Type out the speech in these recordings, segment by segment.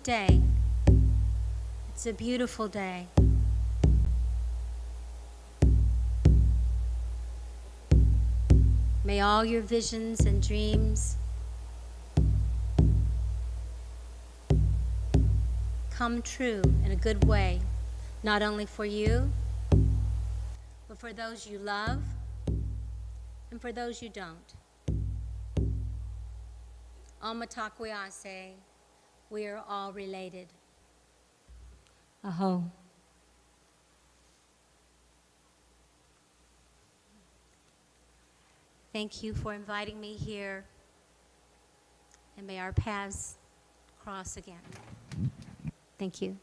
great day. It's a beautiful day. May all your visions and dreams come true in a good way, not only for you, but for those you love and for those you don't. Omatakwiyase, we are all related. Aho. Thank you for inviting me here, and may our paths cross again. Thank you.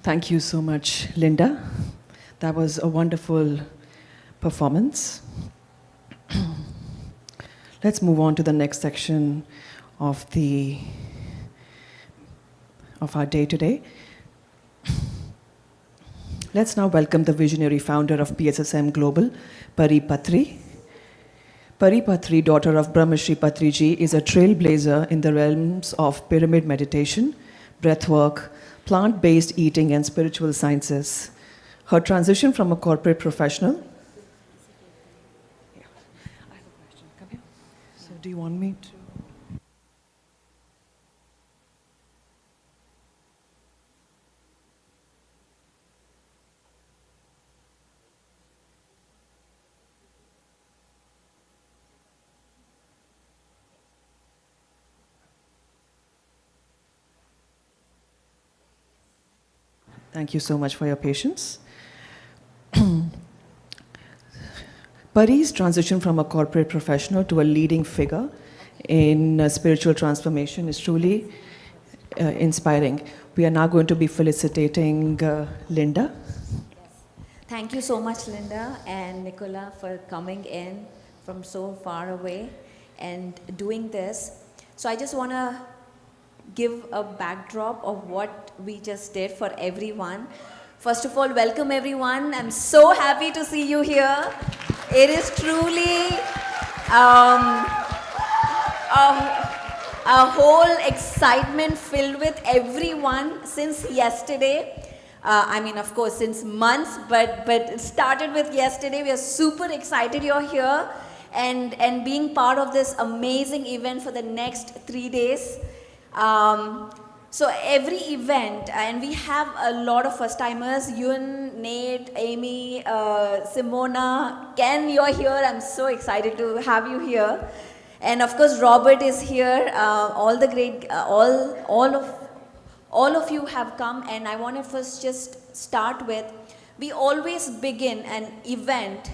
Thank you so much, Linda. That was a wonderful performance. Let's move on to the next section of our day today. Let's now welcome the visionary founder of PSSM Global, Pari Patri. Pari Patri, daughter of Brahmashri Patriji, is a trailblazer in the realms of pyramid meditation, breathwork, plant-based eating, and spiritual sciences. Her transition from a corporate professional... Yeah. I have a question. Come here. So do you want me to... Thank you so much for your patience. Pari's transition from a corporate professional to a leading figure in spiritual transformation is truly inspiring. We are now going to be felicitating Linda. Thank you so much, Linda and Nicola, for coming in from so far away and doing this. So I just want to give a backdrop of what we just did for everyone. First of all, welcome everyone. I'm so happy to see you here. It is truly a whole excitement filled with everyone since yesterday. I mean, of course, since months, but it started with yesterday. We are super excited you're here and being part of this amazing event for the next 3 days. So every event, and we have a lot of first-timers, Yun, Nate, Amy, Simona, Ken, you're here. I'm so excited to have you here. And of course, Robert is here. All the great, all of you have come, and I want to first just start with, we always begin an event,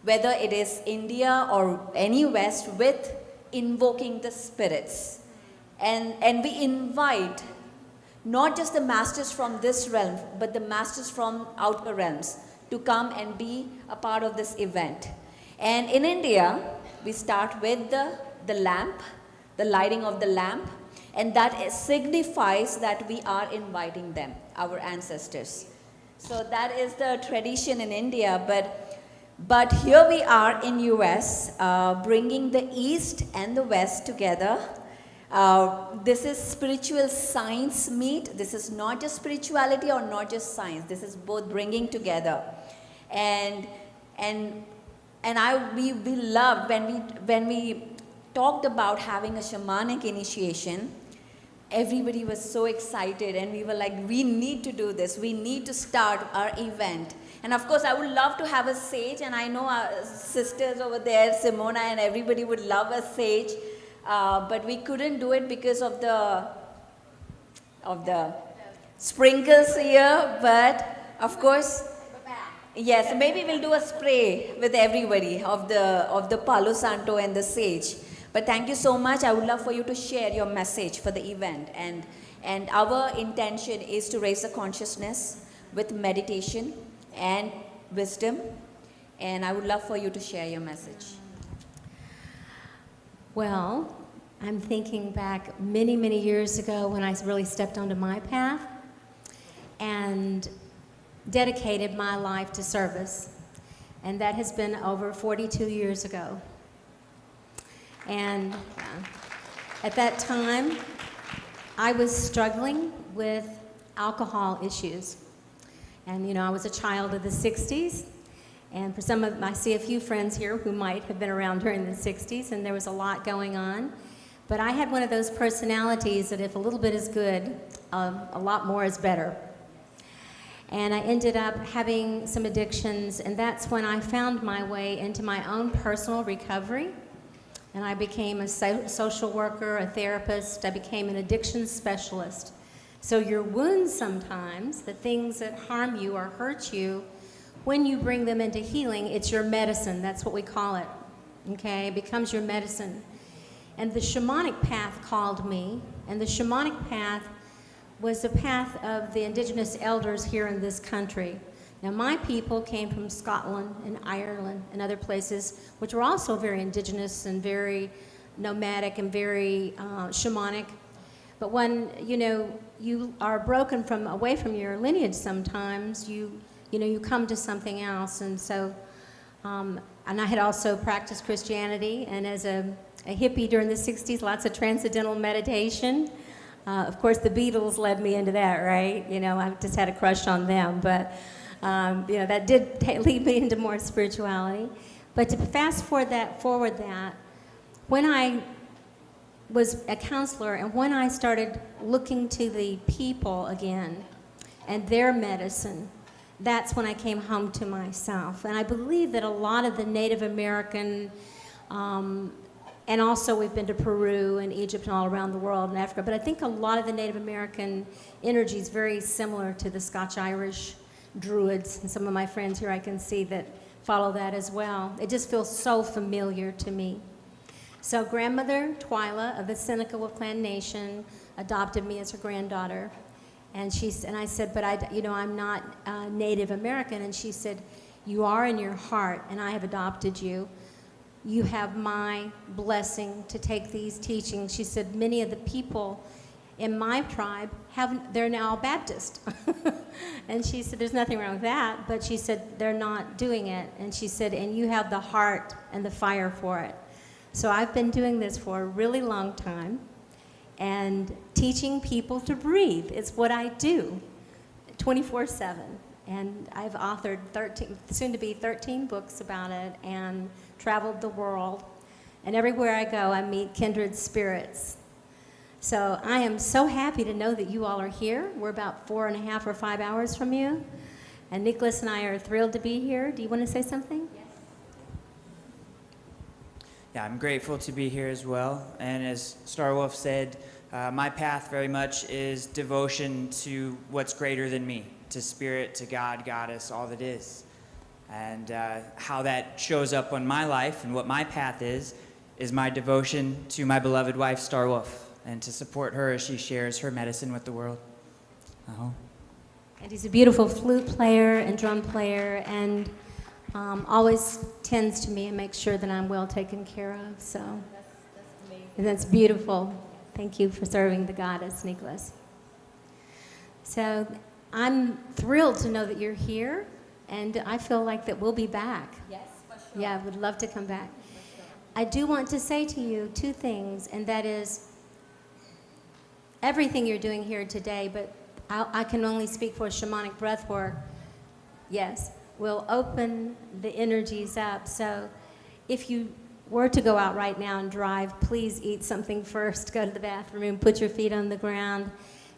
whether it is India or any West, with invoking the spirits. And we invite not just the masters from this realm, but the masters from outer realms to come and be a part of this event. And in India, we start with the lamp, the lighting of the lamp, and that signifies that we are inviting them, our ancestors. So that is the tradition in India, but here we are in US, bringing the East and the West together. This is spiritual science meet. This is not just spirituality or not just science. This is both bringing together. And we loved when we talked about having a shamanic initiation. Everybody was so excited, and we were like, we need to do this. We need to start our event. And of course, I would love to have a sage, and I know our sisters over there, Simona and everybody would love a sage. But we couldn't do it because of the sprinkles here. But of course, yes, maybe we'll do a spray with everybody of the Palo Santo and the sage. But thank you so much. I would love for you to share your message for the event. And our intention is to raise the consciousness with meditation and wisdom and I would love for you to share your message. Well, I'm thinking back many, many years ago when I really stepped onto my path and dedicated my life to service. And that has been over 42 years ago. And at that time, I was struggling with alcohol issues. And, you know, I was a child of the 60s. And for some of, I see a few friends here who might have been around during the 60s, and there was a lot going on. But I had one of those personalities that if a little bit is good, a lot more is better. And I ended up having some addictions, and that's when I found my way into my own personal recovery. And I became a social worker, a therapist. I became an addiction specialist. So your wounds sometimes, the things that harm you or hurt you, when you bring them into healing, it's your medicine. That's what we call it, okay? It becomes your medicine. And the shamanic path called me, and the shamanic path was the path of the indigenous elders here in this country. Now, my people came from Scotland and Ireland and other places, which were also very indigenous and very nomadic and very shamanic. But when, you know, you are broken from away from your lineage sometimes, you come to something else. And so, and I had also practiced Christianity, and as a hippie during the 60s, lots of transcendental meditation. Of course, the Beatles led me into that, right? You know, I just had a crush on them, but you know, that did lead me into more spirituality. But to fast forward that, when I was a counselor and when I started looking to the people again and their medicine, that's when I came home to myself. And I believe that a lot of the Native American, and also we've been to Peru and Egypt and all around the world and Africa, but I think a lot of the Native American energy is very similar to the Scotch-Irish Druids, and some of my friends here I can see that follow that as well. It just feels so familiar to me. So grandmother Twyla of the Seneca Clan Nation adopted me as her granddaughter, and I said, but I'm not Native American, and she said, you are in your heart, and I have adopted you. You have my blessing to take these teachings. She said, many of the people in my tribe they're now Baptist. And she said, there's nothing wrong with that, but she said, they're not doing it. And she said, and you have the heart and the fire for it. So I've been doing this for a really long time and teaching people to breathe. It's what I do 24/7. And I've authored soon to be 13 books about it and traveled the world. And everywhere I go, I meet kindred spirits. So I am so happy to know that you all are here. We're about 4.5 or 5 hours from you. And Nicholas and I are thrilled to be here. Do you want to say something? Yes. Yeah, I'm grateful to be here as well. And as Starwolf said, my path very much is devotion to what's greater than me, to spirit, to God, goddess, all that is. And how that shows up on my life and what my path is my devotion to my beloved wife, Starwolf, and to support her as she shares her medicine with the world. And he's a beautiful flute player and drum player, and always tends to me and makes sure that I'm well taken care of. So that's amazing. And that's beautiful. Thank you for serving the goddess, Nicholas. So I'm thrilled to know that you're here, and I feel like that we'll be back. Yes, for sure. Yeah, I would love to come back. I do want to say to you two things, and that is everything you're doing here today, but I can only speak for shamanic breath work, yes, will open the energies up. So if you were to go out right now and drive, please eat something first, go to the bathroom, put your feet on the ground,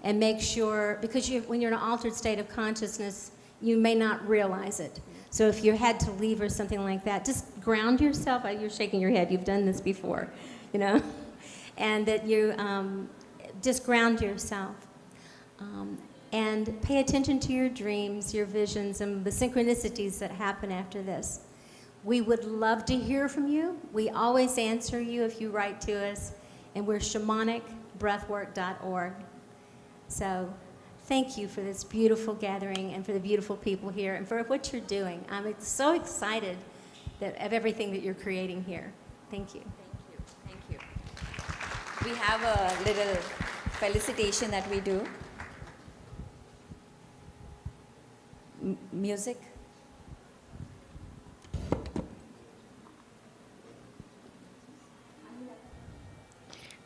and make sure, because when you're in an altered state of consciousness, you may not realize it. So if you had to leave or something like that, just ground yourself. You're shaking your head. You've done this before, you know? And that you just ground yourself. And pay attention to your dreams, your visions, and the synchronicities that happen after this. We would love to hear from you. We always answer you if you write to us. And we're shamanicbreathwork.org. So thank you for this beautiful gathering and for the beautiful people here and for what you're doing. I'm so excited of everything that you're creating here. Thank you. Thank you. We have a little felicitation that we do. Music.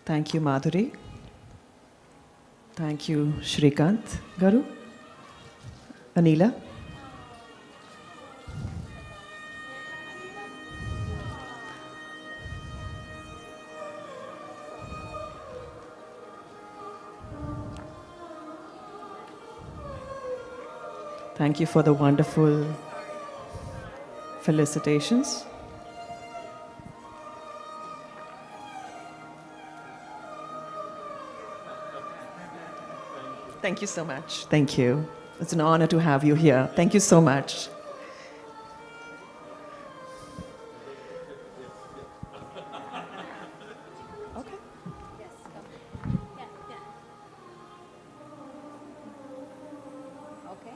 Thank you, Madhuri. Thank you, Shrikant Garu. Anila. Thank you for the wonderful felicitations. Thank you so much. Thank you. It's an honor to have you here. Thank you so much. Okay. Okay.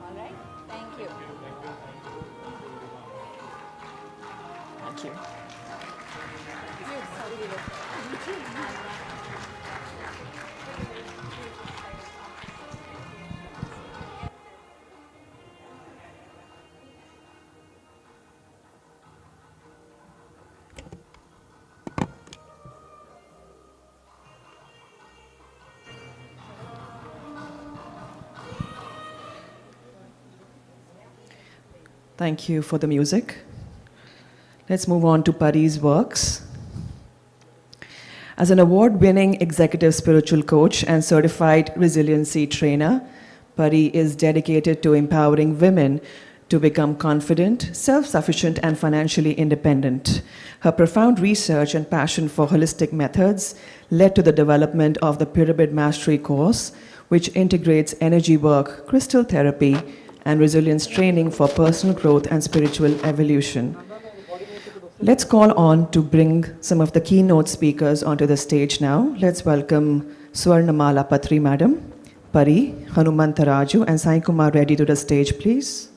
All right. Thank you. Thank you. Thank you for the music. Let's move on to Pari's works. As an award-winning executive spiritual coach and certified resiliency trainer, Pari is dedicated to empowering women to become confident, self-sufficient, and financially independent. Her profound research and passion for holistic methods led to the development of the Pyramid Mastery course, which integrates energy work, crystal therapy, and resilience training for personal growth and spiritual evolution. Let's call on to bring some of the keynote speakers onto the stage now. Let's welcome Swarnamala Patri Madam, Pari, Hanumantaraju, and Sai Kumar Reddy to the stage, please.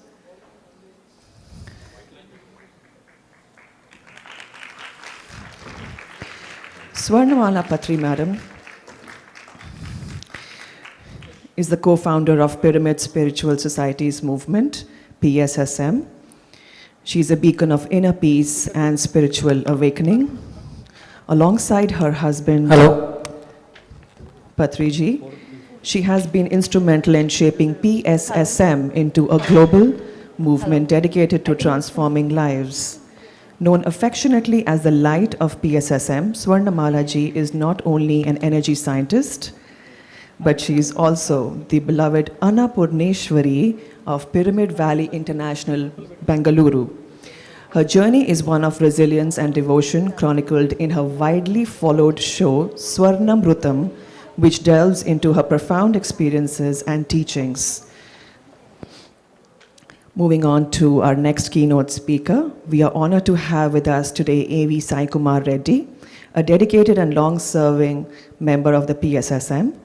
Swarnamala Patri Madam is the co-founder of Pyramid Spiritual Societies Movement, PSSM. She's a beacon of inner peace and spiritual awakening. Alongside her husband, Patriji, she has been instrumental in shaping PSSM into a global movement dedicated to transforming lives. Known affectionately as the light of PSSM, Swarnamala Ji is not only an energy scientist, but she is also the beloved Annapurneshwari of Pyramid Valley International, Bengaluru. Her journey is one of resilience and devotion chronicled in her widely followed show, Swarnamrutam, which delves into her profound experiences and teachings. Moving on to our next keynote speaker, we are honored to have with us today A.V. Sai Kumar Reddy, a dedicated and long-serving member of the PSSM.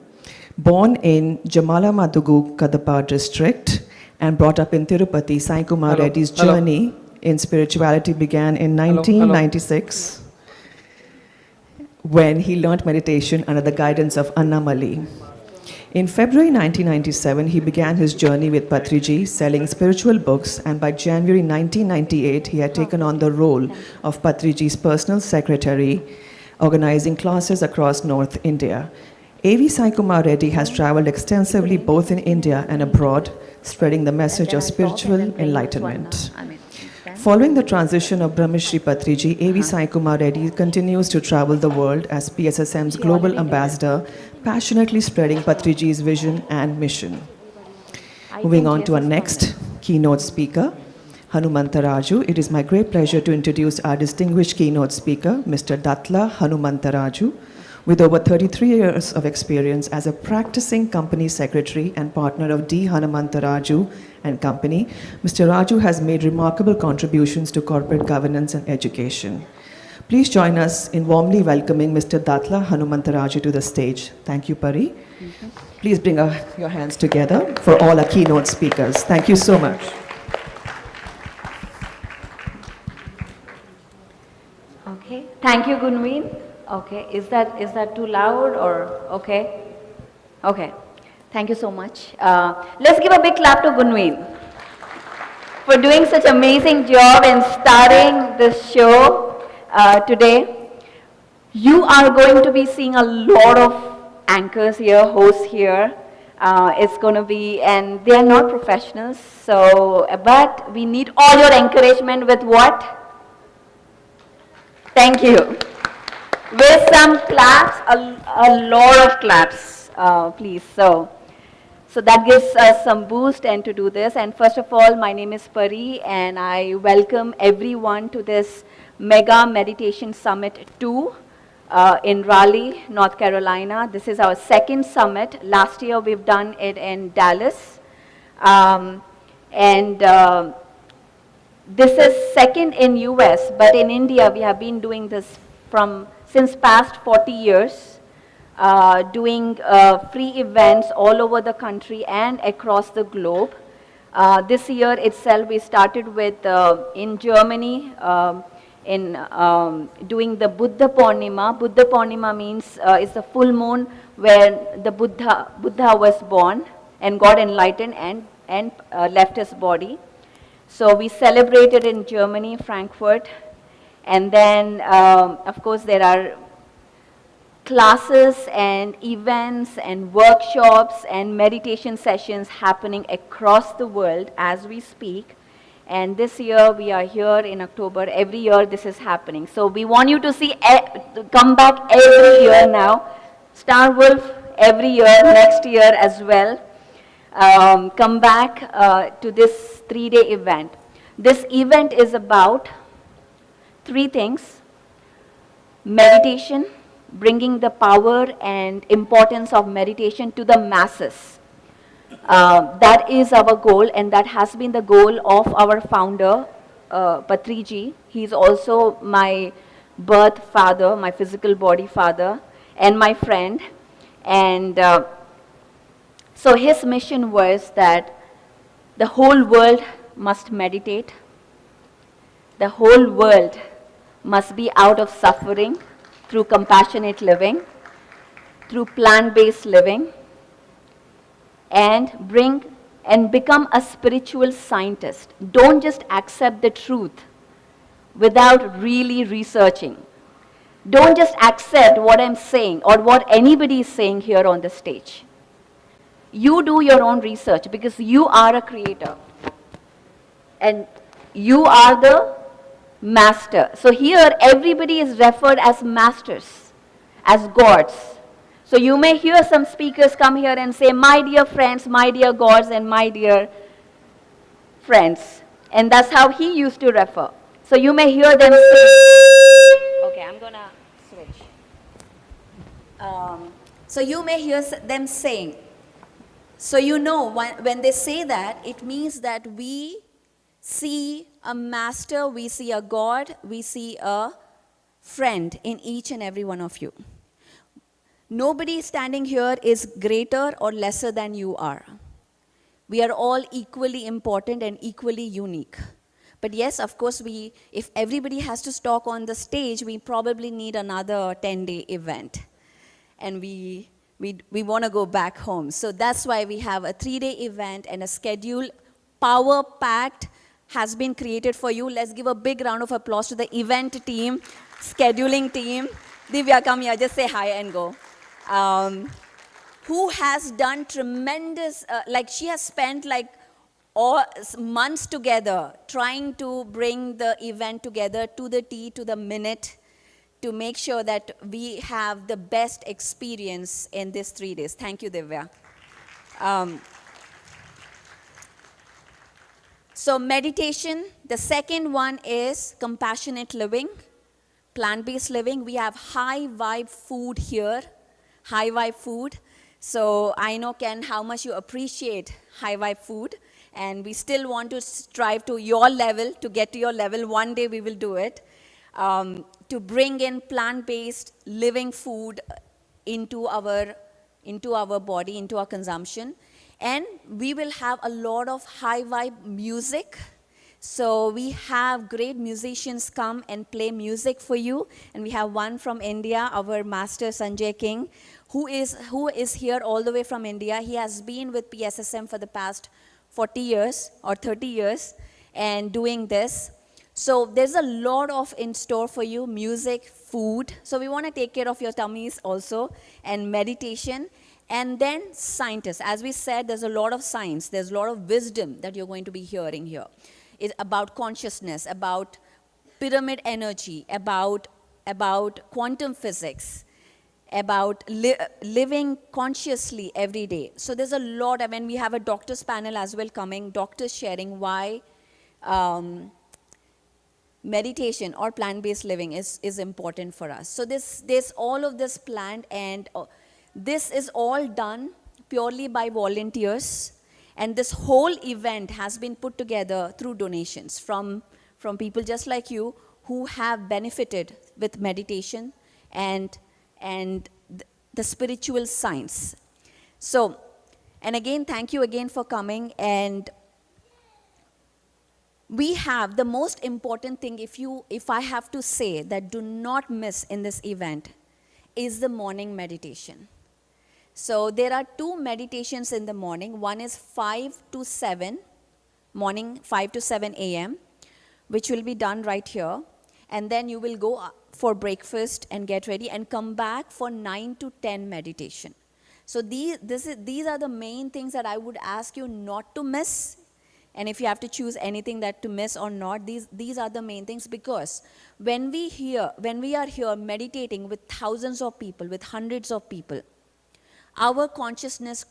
Born in Jamalamadugu, Kadapa district, and brought up in Tirupati, Sai Kumar Reddy's journey in spirituality began in 1996 when he learned meditation under the guidance of Annamali. In February 1997, he began his journey with Patriji, selling spiritual books, and by January 1998, he had taken on the role of Patriji's personal secretary, organizing classes across North India. A.V. Sai Kumar Reddy has traveled extensively both in India and abroad, spreading the message of spiritual enlightenment. Following the transition of Brahmashri Patriji, A.V. Sai Kumar Reddy continues to travel the world as PSSM's global ambassador, passionately spreading Patriji's vision and mission. Moving on to our next keynote speaker, Hanumantaraju. It is my great pleasure to introduce our distinguished keynote speaker, Mr. Datla Hanumantaraju. With over 33 years of experience as a practicing company secretary and partner of D. Hanumantaraju and Company, Mr. Raju has made remarkable contributions to corporate governance and education. Please join us in warmly welcoming Mr. Datla Hanumantaraju to the stage. Thank you, Pari. Please bring your hands together for all our keynote speakers. Thank you so much. Okay, thank you, Gunween. Okay, is that too loud or okay? Okay, thank you so much. Let's give a big clap to Gunween for doing such amazing job in starting this show today. You are going to be seeing a lot of anchors here, hosts here. It's going to be, and they are not professionals, so, but we need all your encouragement with what? Thank you. With some claps, a lot of claps, please. So that gives us some boost and to do this. And first of all, my name is Pari, and I welcome everyone to this Mega Meditation Summit 2 in Raleigh, North Carolina. This is our second summit. Last year, we've done it in Dallas. This is second in US, but in India, we have been doing this since past 40 years, doing free events all over the country and across the globe. This year itself, we started with, in Germany, doing the Buddha Purnima. Buddha Purnima means it's the full moon where the Buddha was born and got enlightened and left his body. So we celebrated in Germany, Frankfurt. And then, of course, there are classes and events and workshops and meditation sessions happening across the world as we speak. And this year, we are here in October. Every year, this is happening. So we want you to come back every year now. Star Wolf every year, next year as well. Come back to this 3-day event. This event is about 3 things: meditation, bringing the power and importance of meditation to the masses. That is our goal, and that has been the goal of our founder, Patriji. He's also my birth father, my physical body father, and my friend. And so his mission was that the whole world must meditate. The whole world must be out of suffering through compassionate living, through plant-based living, and become a spiritual scientist. Don't just accept the truth without really researching. Don't just accept what I'm saying or what anybody is saying here on the stage. You do your own research because you are a creator and you are the master. So here everybody is referred as masters, as gods. So you may hear some speakers come here and say, my dear friends, my dear gods, and my dear friends. And that's how he used to refer. So you may hear them say, okay, I'm going to switch. So you may hear them saying, so you know when they say that, it means that we see a master, we see a God, we see a friend in each and every one of you. Nobody standing here is greater or lesser than you are. We are all equally important and equally unique. But yes, of course, if everybody has to talk on the stage, we probably need another 10-day event. And we want to go back home. So that's why we have a 3-day event and a schedule, power-packed, has been created for you. Let's give a big round of applause to the event team, scheduling team. Divya, come here, just say hi and go. Who has done tremendous, she has spent all months together trying to bring the event together to the T, to the minute, to make sure that we have the best experience in these 3 days. Thank you, Divya. So meditation, the second one is compassionate living, plant-based living. We have high vibe food here, high vibe food. So I know, Ken, how much you appreciate high vibe food. And we still want to strive to your level, to get to your level. One day we will do it. to bring in plant-based living food into our body, into our consumption. And we will have a lot of high vibe music. So we have great musicians come and play music for you. And we have one from India, our master Sanjay King, who is here all the way from India. He has been with PSSM for the past 40 years or 30 years and doing this. So there's a lot of in store for you, music, food. So we want to take care of your tummies also, and meditation. And then scientists. As we said, there's a lot of science. There's a lot of wisdom that you're going to be hearing here. It's about consciousness, about pyramid energy, about quantum physics, about living consciously every day. So there's a lot. I mean, we have a doctor's panel as well coming, doctors sharing why meditation or plant-based living is important for us. So there's all of this planned, and this is all done purely by volunteers. And this whole event has been put together through donations from people just like you who have benefited with meditation and the spiritual science. So, and again, thank you again for coming. And we have the most important thing, if I have to say that do not miss in this event, is the morning meditation. So there are 2 meditations in the morning. One is 5 to 7, morning 5 to 7 a.m., which will be done right here. And then you will go for breakfast and get ready and come back for 9 to 10 meditation. So these are the main things that I would ask you not to miss. And if you have to choose anything that to miss or not, these are the main things, because when we are here meditating with thousands of people, with hundreds of people, our consciousness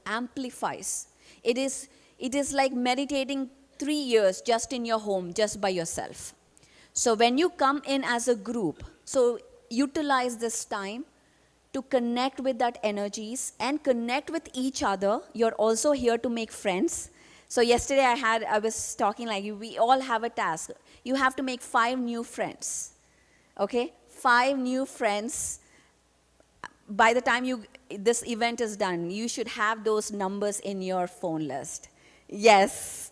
amplifies. It is like meditating 3 years just in your home, just by yourself. So when you come in as a group, so utilize this time to connect with that energies and connect with each other. You're also here to make friends. So yesterday I was talking like we all have a task. You have to make 5 new friends. Okay? 5 new friends. By the time this event is done, you should have those numbers in your phone list. Yes.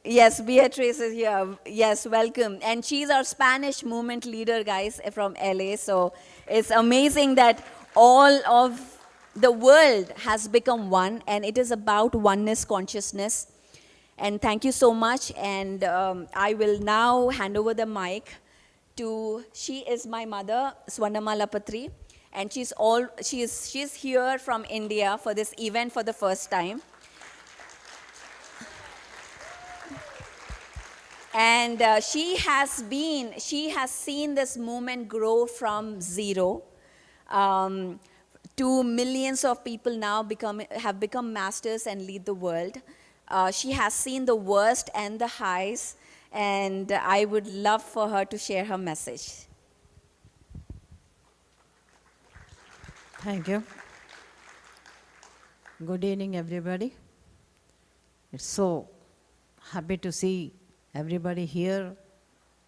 Yes, Beatrice is here. Yes, welcome. And she's our Spanish movement leader, guys, from LA. So it's amazing that all of the world has become one, and it is about oneness consciousness. And thank you so much. And I will now hand over the mic to, she is my mother, Swarnamala Patri. And she's here from India for this event for the first time. And she has seen this movement grow from 0 to millions of people now have become masters and lead the world. She has seen the worst and the highs, and I would love for her to share her message. Thank you. Good evening, everybody. It's so happy to see everybody here,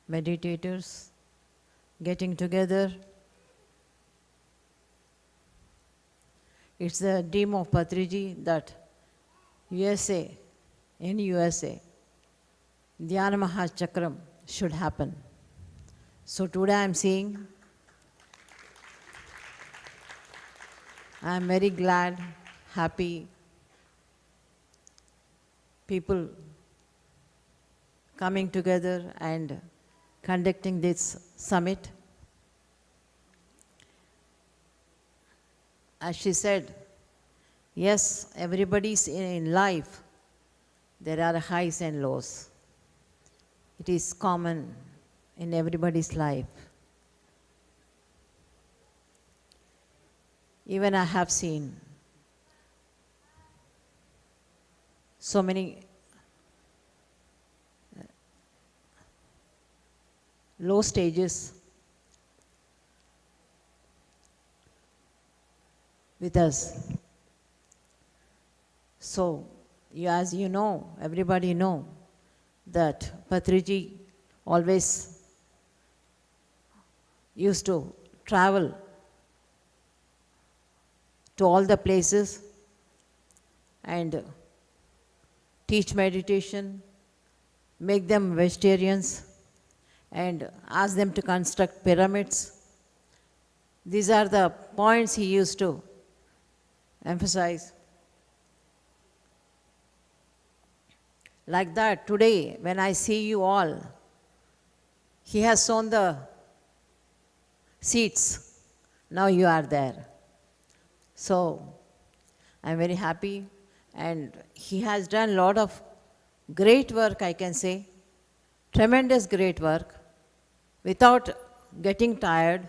meditators, getting together. It's the dream of Patriji that in USA, Dhyana Mahachakram should happen. So today I'm seeing, I'm very glad, happy, people coming together and conducting this summit. As she said, yes, everybody's in life, there are highs and lows. It is common in everybody's life. Even I have seen so many low stages with us. So, as you know, everybody know that Patriji always used to travel to all the places and teach meditation, make them vegetarians, and ask them to construct pyramids. These are the points he used to emphasize. Like that, today, when I see you all, he has sown the seeds. Now you are there. So, I'm very happy. And he has done a lot of great work, I can say. Tremendous great work. Without getting tired.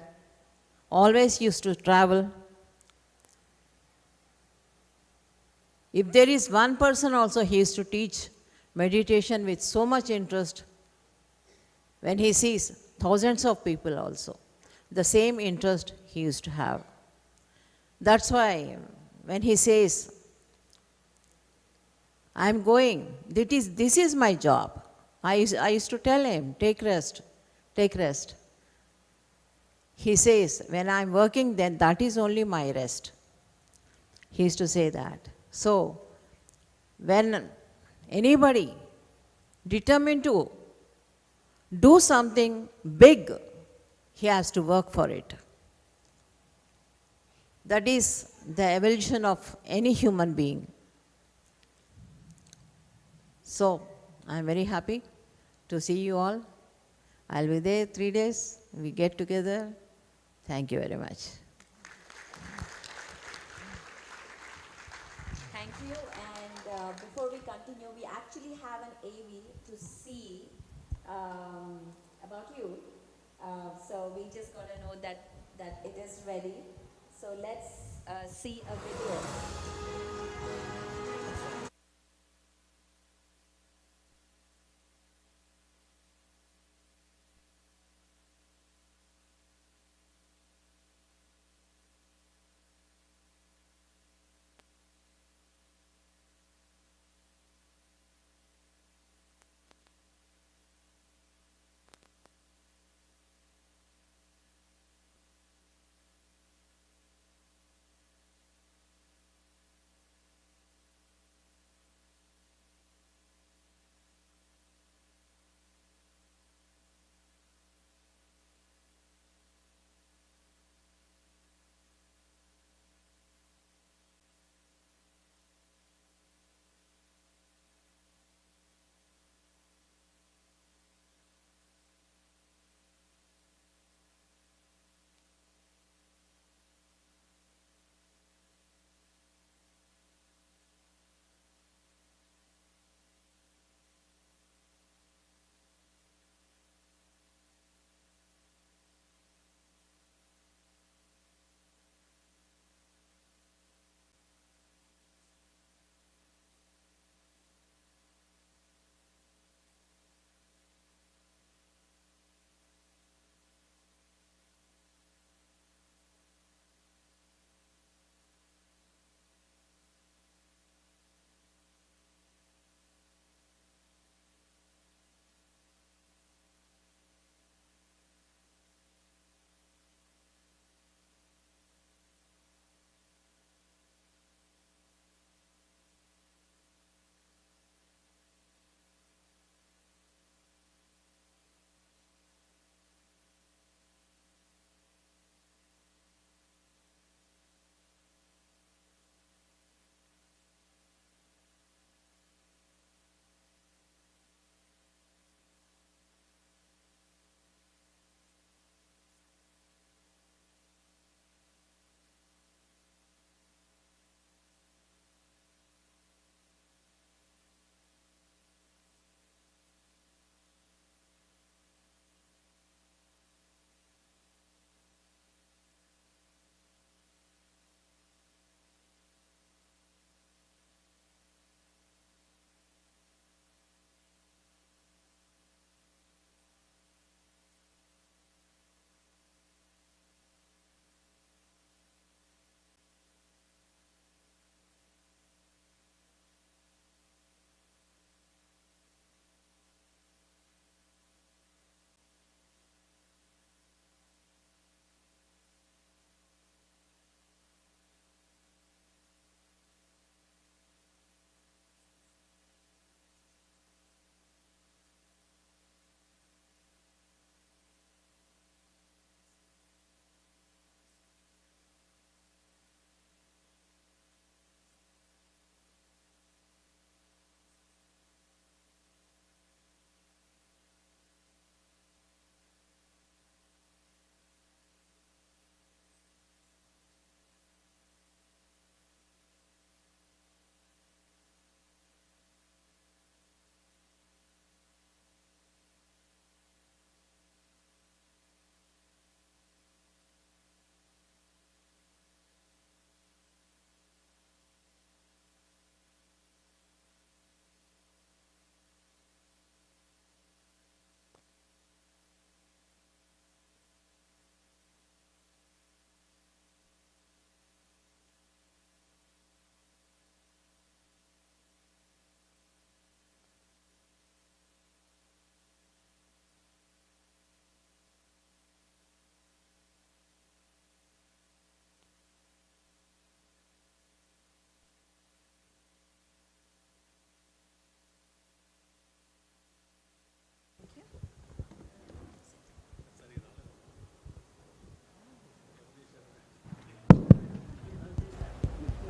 Always used to travel. If there is one person also, he used to teach meditation with so much interest. When he sees thousands of people also, the same interest he used to have. That's why when he says, I'm going, this is my job. I used to tell him, take rest, take rest. He says, when I'm working, then that is only my rest. He used to say that. So, when anybody determined to do something big, he has to work for it. That is the evolution of any human being. So, I'm very happy to see you all. I'll be there 3 days. We get together. Thank you very much. Thank you. And before we continue, we actually have an AV to see about you. So we just got to know that it is ready. So let's see a video.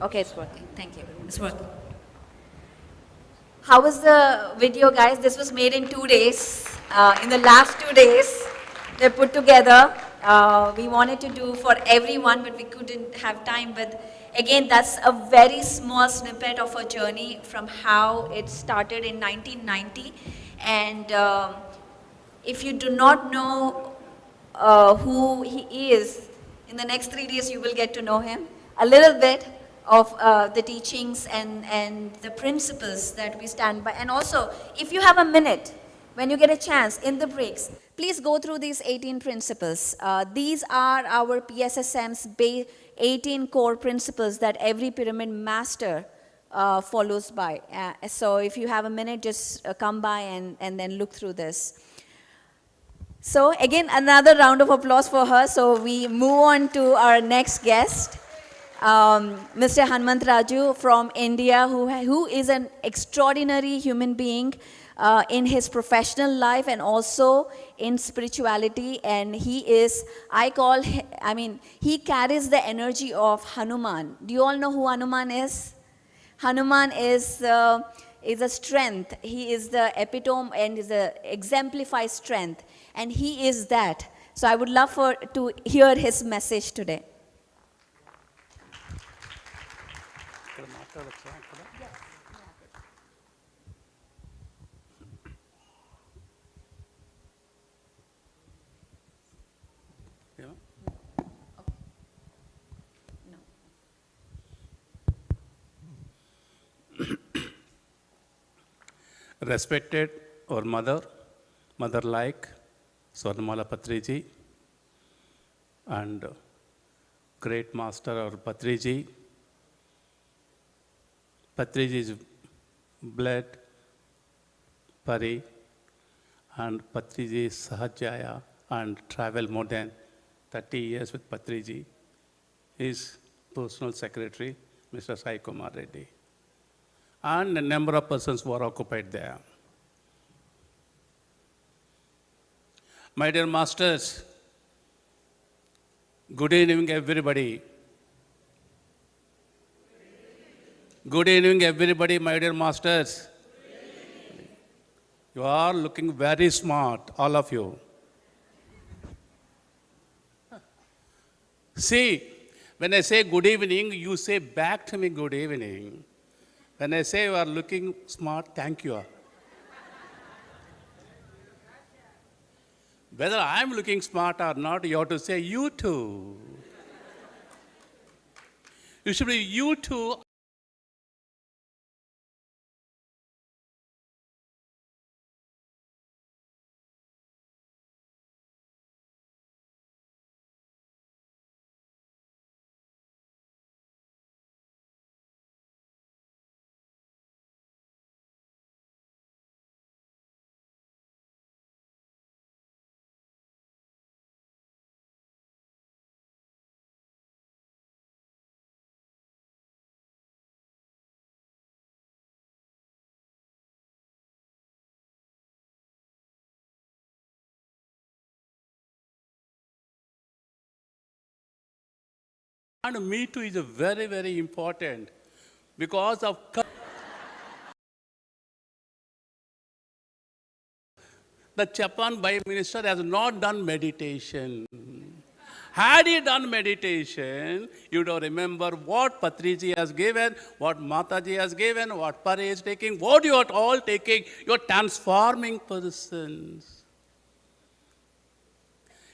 Okay, it's working. Thank you. It's working. How was the video, guys? This was made in 2 days. In the last 2 days, they put together. We wanted to do for everyone, but we couldn't have time. But again, that's a very small snippet of a journey from how it started in 1990. And if you do not know who he is, in the next 3 days you will get to know him. A little bit of the teachings and the principles that we stand by. And also, if you have a minute, when you get a chance in the breaks, please go through these 18 principles. These are our PSSM's 18 core principles that every pyramid master follows by. So if you have a minute, just come by and then look through this. So again, another round of applause for her. So we move on to our next guest. Mr. Hanmant Raju from India, who is an extraordinary human being in his professional life and also in spirituality. And he is, he carries the energy of Hanuman. Do you all know who Hanuman is? Hanuman is a strength. He is the epitome and is a exemplified strength. And he is that. So I would love to hear his message today. Respected our mother-like, Swarnamala Patriji, and great master our Patriji. Patriji's blood, Pari, and Patriji's Sahajaya, and travel more than 30 years with Patriji. His personal secretary, Mr. Sai Kumar Reddy. And a number of persons were occupied there. My dear masters, good evening everybody. Good evening everybody, my dear masters. You are looking very smart, all of you. See, when I say good evening, you say back to me good evening. When I say you are looking smart, thank you. Whether I am looking smart or not, you have to say you too. You should be you too. And me too is a very, very important because of the Japan Prime Minister has not done meditation. Had he done meditation, you would remember what Patriji has given, what Mataji has given, what Pari is taking, what you are all taking. You are transforming persons.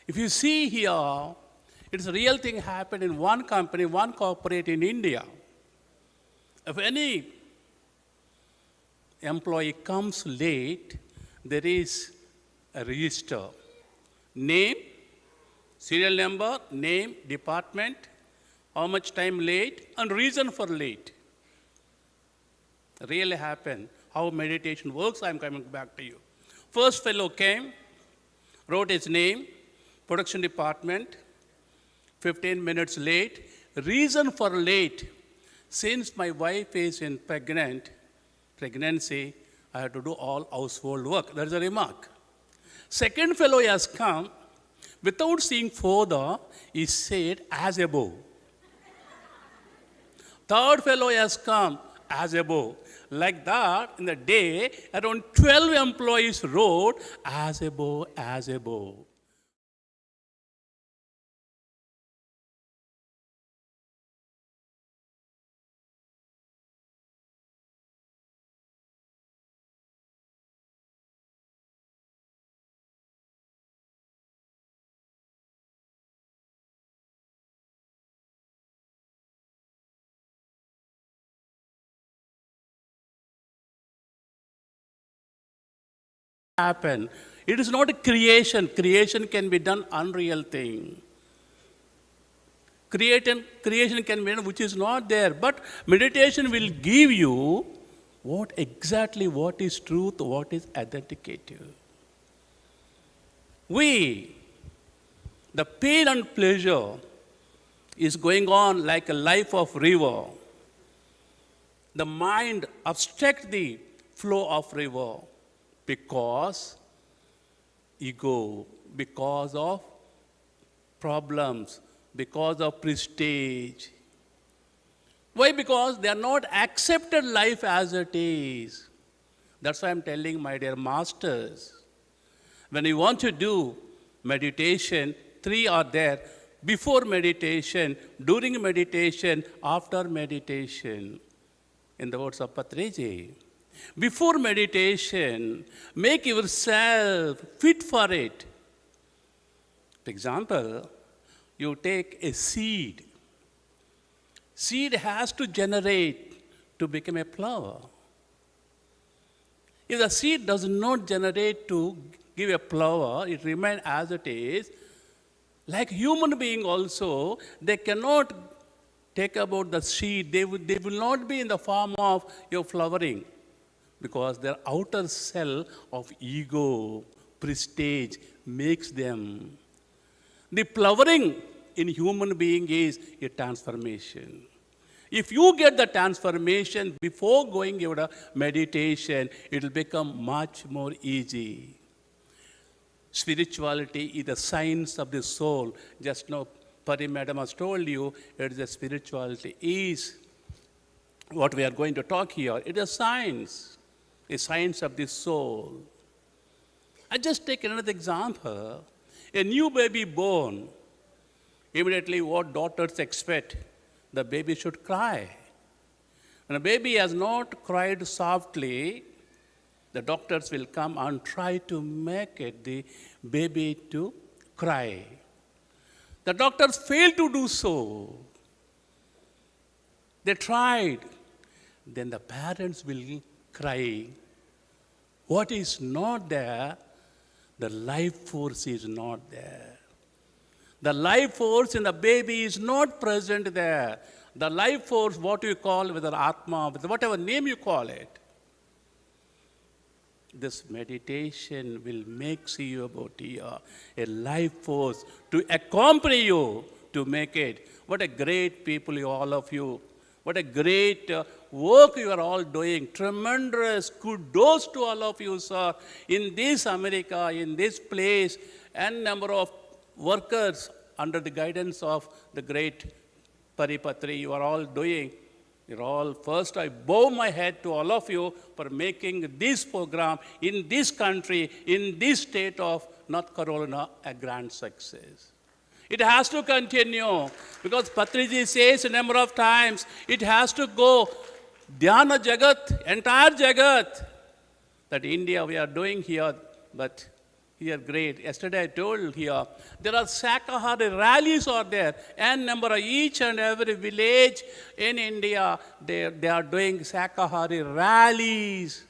If you see here, it's a real thing happened in one company, one corporate in India. If any employee comes late, there is a register. Name, serial number, name, department, how much time late, and reason for late. Really happened. How meditation works, I'm coming back to you. First fellow came, wrote his name, production department, 15 minutes late. Reason for late, since my wife is in pregnancy, I have to do all household work. That is a remark. Second fellow has come, without seeing further, he said as above. Third fellow has come as above. Like that, in the day, around 12 employees wrote as above, as above. Happen. It is not a creation. Creation can be done unreal thing. Creation can be done which is not there. But meditation will give you what is truth, what is authenticative. The pain and pleasure is going on like a life of river. The mind obstructs the flow of river. Because ego, because of problems, because of prestige. Why? Because they are not accepted life as it is. That's why I'm telling my dear masters, when you want to do meditation, 3 are there. Before meditation, during meditation, after meditation. In the words of Patriji. Before meditation, make yourself fit for it. For example, you take a seed. Seed has to generate to become a flower. If the seed does not generate to give a flower, it remains as it is. Like human being also, they cannot take about the seed. They will not be in the form of your flowering. Because their outer cell of ego, prestige, makes them. The flowering in human being is a transformation. If you get the transformation before going into meditation, it will become much more easy. Spirituality is the science of the soul. Just now, Pari Madam has told you, it is the spirituality is what we are going to talk here. It is science. A science of the soul. I just take another example. A new baby born, immediately what doctors expect? The baby should cry. When a baby has not cried softly, the doctors will come and try to make it the baby to cry. The doctors failed to do so. They tried. Then the parents will cry. What is not there, the life force is not there. The life force in the baby is not present there. The life force, what you call, whether Atma, whatever name you call it. This meditation will make you about here, a life force to accompany you to make it. What a great people, all of you. What a great work you are all doing. Tremendous kudos to all of you, sir. In this America, in this place, and number of workers under the guidance of the great Paripatri, you are all doing. You're all, first I bow my head to all of you for making this program in this country, in this state of North Carolina, a grand success. It has to continue because Patriji says a number of times, it has to go Dhyana Jagat, entire Jagat, that India we are doing here, but here great. Yesterday I told here, there are Shakahari rallies are there, and number of each and every village in India, they are doing Shakahari rallies.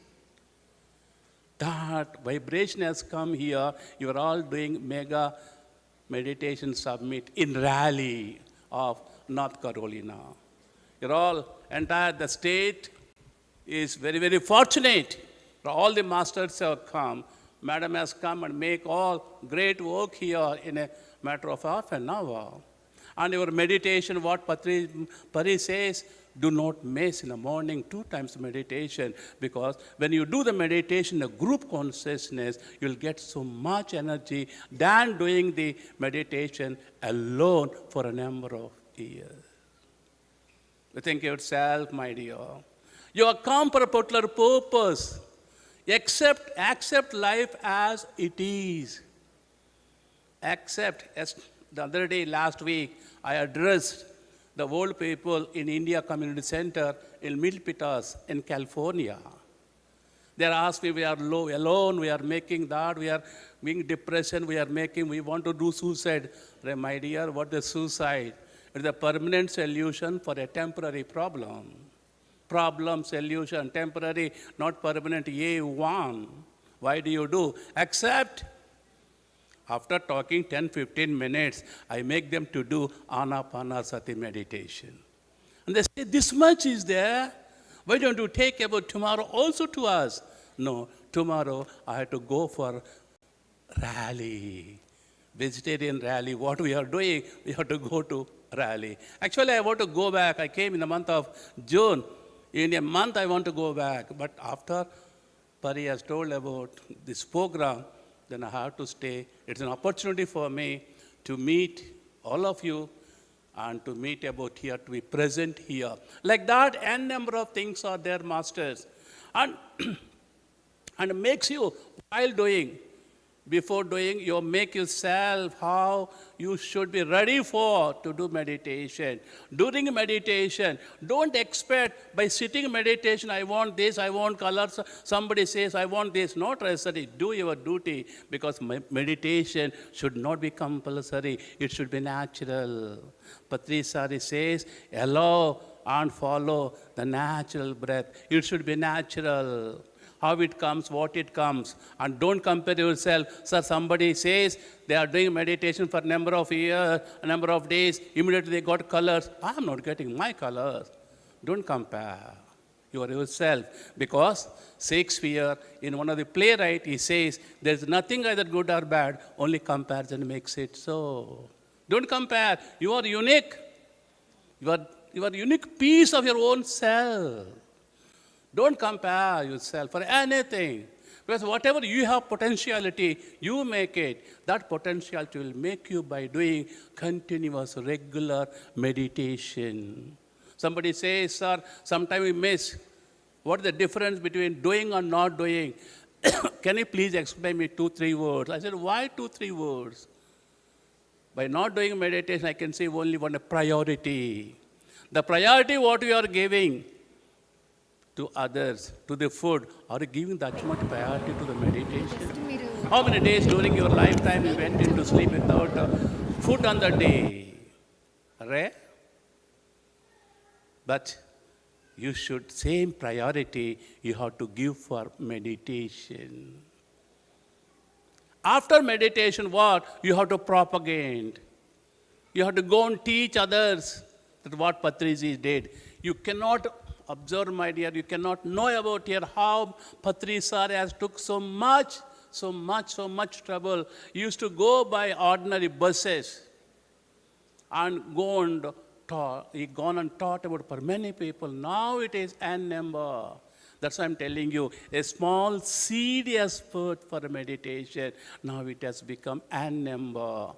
That vibration has come here, you are all doing mega meditation summit in Raleigh of North Carolina. You're all, entire the state is very, very fortunate. All the masters have come. Madam has come and make all great work here in a matter of half an hour. And your meditation, what Pari says, do not miss in the morning 2 times meditation, because when you do the meditation, the group consciousness, you'll get so much energy than doing the meditation alone for a number of years. You think yourself, my dear. You have come for a particular purpose. Accept life as it is. Accept. As the other day, last week, I addressed the world people in India Community Center in Milpitas in California. They are asking, we are alone, we are making that, we are being depression, we want to do suicide. My dear, what is suicide? It is a permanent solution for a temporary problem. Problem, solution, temporary, not permanent, A1. Why do you do? Accept. After talking 10-15 minutes, I make them to do Anapanasati meditation. And they say, this much is there. Why don't you take about tomorrow also to us? No, tomorrow I have to go for Raleigh, vegetarian Raleigh. What we are doing, we have to go to Raleigh. Actually, I want to go back. I came in the month of June. In a month, I want to go back. But after Pari has told about this program, then I have to stay. It's an opportunity for me to meet all of you and to meet about here, to be present here. Like that, n number of things are there, masters. And it makes you, while doing, before doing, you make yourself how you should be ready to do meditation. During meditation, don't expect by sitting meditation, I want this, I want colors. Somebody says, I want this. Not necessary. Do your duty, because meditation should not be compulsory. It should be natural. Patri Sari says, allow and follow the natural breath. It should be natural. How it comes, what it comes. And don't compare yourself. Sir, somebody says they are doing meditation for a number of years, a number of days, immediately they got colors. I am not getting my colors. Don't compare. You are yourself. Because Shakespeare, in one of the playwright, he says, there is nothing either good or bad, only comparison makes it so. Don't compare. You are unique. You are a unique piece of your own self. Don't compare yourself for anything. Because whatever you have potentiality, you make it. That potentiality will make you by doing continuous, regular meditation. Somebody says, sir, sometimes we miss. What is the difference between doing and not doing? Can you please explain me 2-3 words? I said, why 2-3 words? By not doing meditation, I can say only one priority. The priority what we are giving to others, to the food, are you giving that much priority to the meditation? How many days during your lifetime you went into sleep without food on the day? Right? But you should, same priority you have to give for meditation. After meditation, what? You have to propagate. You have to go and teach others that what Patriji did. You cannot observe, my dear, you cannot know about here how Patri Sar has took so much trouble. He used to go by ordinary buses and go and taught. He gone and taught about for many people. Now it is n number. That's why I'm telling you, a small seed has put for meditation. Now it has become n number.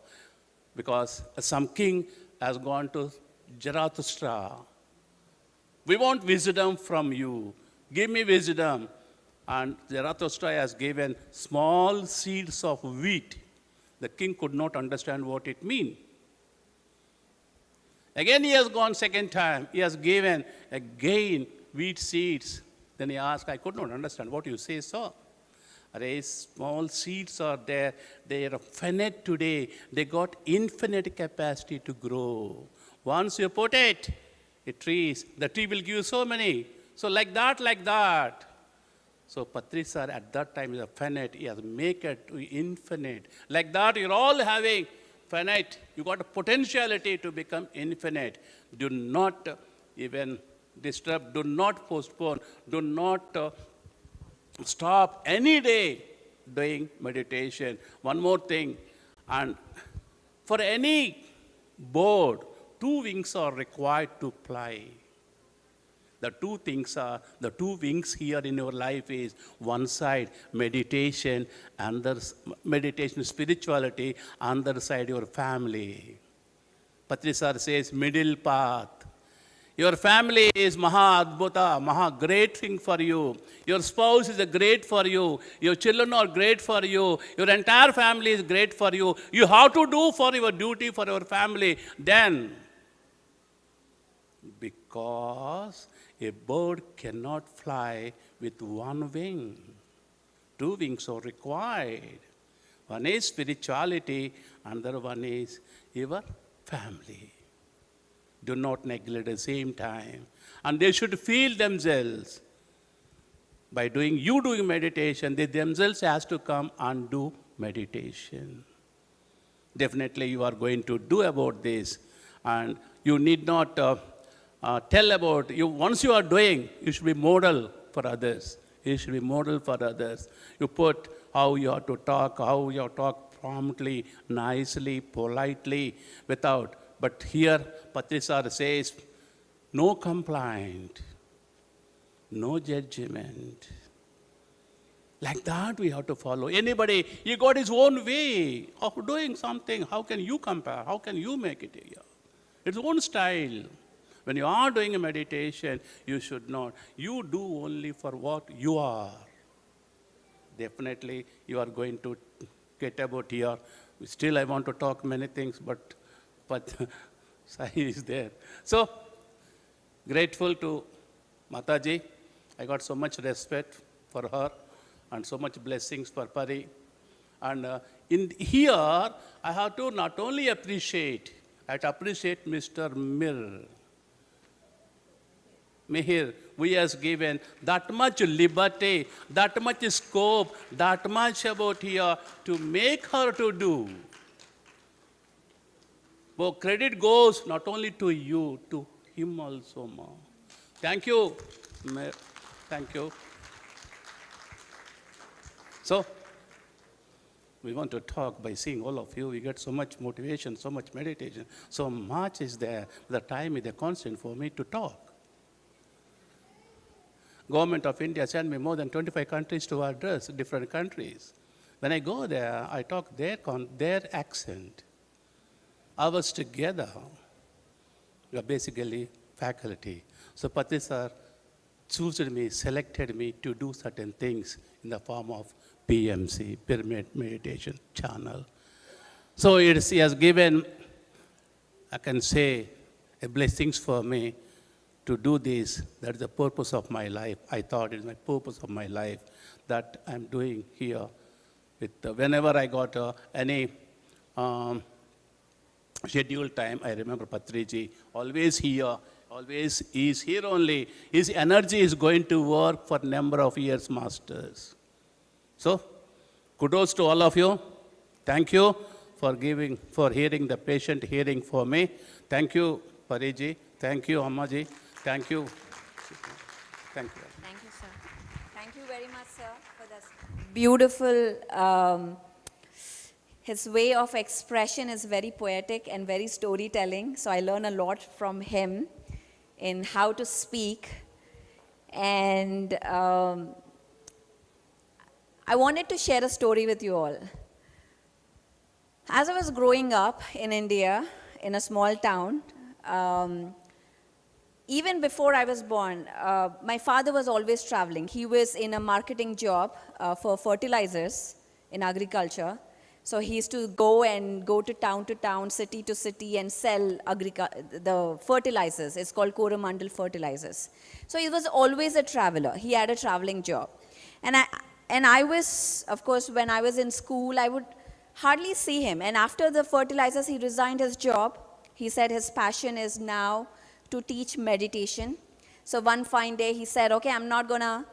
Because some king has gone to Zarathustra. We want wisdom from you. Give me wisdom. And Zarathustra has given small seeds of wheat. The king could not understand what it means. Again he has gone second time. He has given again wheat seeds. Then he asked, I could not understand what you say, sir. Small seeds are there. They are finite today. They got infinite capacity to grow. Once you put it, the tree will give you so many. So like that. So Patrisar at that time is a finite. He has made it to infinite. Like that, you're all having finite. You got a potentiality to become infinite. Do not even disturb. Do not postpone. Do not stop any day doing meditation. One more thing. And for any bird, 2 wings are required to fly. The two wings here in your life is one side meditation, meditation spirituality, other side your family. Patrisar says middle path. Your family is Maha Adbhuta, Maha great thing for you. Your spouse is a great for you. Your children are great for you. Your entire family is great for you. You have to do for your duty for your family. Then, because a bird cannot fly with one wing, two wings are required. One is spirituality, another one is your family. Do not neglect at the same time. And they should feel themselves. By doing meditation, they themselves has to come and do meditation. Definitely you are going to do about this. And you need not tell about, you. Once you are doing, you should be model for others. You should be model for others. You put how you have to talk, how you have to talk promptly, nicely, politely, without. But here, Patrisar says, no complaint, no judgment. Like that we have to follow. Anybody, he got his own way of doing something. How can you compare? How can you make it here? It's own style. When you are doing a meditation, you should not. You do only for what you are. Definitely, you are going to get about here. Still, I want to talk many things, but Sai is there. So, grateful to Mataji. I got so much respect for her and so much blessings for Pari. And in here, I have to not only appreciate, I have to appreciate Mr. Mihir, who has given that much liberty, that much scope, that much about here to make her to do. But credit goes not only to you, to him also, Ma. Thank you, Mayor. Thank you. So, we want to talk by seeing all of you. We get so much motivation, so much meditation. So much is there. The time is a constant for me to talk. Government of India sent me more than 25 countries to address different countries. When I go there, I talk their accent. Ours together, we are basically faculty. So Patri sir chosen me, selected me to do certain things in the form of PMC, Pyramid Meditation Channel. So he has given, I can say, a blessings for me to do this. That's the purpose of my life. I thought it's my purpose of my life that I'm doing here. Whenever I got any scheduled time, I remember Patriji, always here, always is here only. His energy is going to work for a number of years, masters. So, kudos to all of you. Thank you for hearing the patient hearing for me. Thank you, Pariji. Thank you, Ammaji. Thank you. Thank you. Thank you, sir. Thank you very much, sir, for this beautiful. His way of expression is very poetic and very storytelling. So I learn a lot from him in how to speak. And I wanted to share a story with you all. As I was growing up in India, in a small town, even before I was born, my father was always traveling. He was in a marketing job for fertilizers in agriculture. So he used to go to town, city to city, and sell the fertilizers. It's called Coromandel fertilizers. So he was always a traveler. He had a traveling job. And I was, of course, when I was in school, I would hardly see him. And after the fertilizers, he resigned his job. He said his passion is now to teach meditation. So one fine day, he said, okay, I'm not going to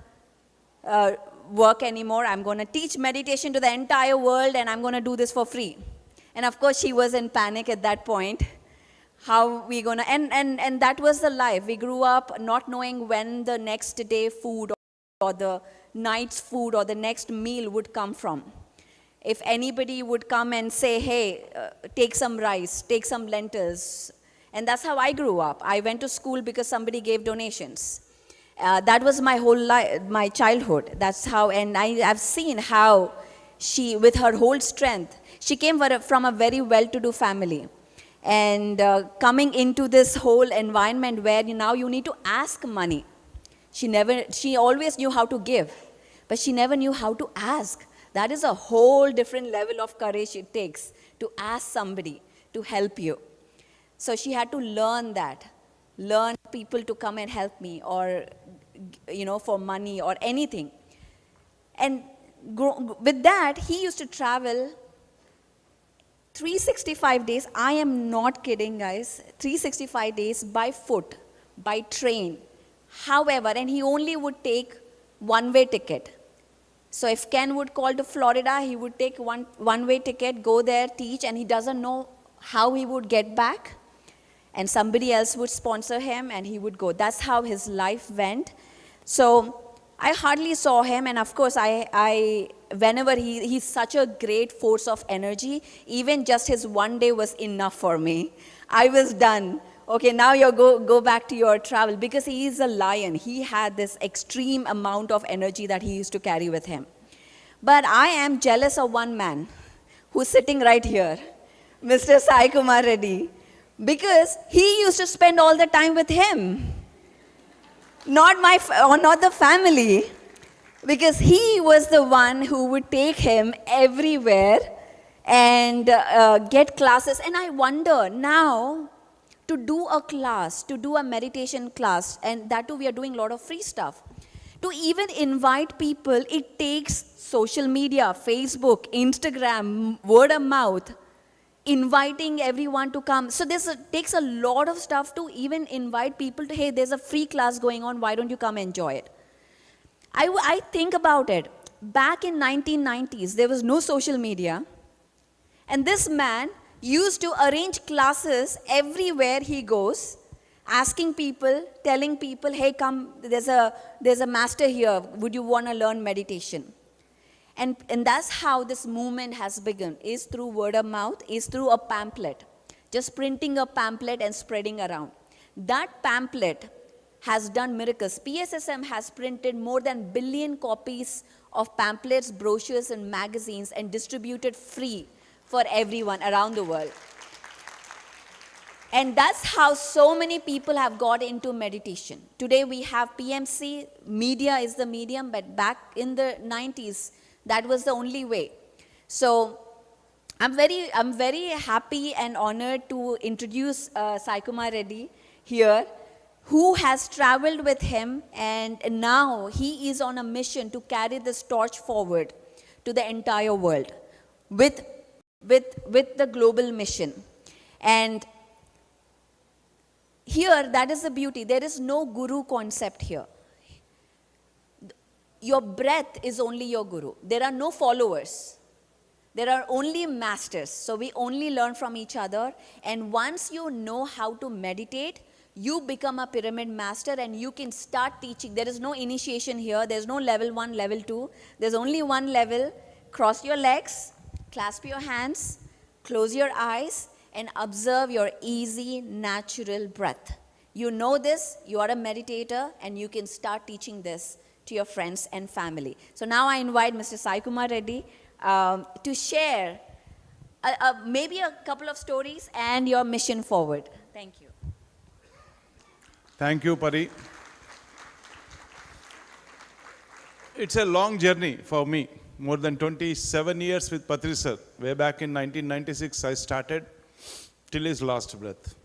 work anymore. I'm going to teach meditation to the entire world, and I'm going to do this for free. And of course, she was in panic at that point. How we going to, and that was the life. We grew up not knowing when the next day food or the night's food or the next meal would come from. If anybody would come and say, hey, take some rice, take some lentils. And that's how I grew up. I went to school because somebody gave donations. That was my whole life, my childhood. That's how, and I have seen how she, with her whole strength, she came from a very well-to-do family. and coming into this whole environment where now you need to ask money. She always knew how to give, but she never knew how to ask. That is a whole different level of courage it takes to ask somebody to help you. So she had to learn that, learn people to come and help me, or for money or anything. And with that, he used to travel 365 days. I am not kidding, guys. 365 days by foot, by train. However, and he only would take one-way ticket. So if Ken would call to Florida, he would take one-way ticket, go there, teach, and he doesn't know how he would get back. And somebody else would sponsor him, and he would go. That's how his life went. So I hardly saw him, and of course, whenever he's such a great force of energy, even just his one day was enough for me. I was done. Okay, now you go back to your travel, because he is a lion. He had this extreme amount of energy that he used to carry with him. But I am jealous of one man who's sitting right here, Mr. Sai Kumar Reddy, because he used to spend all the time with him. Not the family, because he was the one who would take him everywhere and get classes. And I wonder now, to do a class, to do a meditation class, and that too we are doing a lot of free stuff. To even invite people, it takes social media, Facebook, Instagram, word of mouth, inviting everyone to come. So takes a lot of stuff to even invite people to, hey, there's a free class going on, why don't you come enjoy it? I think about it. Back in 1990s, there was no social media. And this man used to arrange classes everywhere he goes, asking people, telling people, hey, come, there's a master here, would you want to learn meditation? And that's how this movement has begun, is through word of mouth, is through a pamphlet. Just printing a pamphlet and spreading around. That pamphlet has done miracles. PSSM has printed more than 1 billion copies of pamphlets, brochures, and magazines, and distributed free for everyone around the world. And that's how so many people have got into meditation. Today we have PMC, media is the medium, but back in the 90s, that was the only way. So I'm very happy and honored to introduce Sai Kumar Reddy here, who has traveled with him, and now he is on a mission to carry this torch forward to the entire world with the global mission. And here, that is the beauty. There is no guru concept here. Your breath is only your guru. There are no followers. There are only masters. So we only learn from each other. And once you know how to meditate, you become a pyramid master and you can start teaching. There is no initiation here. There's no level 1, level 2. There's only one level. Cross your legs, clasp your hands, close your eyes, and observe your easy, natural breath. You know this, you are a meditator, and you can start teaching this to your friends and family. So now I invite Mr. Sai Kumar Reddy to share maybe a couple of stories and your mission forward. Thank you. Thank you, Pari. It's a long journey for me. More than 27 years with Patri sir. Way back in 1996, I started till his last breath.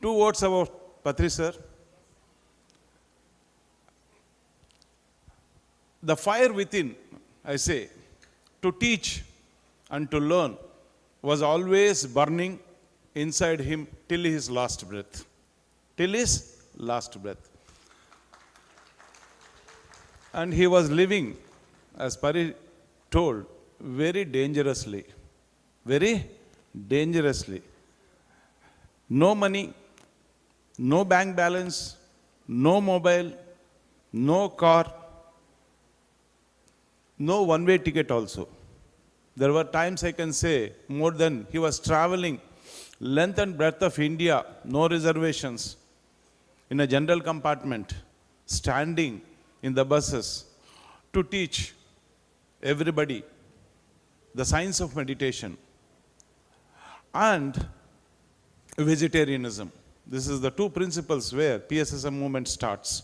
2 words about Patri sir. The fire within, I say, to teach and to learn was always burning inside him till his last breath. Till his last breath. And he was living, as Pari told, very dangerously. Very dangerously. No money, no bank balance, no mobile, no car, no one-way ticket also. There were times I can say more than he was traveling length and breadth of India, no reservations, in a general compartment, standing in the buses to teach everybody the science of meditation. And vegetarianism. This is the two principles where PSSM movement starts.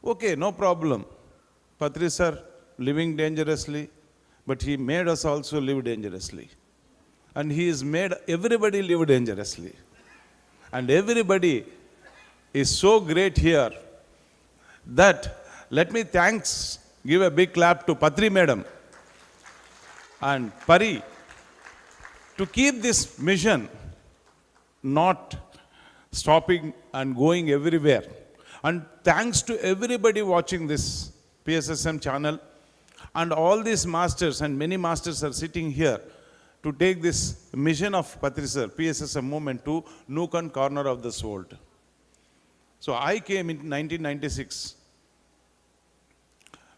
Okay, no problem. Patri sir living dangerously, but he made us also live dangerously. And he has made everybody live dangerously. And everybody is so great here that let me give a big clap to Patri madam and Pari to keep this mission not stopping and going everywhere. And thanks to everybody watching this PSSM channel and all these masters, and many masters are sitting here to take this mission of Patri sir, PSSM movement to nook and corner of this world. So I came in 1996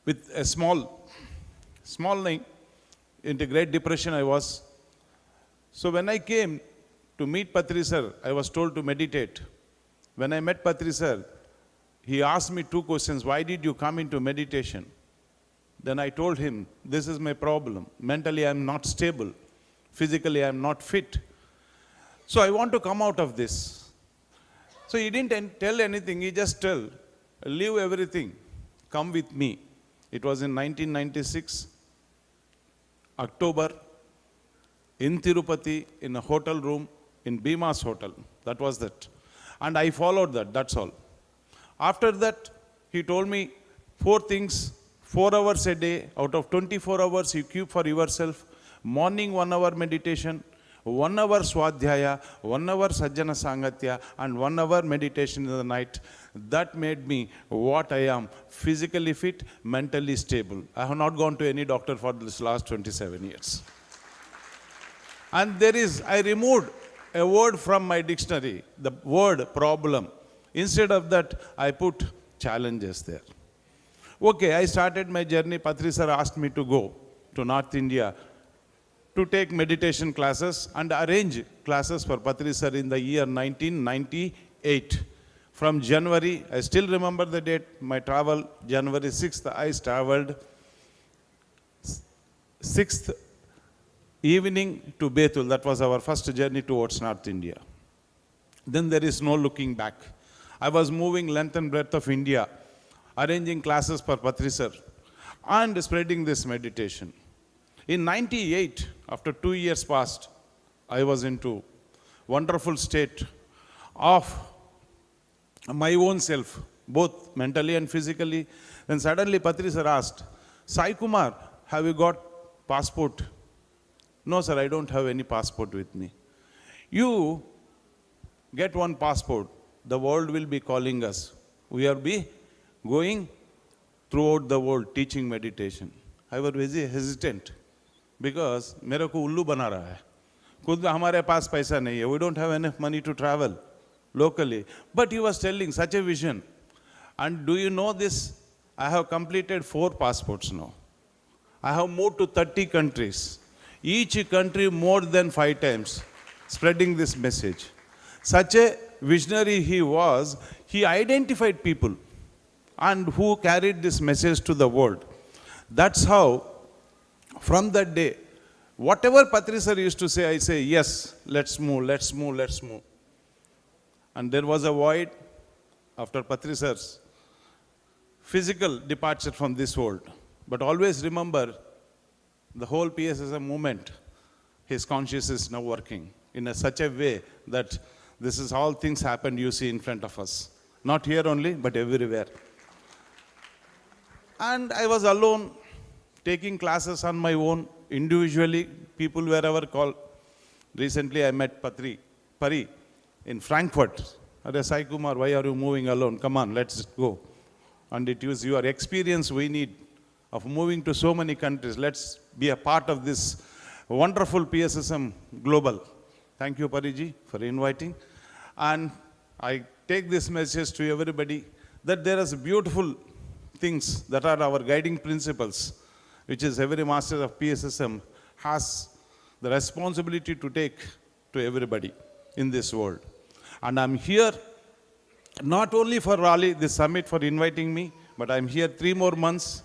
with a small name. Into Great Depression I was. So when I came to meet Patri sir, I was told to meditate. When I met Patri sir, he asked me two questions. Why did you come into meditation? Then I told him, this is my problem. Mentally I am not stable. Physically I am not fit. So I want to come out of this. So he didn't tell anything. He just told, leave everything. Come with me. It was in 1996, October, in Tirupati, in a hotel room, in Bhima's hotel. That was that. And I followed that, that's all. After that, he told me 4 things, 4 hours a day, out of 24 hours you keep for yourself. Morning 1 hour meditation, 1 hour swadhyaya, 1 hour sajjana sangatya, and 1 hour meditation in the night. That made me what I am, physically fit, mentally stable. I have not gone to any doctor for this last 27 years. And I removed a word from my dictionary, the word problem. Instead of that, I put challenges there. Okay, I started my journey. Patri sir asked me to go to North India to take meditation classes and arrange classes for Patri sir in the year 1998. From January, I still remember the date, my travel, January 6th, I traveled 6th evening to Betul. That was our first journey towards North India. Then there is no looking back. I was moving length and breadth of India, arranging classes for Patri sir and spreading this meditation. In 98, after 2 years passed, I was into wonderful state of my own self, both mentally and physically. Then suddenly Patri sir asked, Sai Kumar, have you got passport? No sir, I don't have any passport with me. You get one passport, the world will be calling us. We will be going throughout the world teaching meditation. I was very hesitant because मेरे को उल्लू बना रहा है. खुद हमारे पास पैसा नहीं है. We don't have enough money to travel locally. But he was telling such a vision. And do you know this? I have completed 4 passports now. I have moved to 30 countries. Each country more than 5 times, spreading this message. Such a visionary he was, he identified people and who carried this message to the world. That's how, from that day, whatever Patri sir used to say, I say, yes, let's move, let's move, let's move. And there was a void after Patri sir's physical departure from this world. But always remember, the whole PSSM movement, his conscience is now working in such a way that this is all things happened you see in front of us. Not here only, but everywhere. And I was alone, taking classes on my own, individually, people wherever called. Recently I met Pari in Frankfurt. I said, Sai Kumar, why are you moving alone? Come on, let's go. And it was your experience we need of moving to so many countries. Let's be a part of this wonderful PSSM Global. Thank you, Pariji, for inviting. And I take this message to everybody that there is beautiful things that are our guiding principles, which is every master of PSSM has the responsibility to take to everybody in this world. And I'm here not only for Raleigh, this summit, for inviting me, but I'm here 3 more months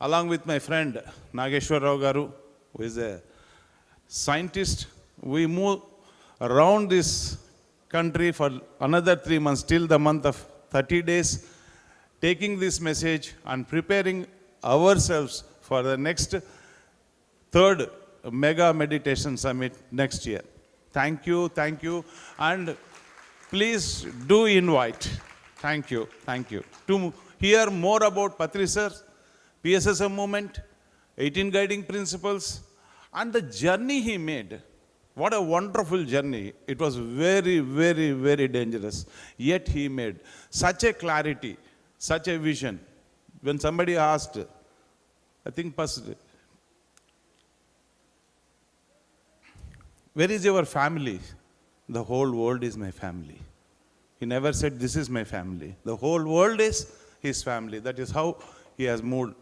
along with my friend Nageshwar Rao Garu, who is a scientist. We move around this country for another 3 months, till the month of 30 days, taking this message and preparing ourselves for the next third mega meditation summit next year. Thank you, and please do invite. Thank you. To hear more about Patri sir, PSSM movement, 18 guiding principles, and the journey he made. What a wonderful journey. It was very, very, very dangerous. Yet he made such a clarity, such a vision. When somebody asked, I think, Pastor, where is your family? The whole world is my family. He never said, this is my family. The whole world is his family. That is how he has moved.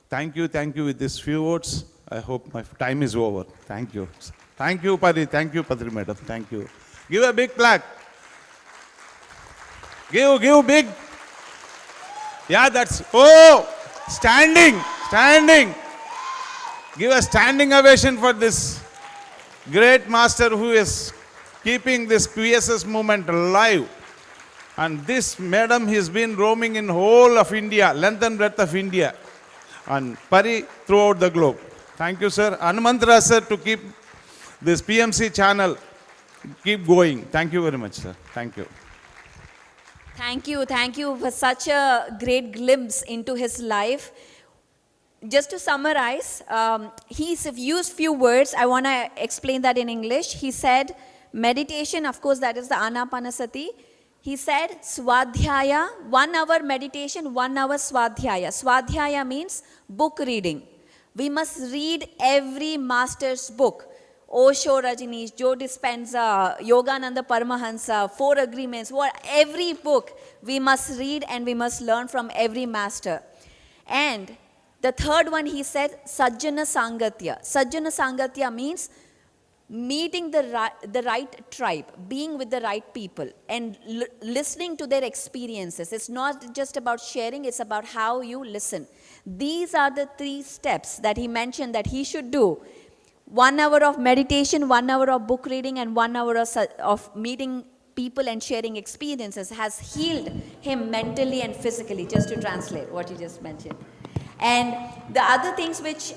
Thank you with these few words. I hope my time is over. Thank you. Thank you, Pari. Thank you, Patri Madam. Thank you. Give a big clap. Give big. Yeah, that's, standing. Give a standing ovation for this great master who is keeping this PSS movement alive. And this madam has been roaming in whole of India, length and breadth of India, and Pari throughout the globe. Thank you, sir. Hanumantra sir, to keep this PMC channel keep going. Thank you very much, sir. Thank you. Thank you for such a great glimpse into his life. Just to summarize, he's used few words. I want to explain that in English. He said meditation, of course, that is the Anapanasati. He said Swadhyaya, 1 hour meditation, 1 hour Swadhyaya. Swadhyaya means book reading. We must read every master's book. Osho Rajneesh, Joe Dispenza, Yogananda Paramahansa, 4 Agreements, every book we must read and we must learn from every master. And the third one, he said Sajjana Sangatya. Sajjana Sangatya means meeting the right tribe, being with the right people and listening to their experiences. It's not just about sharing, it's about how you listen. These are the 3 steps that he mentioned that he should do. 1 hour of meditation, 1 hour of book reading, and 1 hour of meeting people and sharing experiences has healed him mentally and physically, just to translate what you just mentioned. And the other things which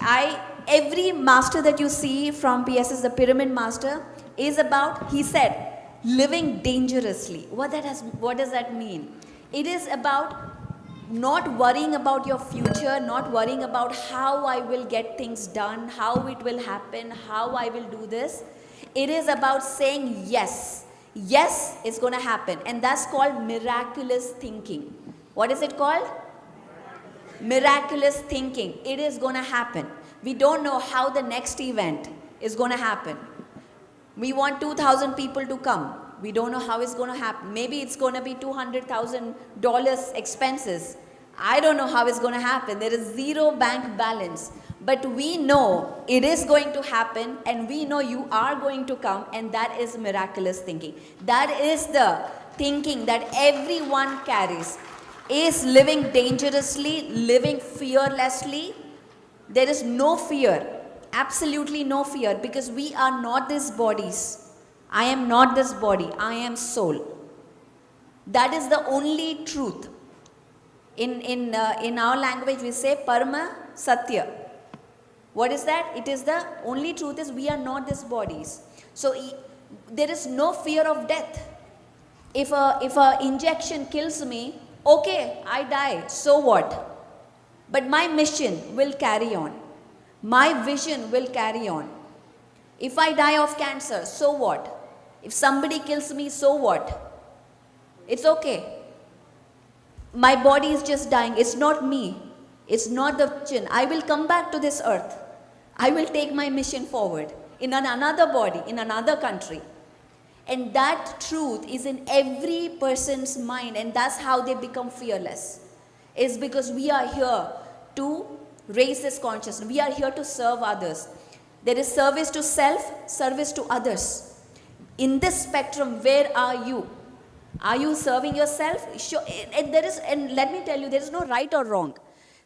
every master that you see from PSS, the pyramid master, is about, he said, living dangerously. What does that mean? It is about not worrying about your future, not worrying about how I will get things done, how it will happen, how I will do this. It is about saying yes. Yes is going to happen. And that's called miraculous thinking. What is it called? Miraculous thinking. It is going to happen. We don't know how the next event is going to happen. We want 2,000 people to come. We don't know how it's going to happen. Maybe it's going to be $200,000 expenses. I don't know how it's going to happen. There is 0 bank balance. But we know it is going to happen, and we know you are going to come, and that is miraculous thinking. That is the thinking that everyone carries. Is living dangerously, living fearlessly. There is no fear, absolutely no fear, because we are not these bodies. I am not this body, I am soul. That is the only truth. In our language we say Parama Satya. What is that? It is the only truth is we are not these bodies. So there is no fear of death. If a injection kills me, okay, I die, so what? But my mission will carry on. My vision will carry on. If I die of cancer, so what? If somebody kills me, so what? It's okay. My body is just dying. It's not me. It's not the vision. I will come back to this earth. I will take my mission forward in another body, in another country. And that truth is in every person's mind, and that's how they become fearless. Is because we are here to raise this consciousness. We are here to serve others. There is service to self, service to others. In this spectrum, where are you? Are you serving yourself? Sure, and let me tell you, there is no right or wrong.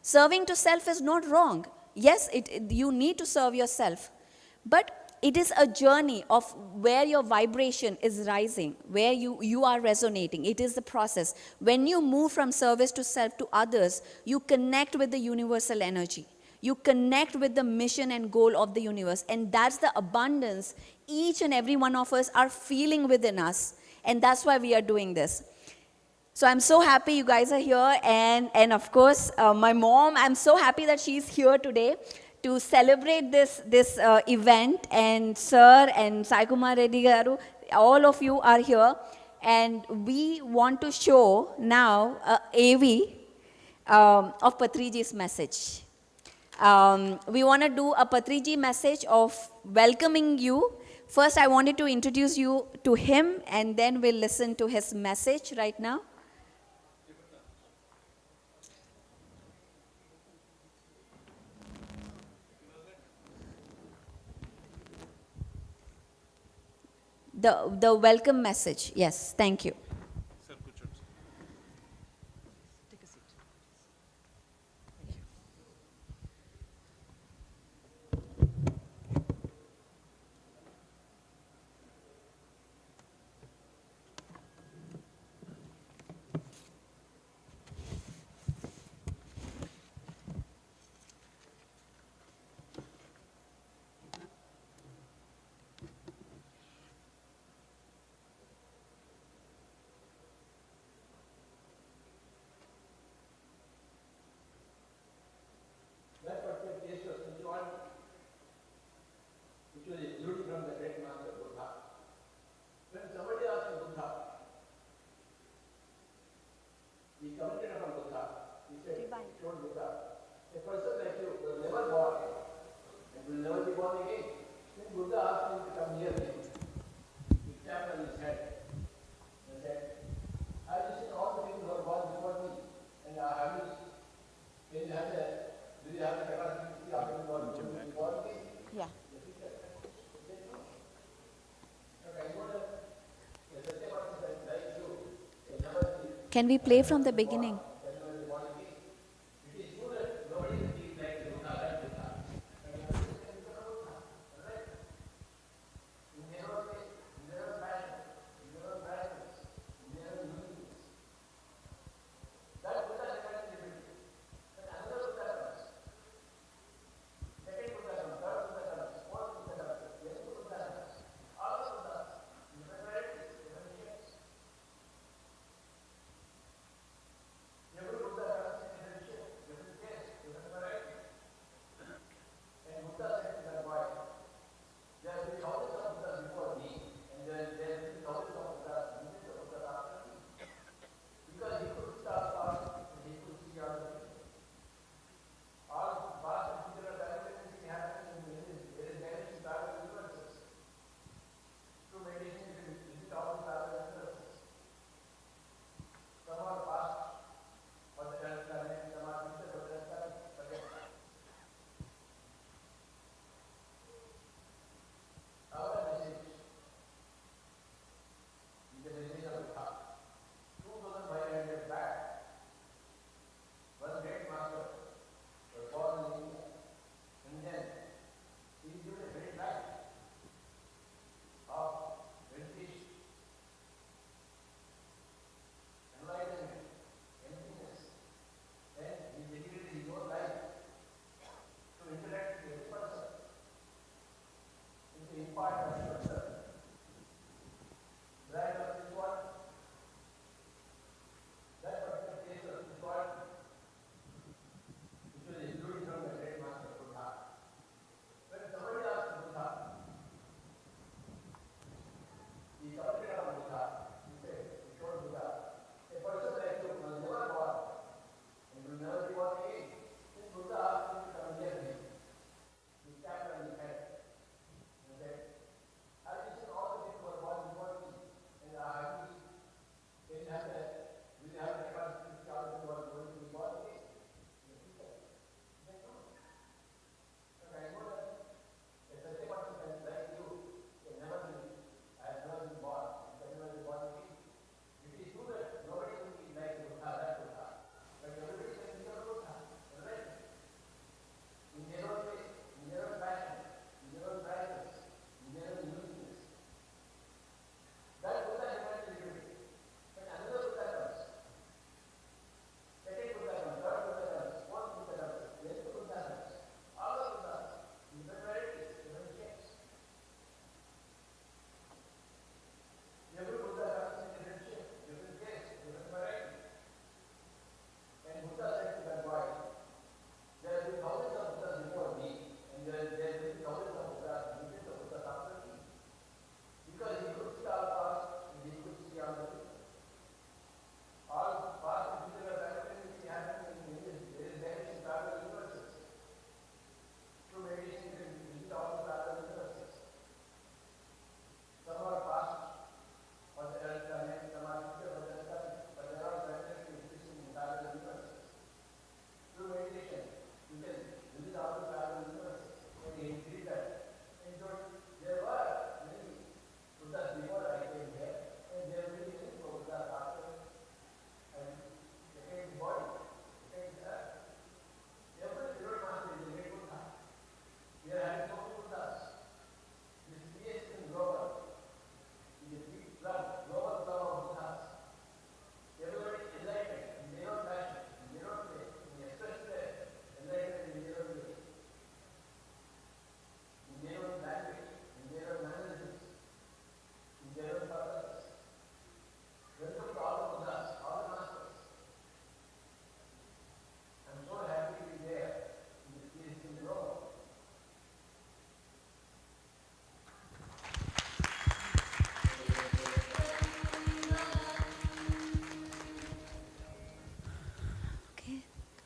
Serving to self is not wrong. Yes, you need to serve yourself. But it is a journey of where your vibration is rising, where you are resonating. It is the process. When you move from service to self to others, you connect with the universal energy. You connect with the mission and goal of the universe. And that's the abundance each and every one of us are feeling within us. And that's why we are doing this. So I'm so happy you guys are here. And of course, my mom, I'm so happy that she's here today to celebrate this event. And Sir and Sai Kumar Reddy Garu, all of you are here. And we want to show now AV of Patriji's message. We want to do a Patriji message of welcoming you. First, I wanted to introduce you to him, and then we'll listen to his message right now. The welcome message. Yes, thank you. Can we play from the beginning?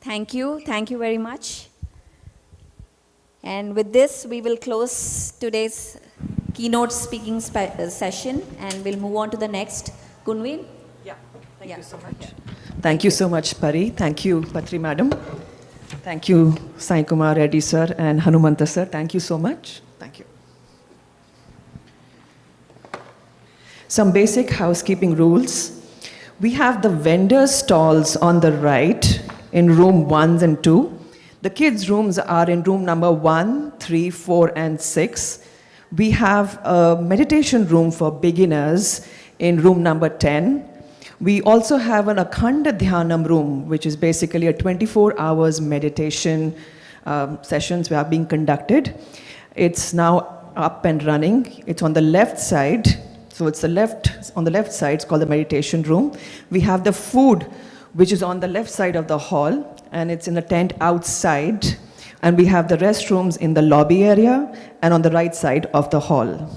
Thank you. Thank you very much. And with this, we will close today's keynote speaking session and we'll move on to the next. Kunwin? Thank you so much. Thank you so much, Pari. Thank you, Patri Madam. Thank you, Sai Kumar Reddy sir and Hanumanta sir. Thank you so much. Thank you. Some basic housekeeping rules. We have the vendor stalls on the right in room 1 and 2. The kids' rooms are in room number 1, 3, 4, and 6. We have a meditation room for beginners in room number 10. We also have an Akhanda Dhyanam room, which is basically a 24 hours meditation sessions are being conducted. It's now up and running. It's on the left side. So it's on the left side, it's called the meditation room. We have the food, which is on the left side of the hall, and it's in a tent outside. And we have the restrooms in the lobby area and on the right side of the hall.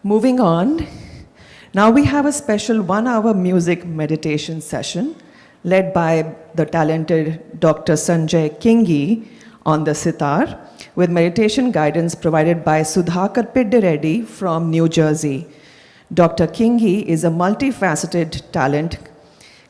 Moving on. Now we have a special 1-hour music meditation session led by the talented Dr. Sanjay Kingi on the sitar with meditation guidance provided by Sudhakar Piddireddy from New Jersey. Dr. Kingi is a multifaceted talent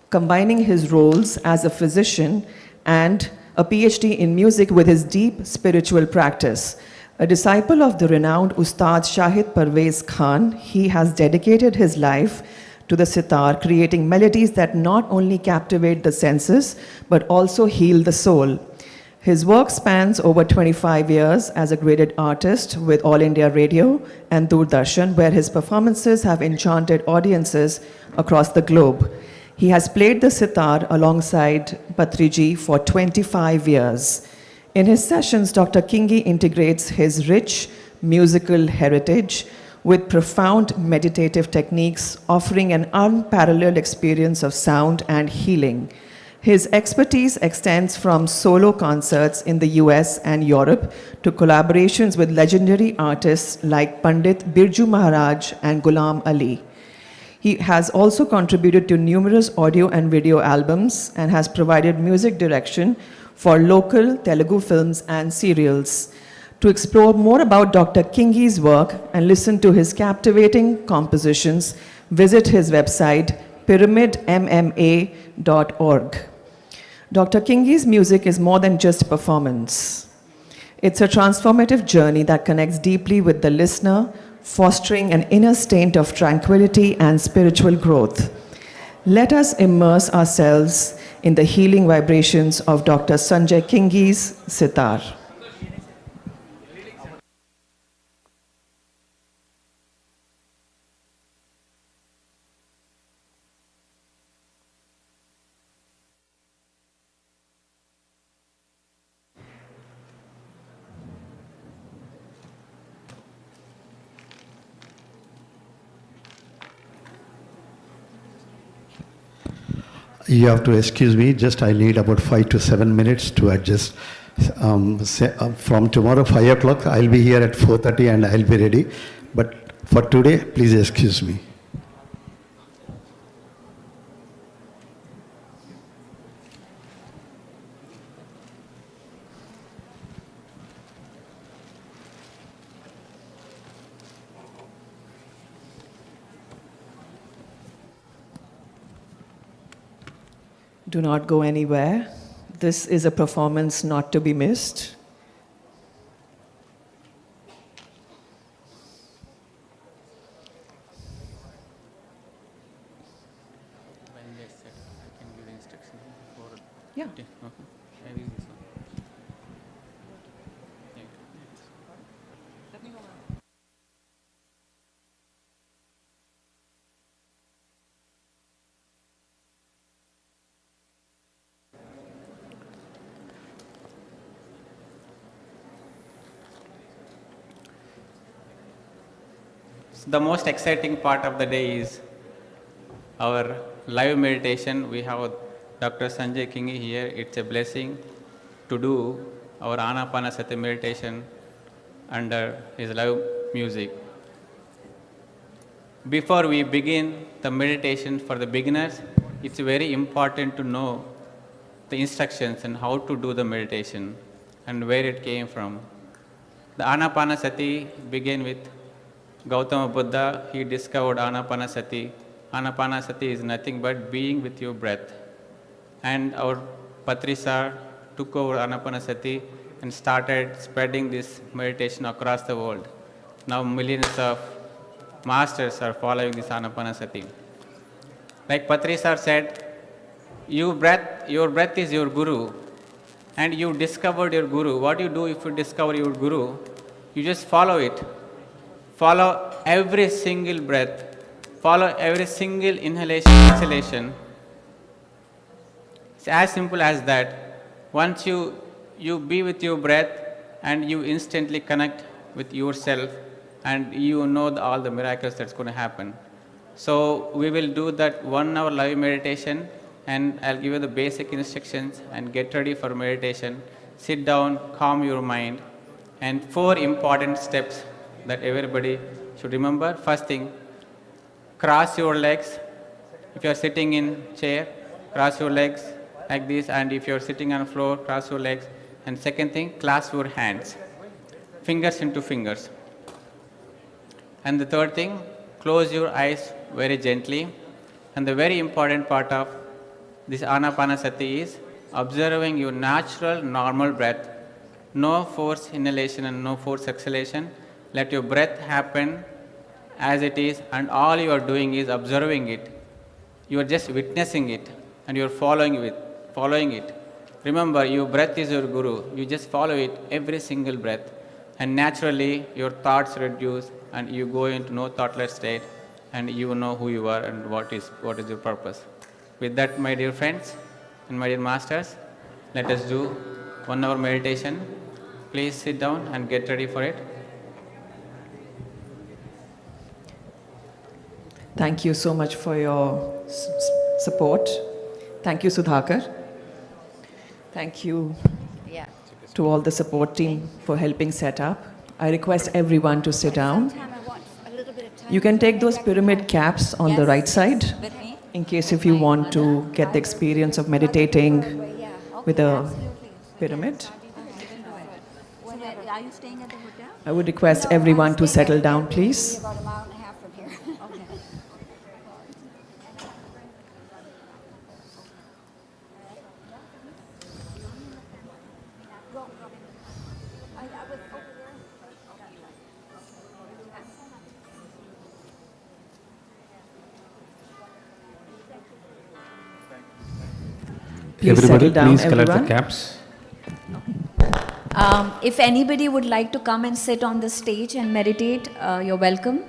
combining his roles as a physician and a PhD in music with his deep spiritual practice. A disciple of the renowned Ustad Shahid Parvez Khan, he has dedicated his life to the sitar, creating melodies that not only captivate the senses, but also heal the soul. His work spans over 25 years as a graded artist with All India Radio and Doordarshan, where his performances have enchanted audiences across the globe. He has played the sitar alongside Patriji for 25 years. In his sessions, Dr. Kingi integrates his rich musical heritage with profound meditative techniques, offering an unparalleled experience of sound and healing. His expertise extends from solo concerts in the US and Europe to collaborations with legendary artists like Pandit Birju Maharaj and Ghulam Ali. He has also contributed to numerous audio and video albums and has provided music direction for local Telugu films and serials. To explore more about Dr. Kingi's work and listen to his captivating compositions, visit his website pyramidmma.org. Dr. Kingi's music is more than just performance. It's a transformative journey that connects deeply with the listener, fostering an inner state of tranquility and spiritual growth. Let us immerse ourselves in the healing vibrations of Dr. Sanjay Kingi's sitar. You have to excuse me, just I need about 5 to 7 minutes to adjust. From tomorrow 5 o'clock, I'll be here at 4:30 and I'll be ready. But for today, please excuse me. Do not go anywhere. This is a performance not to be missed. When they set, I can give instruction for. Yeah. Okay. I will use this one. Yeah. The most exciting part of the day is our live meditation. We have Dr. Sanjay Kingi here. It's a blessing to do our Anapanasati meditation under his live music. Before we begin the meditation for the beginners, it's very important to know the instructions and how to do the meditation and where it came from. The Anapanasati began with Gautama Buddha. He discovered Anapanasati. Anapanasati is nothing but being with your breath. And our Patrisar took over Anapanasati and started spreading this meditation across the world. Now millions of masters are following this Anapanasati. Like Patrisar said, your breath is your guru, and you discovered your guru. What do you do if you discover your guru? You just follow it. Follow every single breath. Follow every single inhalation, exhalation. It's as simple as that. Once you be with your breath and you instantly connect with yourself and you know all the miracles that's going to happen. So we will do that 1 hour live meditation, and I'll give you the basic instructions and get ready for meditation. Sit down, calm your mind, and 4 important steps that everybody should remember. First thing, cross your legs. If you are sitting in chair, cross your legs like this, and if you are sitting on the floor, cross your legs. And second thing, clasp your hands, fingers into fingers. And the third thing, close your eyes very gently. And the very important part of this Anapanasati is observing your natural, normal breath. No forced inhalation and no forced exhalation. Let your breath happen as it is, and all you are doing is observing it. You are just witnessing it, and you are following it. Remember, your breath is your guru. You just follow it every single breath, and naturally your thoughts reduce, and you go into no thoughtless state, and you know who you are and what is your purpose. With that, my dear friends and my dear masters, let us do 1 hour meditation. Please sit down and get ready for it. Thank you so much for your support. Thank you, Sudhakar. Thank you to all the support team for helping set up. I request everyone to sit down. You can take those pyramid caps on the right side in case if you want to get the experience of meditating with a pyramid. Are you staying at the hotel? I would request everyone to settle down, please. About a mile and a half from here. Okay. Please Everybody, settle down, please collect everyone. the caps. If anybody would like to come and sit on the stage and meditate, you're welcome.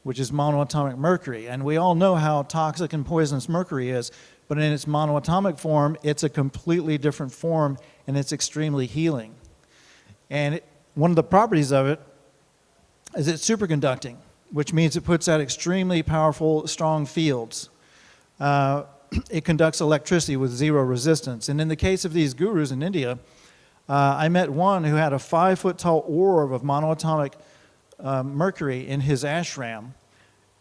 which is monoatomic mercury. And we all know how toxic and poisonous mercury is, but in its monoatomic form, it's a completely different form, and it's extremely healing. And one of the properties of it is it's superconducting, which means it puts out extremely powerful, strong fields. It conducts electricity with zero resistance. And in the case of these gurus in India, I met one who had a 5-foot-tall orb of monoatomic mercury in his ashram,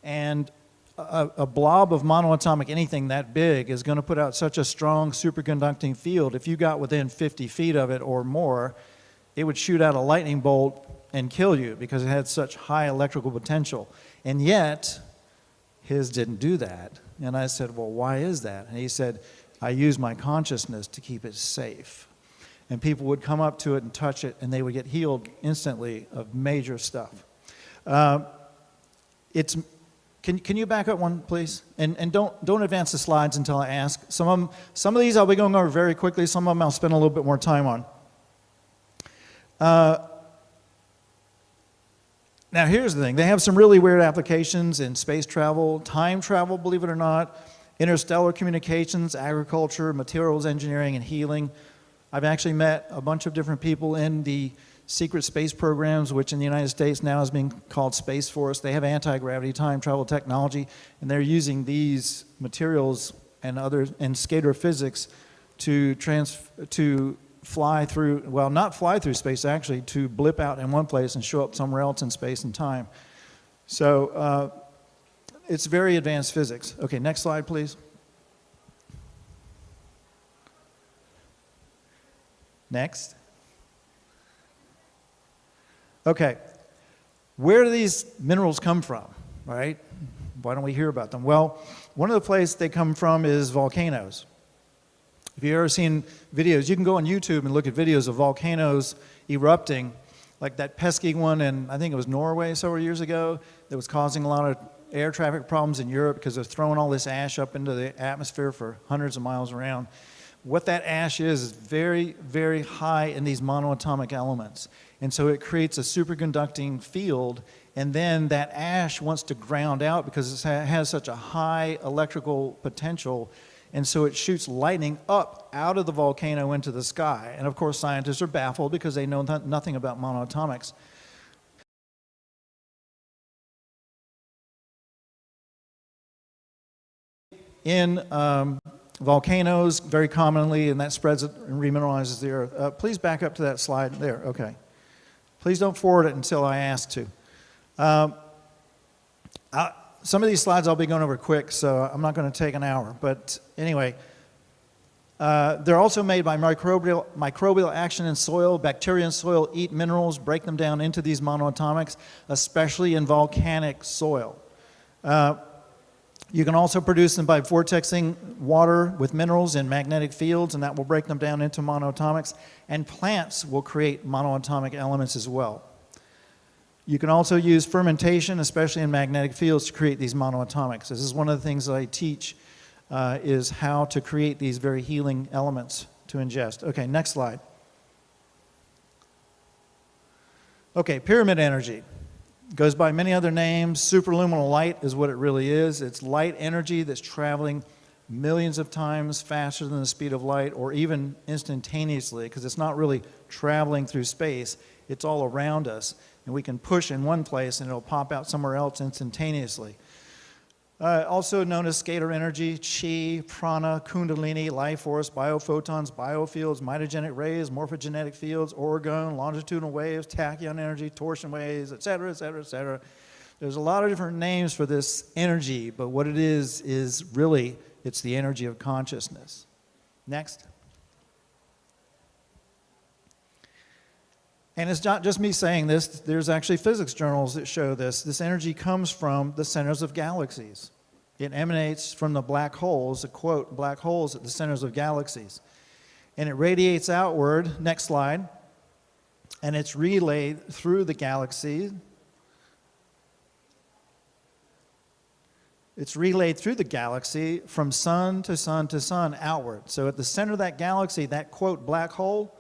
and a blob of monoatomic anything that big is going to put out such a strong superconducting field. If you got within 50 feet of it or more, it would shoot out a lightning bolt and kill you because it had such high electrical potential. And yet, his didn't do that. And I said, well, why is that? And he said, I use my consciousness to keep it safe. And people would come up to it and touch it, and they would get healed instantly of major stuff. Can you back up one, please? And don't advance the slides until I ask. Some of these I'll be going over very quickly. Some of them I'll spend a little bit more time on. Now here's the thing. They have some really weird applications in space travel, time travel, believe it or not, interstellar communications, agriculture, materials engineering, and healing. I've actually met a bunch of different people in the secret space programs, which in the United States now is being called Space Force. They have anti-gravity time travel technology, and they're using these materials and scalar physics to fly through, well, not fly through space actually, to blip out in one place and show up somewhere else in space and time. So it's very advanced physics. Okay, next slide, please. Next. Okay, where do these minerals come from, right? Why don't we hear about them? Well, one of the places they come from is volcanoes. If you've ever seen videos, you can go on YouTube and look at videos of volcanoes erupting, like that pesky one in, I think it was Norway several years ago, that was causing a lot of air traffic problems in Europe because they're throwing all this ash up into the atmosphere for hundreds of miles around. What that ash is very, very high in these monoatomic elements. And so it creates a superconducting field, and then that ash wants to ground out because it has such a high electrical potential, and so it shoots lightning up out of the volcano into the sky. And of course, scientists are baffled because they know nothing about monoatomics. In volcanoes, very commonly, and that spreads it and remineralizes the earth. Please back up to that slide there. Okay. Please don't forward it until I ask to. Some of these slides I'll be going over quick, so I'm not going to take an hour. But anyway, they're also made by microbial action in soil. Bacteria in soil eat minerals, break them down into these monoatomics, especially in volcanic soil. You can also produce them by vortexing water with minerals in magnetic fields, and that will break them down into monoatomics. And plants will create monoatomic elements as well. You can also use fermentation, especially in magnetic fields, to create these monoatomics. This is one of the things that I teach, is how to create these very healing elements to ingest. Okay, next slide. Okay, pyramid energy. Goes by many other names. Superluminal light is what it really is. It's light energy that's traveling millions of times faster than the speed of light, or even instantaneously, because it's not really traveling through space. It's all around us, and we can push in one place and it'll pop out somewhere else instantaneously. Also known as scalar energy, chi, prana, kundalini, life force, biophotons, biofields, mitogenic rays, morphogenetic fields, orgone, longitudinal waves, tachyon energy, torsion waves, etc., etc., etc. There's a lot of different names for this energy, but what it is really, it's the energy of consciousness. Next. And it's not just me saying this, there's actually physics journals that show this. This energy comes from the centers of galaxies. It emanates from the black holes, a quote, black holes at the centers of galaxies. And it radiates outward, next slide, and it's relayed through the galaxy. It's relayed through the galaxy from sun to sun to sun outward. So at the center of that galaxy, that quote, black hole,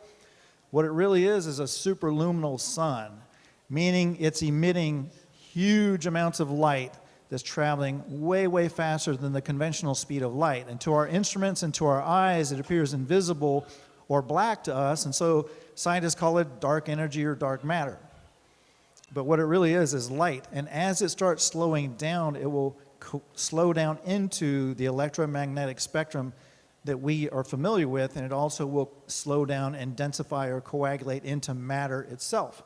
what it really is a superluminal sun, meaning it's emitting huge amounts of light that's traveling way, way faster than the conventional speed of light. And to our instruments and to our eyes, it appears invisible or black to us, and so scientists call it dark energy or dark matter. But what it really is light. And as it starts slowing down, it will slow down into the electromagnetic spectrum that we are familiar with, and it also will slow down and densify or coagulate into matter itself.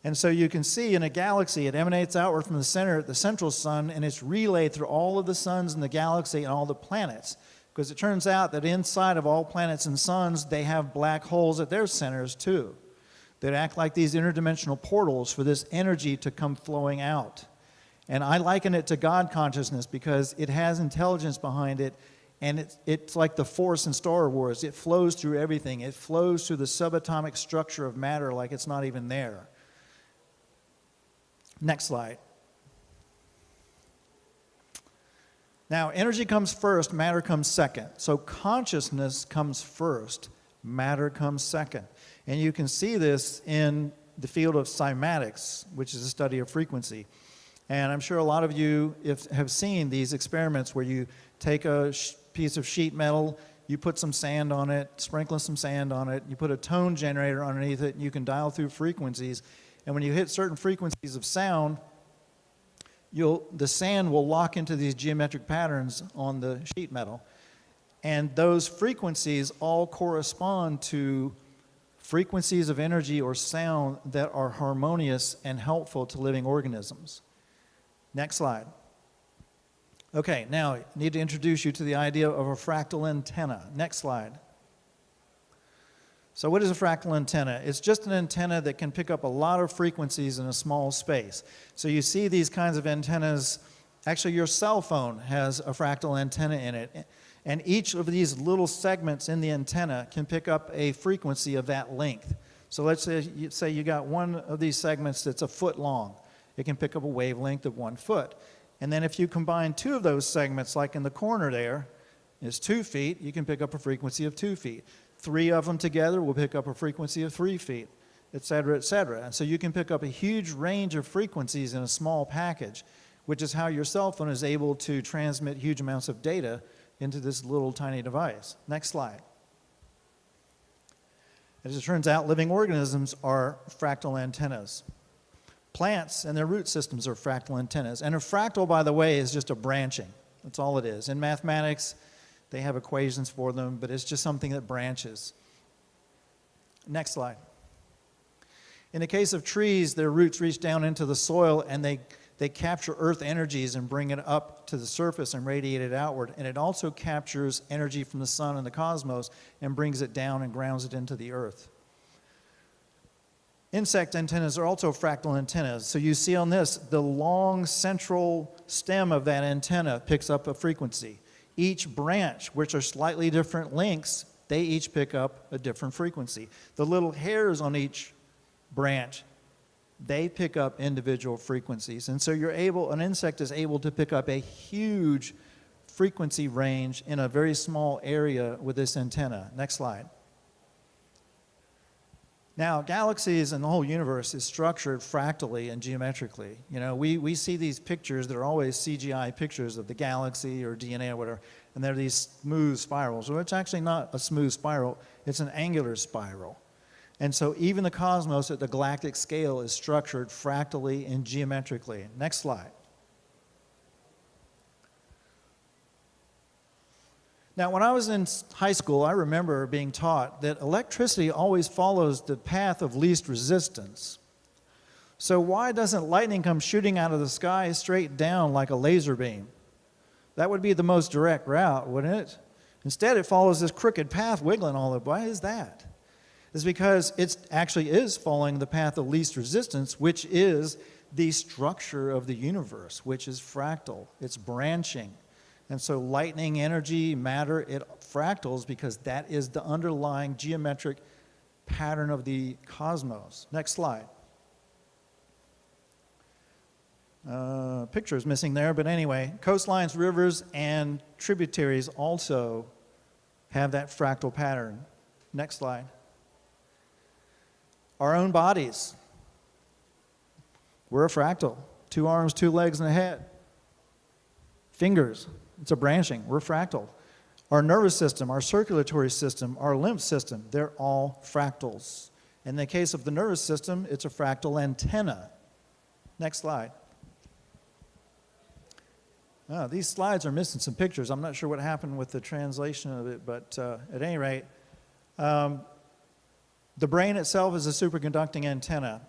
And so you can see in a galaxy, it emanates outward from the center, the central sun, and it's relayed through all of the suns in the galaxy and all the planets. Because it turns out that inside of all planets and suns, they have black holes at their centers too, that act like these interdimensional portals for this energy to come flowing out. And I liken it to God consciousness because it has intelligence behind it, and it's like the Force in Star Wars. It flows through everything. It flows through the subatomic structure of matter like it's not even there. Next slide. Now, energy comes first, matter comes second. So consciousness comes first, matter comes second. And you can see this in the field of cymatics, which is the study of frequency. And I'm sure a lot of you have seen these experiments where you take a piece of sheet metal, you put some sand on it, sprinkle some sand on it, you put a tone generator underneath it, and you can dial through frequencies. And when you hit certain frequencies of sound, the sand will lock into these geometric patterns on the sheet metal. And those frequencies all correspond to frequencies of energy or sound that are harmonious and helpful to living organisms. Next slide. Okay, now I need to introduce you to the idea of a fractal antenna. Next slide. So what is a fractal antenna? It's just an antenna that can pick up a lot of frequencies in a small space. So you see these kinds of antennas, actually your cell phone has a fractal antenna in it, and each of these little segments in the antenna can pick up a frequency of that length. So let's say you got one of these segments that's a foot long. It can pick up a wavelength of 1 foot. And then if you combine two of those segments, like in the corner there, is 2 feet, you can pick up a frequency of 2 feet. 3 of them together will pick up a frequency of 3 feet, et cetera, et cetera. And so you can pick up a huge range of frequencies in a small package, which is how your cell phone is able to transmit huge amounts of data into this little tiny device. Next slide. As it turns out, living organisms are fractal antennas. Plants and their root systems are fractal antennas. And a fractal, by the way, is just a branching. That's all it is. In mathematics, they have equations for them, but it's just something that branches. Next slide. In the case of trees, their roots reach down into the soil and they capture earth energies and bring it up to the surface and radiate it outward. And it also captures energy from the sun and the cosmos and brings it down and grounds it into the earth. Insect antennas are also fractal antennas. So you see on this, the long central stem of that antenna picks up a frequency. Each branch, which are slightly different lengths, they each pick up a different frequency. The little hairs on each branch, they pick up individual frequencies. And so an insect is able to pick up a huge frequency range in a very small area with this antenna. Next slide. Now, galaxies and the whole universe is structured fractally and geometrically. You know, we see these pictures that are always CGI pictures of the galaxy or DNA or whatever, and they're these smooth spirals. Well, it's actually not a smooth spiral, it's an angular spiral. And so even the cosmos at the galactic scale is structured fractally and geometrically. Next slide. Now, when I was in high school, I remember being taught that electricity always follows the path of least resistance. So why doesn't lightning come shooting out of the sky straight down like a laser beam? That would be the most direct route, wouldn't it? Instead, it follows this crooked path wiggling all the way. Why is that? It's because it actually is following the path of least resistance, which is the structure of the universe, which is fractal. It's branching. And so lightning, energy, matter, it fractals because that is the underlying geometric pattern of the cosmos. Next slide. Picture is missing there, but anyway, coastlines, rivers, and tributaries also have that fractal pattern. Next slide. Our own bodies. We're a fractal. 2 arms, 2 legs, and a head. Fingers, it's a branching, we're fractal. Our nervous system, our circulatory system, our lymph system, they're all fractals. In the case of the nervous system, it's a fractal antenna. Next slide. Oh, these slides are missing some pictures. I'm not sure what happened with the translation of it, but at any rate, the brain itself is a superconducting antenna,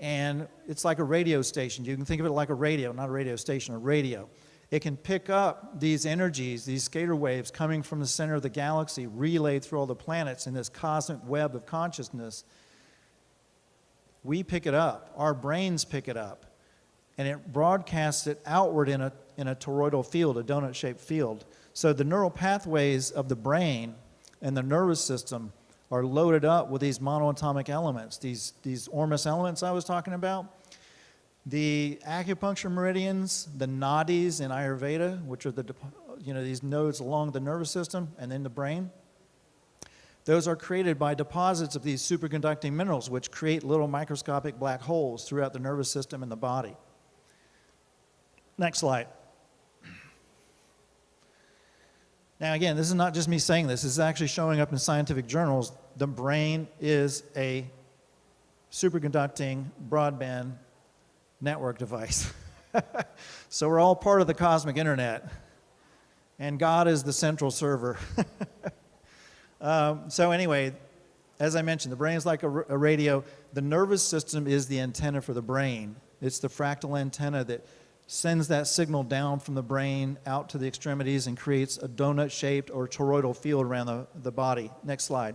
and it's like a radio station. You can think of it like a radio, not a radio station, a radio. It can pick up these energies, these scalar waves coming from the center of the galaxy, relayed through all the planets in this cosmic web of consciousness. We pick it up, our brains pick it up, and it broadcasts it outward in a toroidal field, a donut-shaped field. So the neural pathways of the brain and the nervous system are loaded up with these monoatomic elements, these ormus elements I was talking about. The acupuncture meridians, the nadis in Ayurveda, which are these nodes along the nervous system and in the brain, those are created by deposits of these superconducting minerals, which create little microscopic black holes throughout the nervous system and the body. Next slide. Now again, this is not just me saying this. This is actually showing up in scientific journals. The brain is a superconducting broadband network device. So we're all part of the cosmic internet, and God is the central server. So anyway, as I mentioned, the brain is like a radio. The nervous system is the antenna for the brain. It's the fractal antenna that sends that signal down from the brain out to the extremities and creates a donut-shaped or toroidal field around the body. Next slide.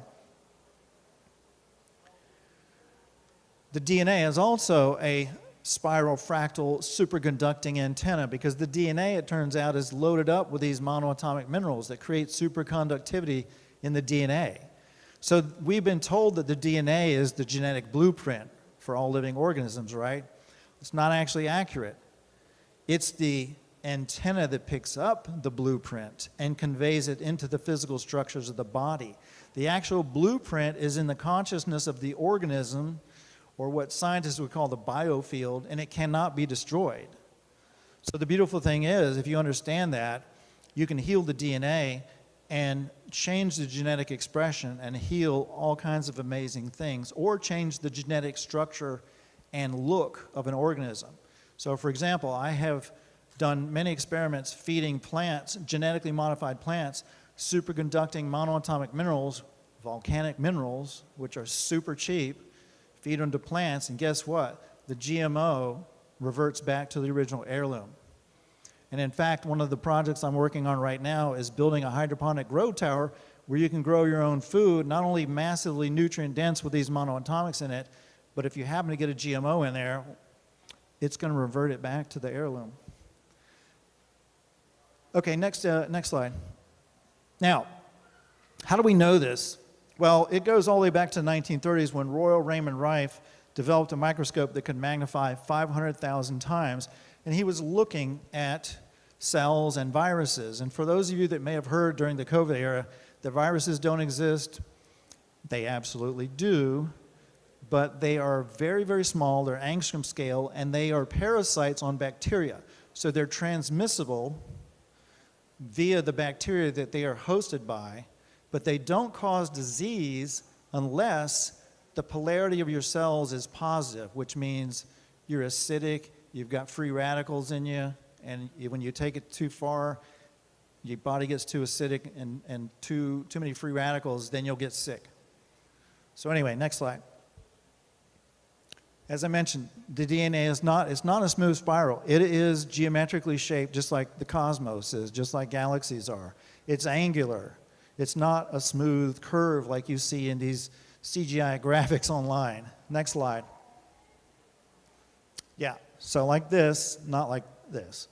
The DNA is also a spiral fractal superconducting antenna, because the DNA, it turns out, is loaded up with these monoatomic minerals that create superconductivity in the DNA. So we've been told that the DNA is the genetic blueprint for all living organisms, right? It's not actually accurate. It's the antenna that picks up the blueprint and conveys it into the physical structures of the body. The actual blueprint is in the consciousness of the organism, or what scientists would call the biofield, and it cannot be destroyed. So the beautiful thing is, if you understand that, you can heal the DNA and change the genetic expression and heal all kinds of amazing things, or change the genetic structure and look of an organism. So for example, I have done many experiments feeding plants, genetically modified plants, superconducting monoatomic minerals, volcanic minerals, which are super cheap, feed them to plants, and guess what? The GMO reverts back to the original heirloom. And in fact, one of the projects I'm working on right now is building a hydroponic grow tower where you can grow your own food, not only massively nutrient dense with these monoatomics in it, but if you happen to get a GMO in there, it's going to revert it back to the heirloom. Okay, next slide. Now, how do we know this? Well, it goes all the way back to the 1930s when Royal Raymond Rife developed a microscope that could magnify 500,000 times, and he was looking at cells and viruses. And for those of you that may have heard during the COVID era that viruses don't exist, they absolutely do, but they are very, very small, they're angstrom scale, and they are parasites on bacteria. So they're transmissible via the bacteria that they are hosted by, but they don't cause disease unless the polarity of your cells is positive, which means you're acidic, you've got free radicals in you, and when you take it too far, your body gets too acidic and too many free radicals, then you'll get sick. So anyway, next slide. As I mentioned, the DNA is not a smooth spiral. It is geometrically shaped just like the cosmos is, just like galaxies are. It's angular. It's not a smooth curve like you see in these CGI graphics online. Next slide. Yeah, so like this, not like this.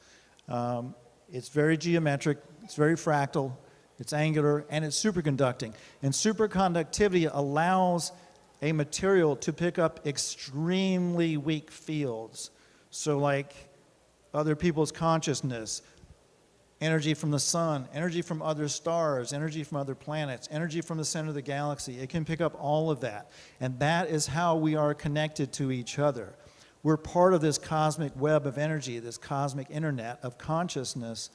It's very geometric, it's very fractal, it's angular, and it's superconducting. And superconductivity allows a material to pick up extremely weak fields. So like other people's consciousness, energy from the sun, energy from other stars, energy from other planets, energy from the center of the galaxy. It can pick up all of that. And that is how we are connected to each other. We're part of this cosmic web of energy, this cosmic internet of consciousness,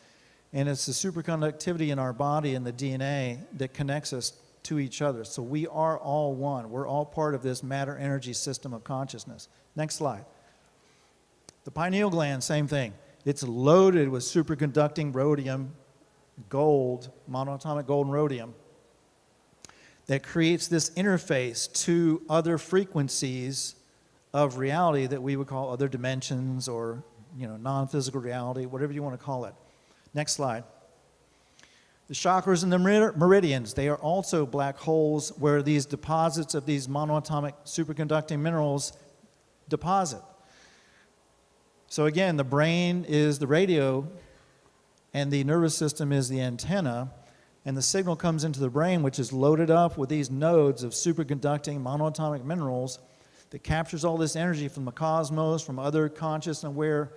and it's the superconductivity in our body and the DNA that connects us to each other. So we are all one. We're all part of this matter-energy system of consciousness. Next slide. The pineal gland, same thing. It's loaded with superconducting rhodium, gold, monoatomic gold and rhodium, that creates this interface to other frequencies of reality that we would call other dimensions or, non-physical reality, whatever you want to call it. Next slide. The chakras and the meridians, they are also black holes where these deposits of these monoatomic superconducting minerals deposit. So again, the brain is the radio and the nervous system is the antenna, and the signal comes into the brain, which is loaded up with these nodes of superconducting monoatomic minerals that captures all this energy from the cosmos, from other conscious and aware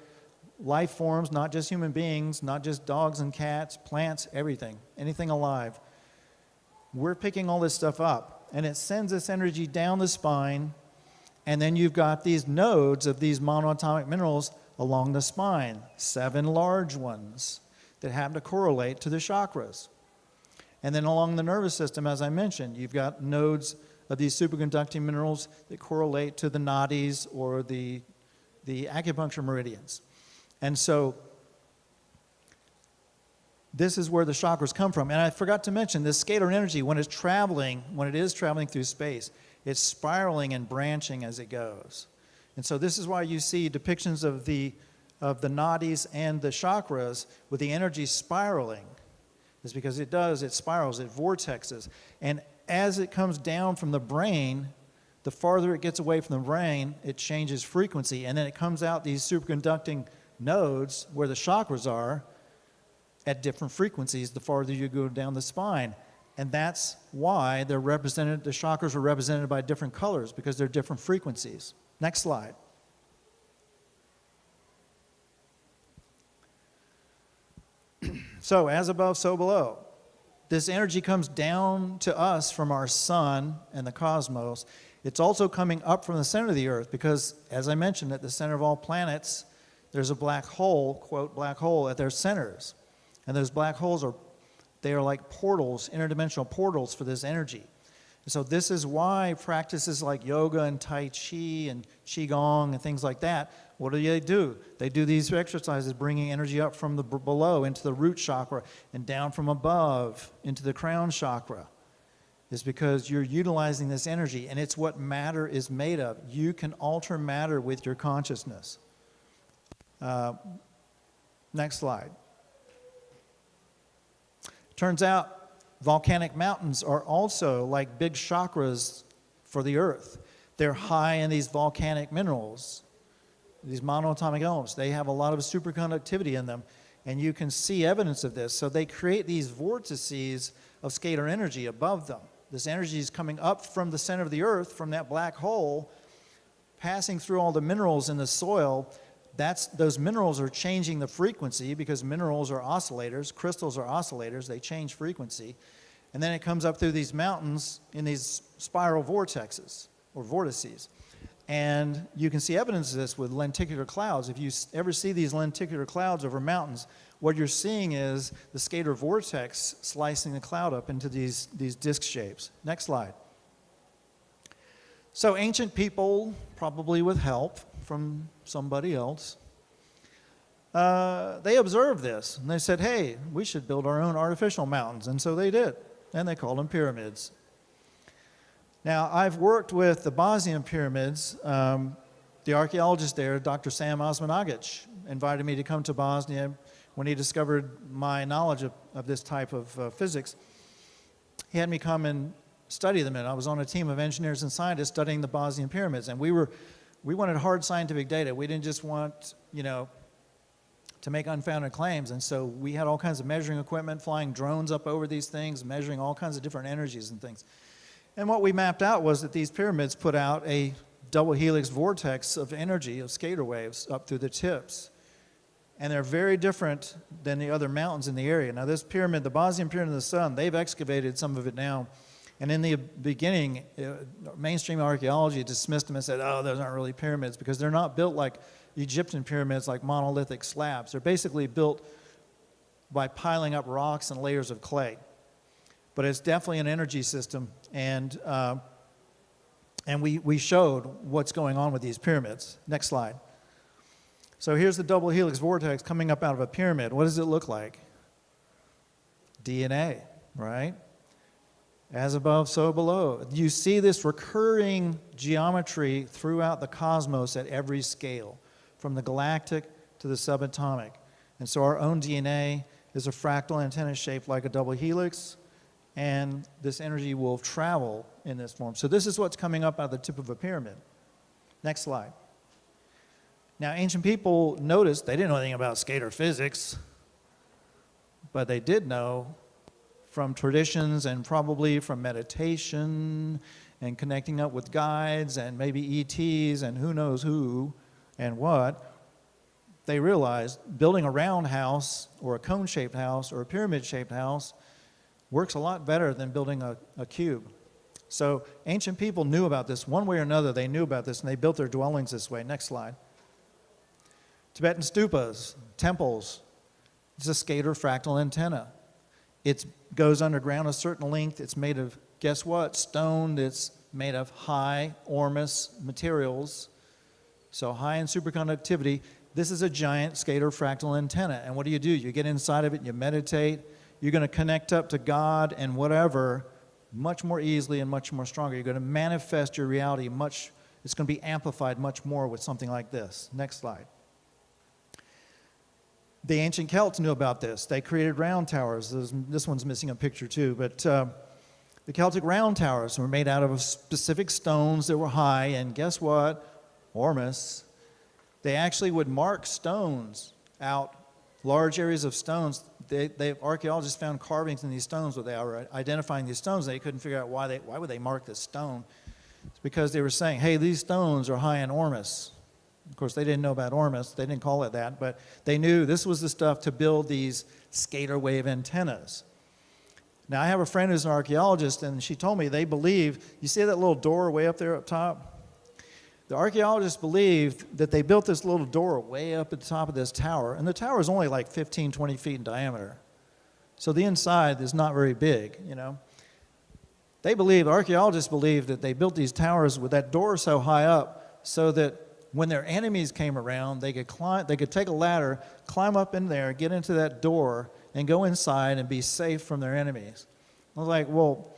life forms, not just human beings, not just dogs and cats, plants, everything, anything alive. We're picking all this stuff up, and it sends this energy down the spine, and then you've got these nodes of these monoatomic minerals along the spine, 7 large ones that happen to correlate to the chakras. And then along the nervous system, as I mentioned, you've got nodes of these superconducting minerals that correlate to the nadis or the acupuncture meridians. And so this is where the chakras come from. And I forgot to mention this scalar energy, when it is traveling through space, it's spiraling and branching as it goes. And so this is why you see depictions of the nadis and the chakras with the energy spiraling. Is because it spirals, it vortexes. And as it comes down from the brain, the farther it gets away from the brain, it changes frequency. And then it comes out these superconducting nodes where the chakras are at different frequencies the farther you go down the spine. And that's why the chakras are represented by different colors, because they're different frequencies. Next slide. So, as above, so below. This energy comes down to us from our sun and the cosmos. It's also coming up from the center of the earth because, as I mentioned, at the center of all planets, there's a black hole, quote, black hole, at their centers. And those black holes are like portals, interdimensional portals for this energy. And so this is why practices like yoga and Tai Chi and Qigong and things like that, what do? They do these exercises bringing energy up from the below into the root chakra and down from above into the crown chakra. It's because you're utilizing this energy, and it's what matter is made of. You can alter matter with your consciousness. Next slide. Turns out volcanic mountains are also like big chakras for the earth. They're high in these volcanic minerals, these monoatomic elements. They have a lot of superconductivity in them, and you can see evidence of this. So they create these vortices of scalar energy above them. This energy is coming up from the center of the earth, from that black hole, passing through all the minerals in the soil. Those minerals are changing the frequency because minerals are oscillators, crystals are oscillators, they change frequency. And then it comes up through these mountains in these spiral vortexes or vortices. And you can see evidence of this with lenticular clouds. If you ever see these lenticular clouds over mountains, what you're seeing is the scalar vortex slicing the cloud up into these disc shapes. Next slide. So ancient people, probably with help from somebody else, they observed this and they said, hey, we should build our own artificial mountains. And so they did, and they called them pyramids. Now, I've worked with the Bosnian pyramids. The archaeologist there, Dr. Sam Osmanagic, invited me to come to Bosnia when he discovered my knowledge of this type of physics. He had me come and study them, and I was on a team of engineers and scientists studying the Bosnian pyramids, and we wanted hard scientific data. We didn't just want, to make unfounded claims, and so we had all kinds of measuring equipment, flying drones up over these things, measuring all kinds of different energies and things. And what we mapped out was that these pyramids put out a double helix vortex of energy, of scalar waves, up through the tips. And they're very different than the other mountains in the area. Now this pyramid, the Bosnian Pyramid of the Sun, they've excavated some of it now, And in the beginning, mainstream archaeology dismissed them and said, oh, those aren't really pyramids, because they're not built like Egyptian pyramids, like monolithic slabs. They're basically built by piling up rocks and layers of clay. But it's definitely an energy system, and we showed what's going on with these pyramids. Next slide. So here's the double helix vortex coming up out of a pyramid. What does it look like? DNA, right? As above, so below. You see this recurring geometry throughout the cosmos at every scale, from the galactic to the subatomic. And so our own DNA is a fractal antenna shaped like a double helix, and this energy will travel in this form. So this is what's coming up out of the tip of a pyramid. Next slide. Now, ancient people noticed, they didn't know anything about scalar physics, but they did know from traditions and probably from meditation and connecting up with guides and maybe ETs and who knows who and what, they realized building a round house or a cone-shaped house or a pyramid-shaped house works a lot better than building a cube. So ancient people knew about this. One way or another, they knew about this, and they built their dwellings this way. Next slide. Tibetan stupas, temples, it's a scalar fractal antenna. It goes underground a certain length. It's made of, guess what? Stone that's made of high Ormus materials. So high in superconductivity. This is a giant scalar fractal antenna. And what do? You get inside of it and you meditate. You're going to connect up to God and whatever much more easily and much more stronger. You're going to manifest your reality it's going to be amplified much more with something like this. Next slide. The ancient Celts knew about this. They created round towers. This one's missing a picture too, but the Celtic round towers were made out of specific stones that were high, and guess what? Ormus. They actually would mark stones out, large areas of stones. Archaeologists found carvings in these stones where they were identifying these stones. They couldn't figure out why would they mark this stone. It's because they were saying, hey, these stones are high in Ormus. Of course, they didn't know about Ormus. They didn't call it that, but they knew this was the stuff to build these scalar wave antennas. Now, I have a friend who's an archaeologist, and she told me they believe, you see that little door way up there up top? The archaeologists believed that they built this little door way up at the top of this tower, and the tower is only like 15, 20 feet in diameter. So the inside is not very big, you know. Archaeologists believe that they built these towers with that door so high up so that when their enemies came around, they could take a ladder, climb up in there, get into that door, and go inside and be safe from their enemies. I was like, well,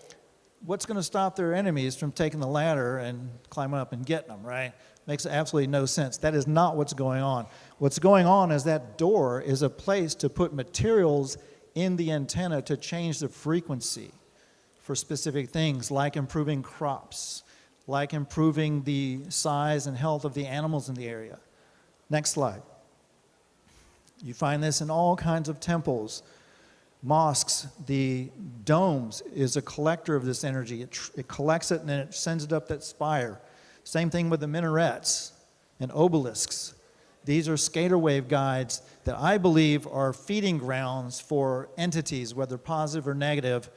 what's going to stop their enemies from taking the ladder and climbing up and getting them, right? Makes absolutely no sense. That is not what's going on. What's going on is that door is a place to put materials in the antenna to change the frequency for specific things, like improving crops, like improving the size and health of the animals in the area. Next slide. You find this in all kinds of temples, mosques. The domes is a collector of this energy. It collects it and then it sends it up that spire. Same thing with the minarets and obelisks. These are scalar wave guides that I believe are feeding grounds for entities, whether positive or negative,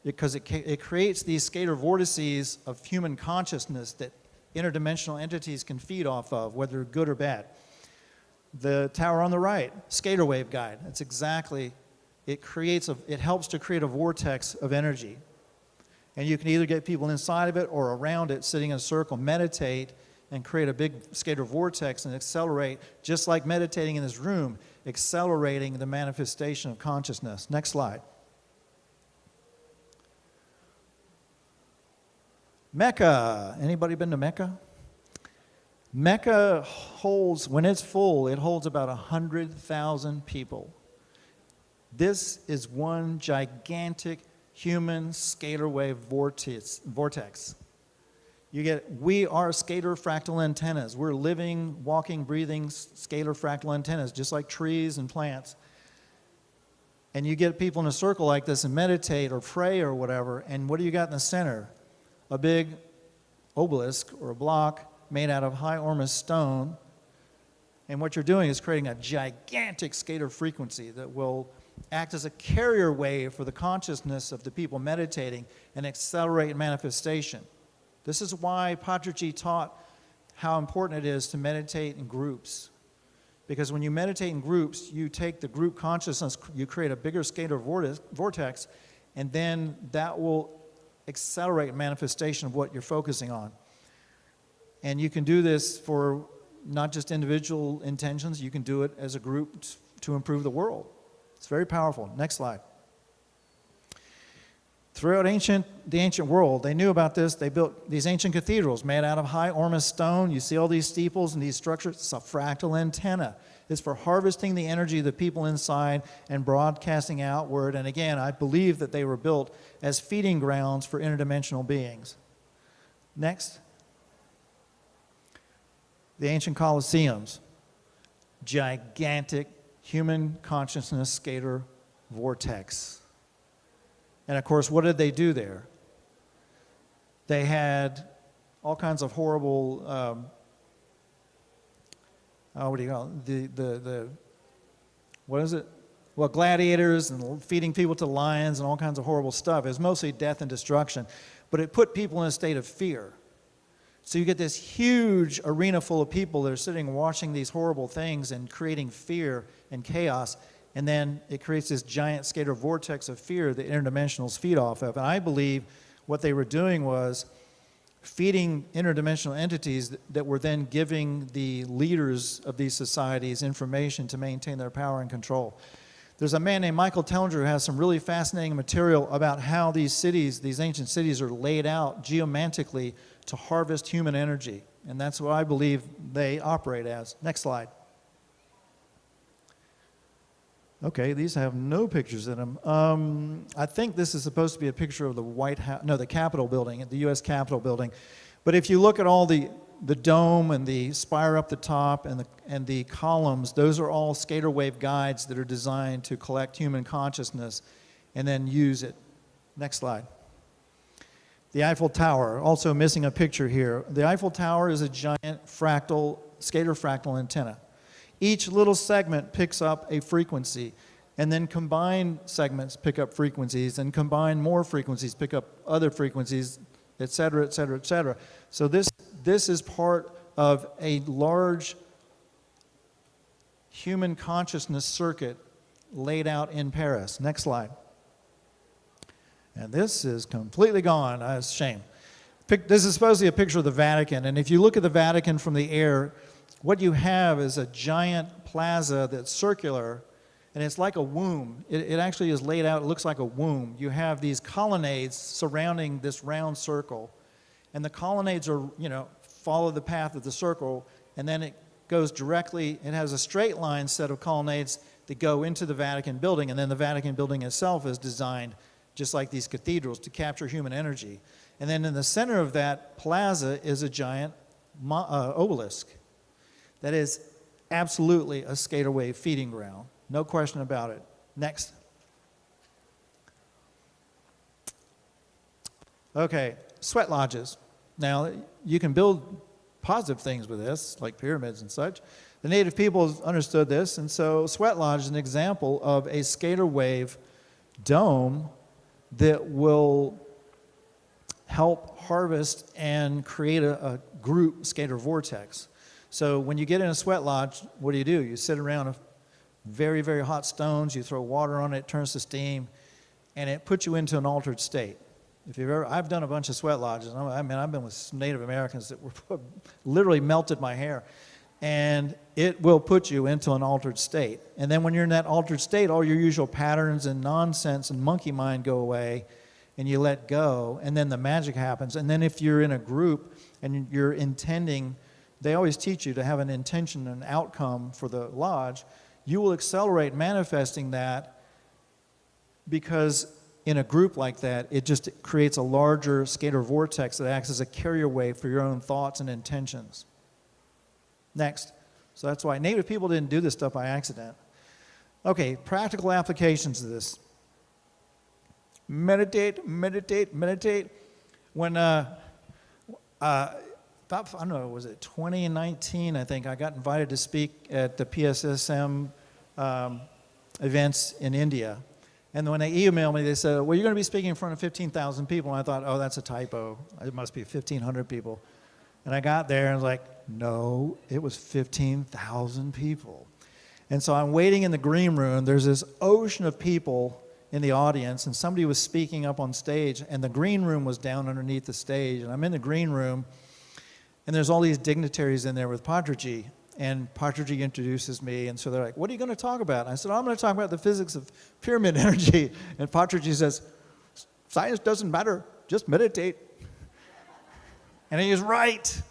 because it creates these scalar vortices of human consciousness that interdimensional entities can feed off of, whether good or bad. The tower on the right, scalar wave guide. That's exactly, it helps to create a vortex of energy. And you can either get people inside of it or around it, sitting in a circle, meditate, and create a big scalar vortex and accelerate, just like meditating in this room, accelerating the manifestation of consciousness. Next slide. Mecca. Anybody been to Mecca? Mecca holds, when it's full, it holds about 100,000 people. This is one gigantic human scalar wave vortex. We are scalar fractal antennas. We're living, walking, breathing scalar fractal antennas, just like trees and plants. And you get people in a circle like this and meditate or pray or whatever, and what do you got in the center? A big obelisk or a block made out of high Ormus stone. And what you're doing is creating a gigantic scalar frequency that will act as a carrier wave for the consciousness of the people meditating and accelerate manifestation. This is why Patrici taught how important it is to meditate in groups. Because when you meditate in groups, you take the group consciousness, you create a bigger scalar vortex, and then that will accelerate manifestation of what you're focusing on. And you can do this for not just individual intentions, you can do it as a group to improve the world. It's very powerful. Next slide. Throughout the ancient world, they knew about this. They built these ancient cathedrals made out of high ormus stone. You see all these steeples and these structures. It's a fractal antenna. It's for harvesting the energy of the people inside and broadcasting outward. And again, I believe that they were built as feeding grounds for interdimensional beings. Next. The ancient Colosseums. Gigantic human consciousness scalar vortex. And of course, what did they do there? They had all kinds of horrible, what do you call it? What is it? Well, gladiators and feeding people to lions and all kinds of horrible stuff. It was mostly death and destruction. But it put people in a state of fear. So you get this huge arena full of people that are sitting watching these horrible things and creating fear and chaos. And then it creates this giant scalar vortex of fear that interdimensionals feed off of. And I believe what they were doing was feeding interdimensional entities that were then giving the leaders of these societies information to maintain their power and control. There's a man named Michael Tellinger who has some really fascinating material about how these cities, these ancient cities, are laid out geomantically to harvest human energy. And that's what I believe they operate as. Next slide. Okay, these have no pictures in them. I think this is supposed to be a picture of the White House, no, the Capitol building, the U.S. Capitol building. But if you look at all the dome and the spire up the top and the columns, those are all scalar wave guides that are designed to collect human consciousness and then use it. Next slide. The Eiffel Tower, also missing a picture here. The Eiffel Tower is a giant scalar fractal antenna. Each little segment picks up a frequency, and then combined segments pick up frequencies, and combined more frequencies pick up other frequencies, et cetera, et cetera, et cetera. So this is part of a large human consciousness circuit laid out in Paris. Next slide. And this is completely gone. That's a shame. This is supposed to be a picture of the Vatican, and if you look at the Vatican from the air, what you have is a giant plaza that's circular, and it's like a womb. It actually is laid out, it looks like a womb. You have these colonnades surrounding this round circle, and the colonnades are, follow the path of the circle, and then it goes directly, it has a straight line set of colonnades that go into the Vatican building, and then the Vatican building itself is designed, just like these cathedrals, to capture human energy. And then in the center of that plaza is a giant obelisk. That is absolutely a scalar wave feeding ground. No question about it. Next. Okay, sweat lodges. Now, you can build positive things with this, like pyramids and such. The native peoples understood this, and so sweat lodge is an example of a scalar wave dome that will help harvest and create a group scalar vortex. So when you get in a sweat lodge, what do? You sit around very, very hot stones, you throw water on it, it turns to steam, and it puts you into an altered state. I've done a bunch of sweat lodges. I've been with Native Americans that were literally melted my hair. And it will put you into an altered state. And then when you're in that altered state, all your usual patterns and nonsense and monkey mind go away, and you let go, and then the magic happens. And then if you're in a group and you're intending, they always teach you to have an intention and outcome for the lodge, you will accelerate manifesting that, because in a group like that, it just creates a larger scalar vortex that acts as a carrier wave for your own thoughts and intentions. Next. So that's why Native people didn't do this stuff by accident. Okay, practical applications of this. Meditate, meditate, meditate. When, I don't know, was it 2019, I think, I got invited to speak at the PSSM events in India. And when they emailed me, they said, well, you're going to be speaking in front of 15,000 people. And I thought, oh, that's a typo. It must be 1,500 people. And I got there and I was like, no, it was 15,000 people. And so I'm waiting in the green room. There's this ocean of people in the audience, and somebody was speaking up on stage, and the green room was down underneath the stage. And I'm in the green room, and there's all these dignitaries in there with Patrici. And Patrici introduces me, and so they're like, what are you going to talk about? And I said, I'm going to talk about the physics of pyramid energy. And Patrici says, science doesn't matter, just meditate. And he is right.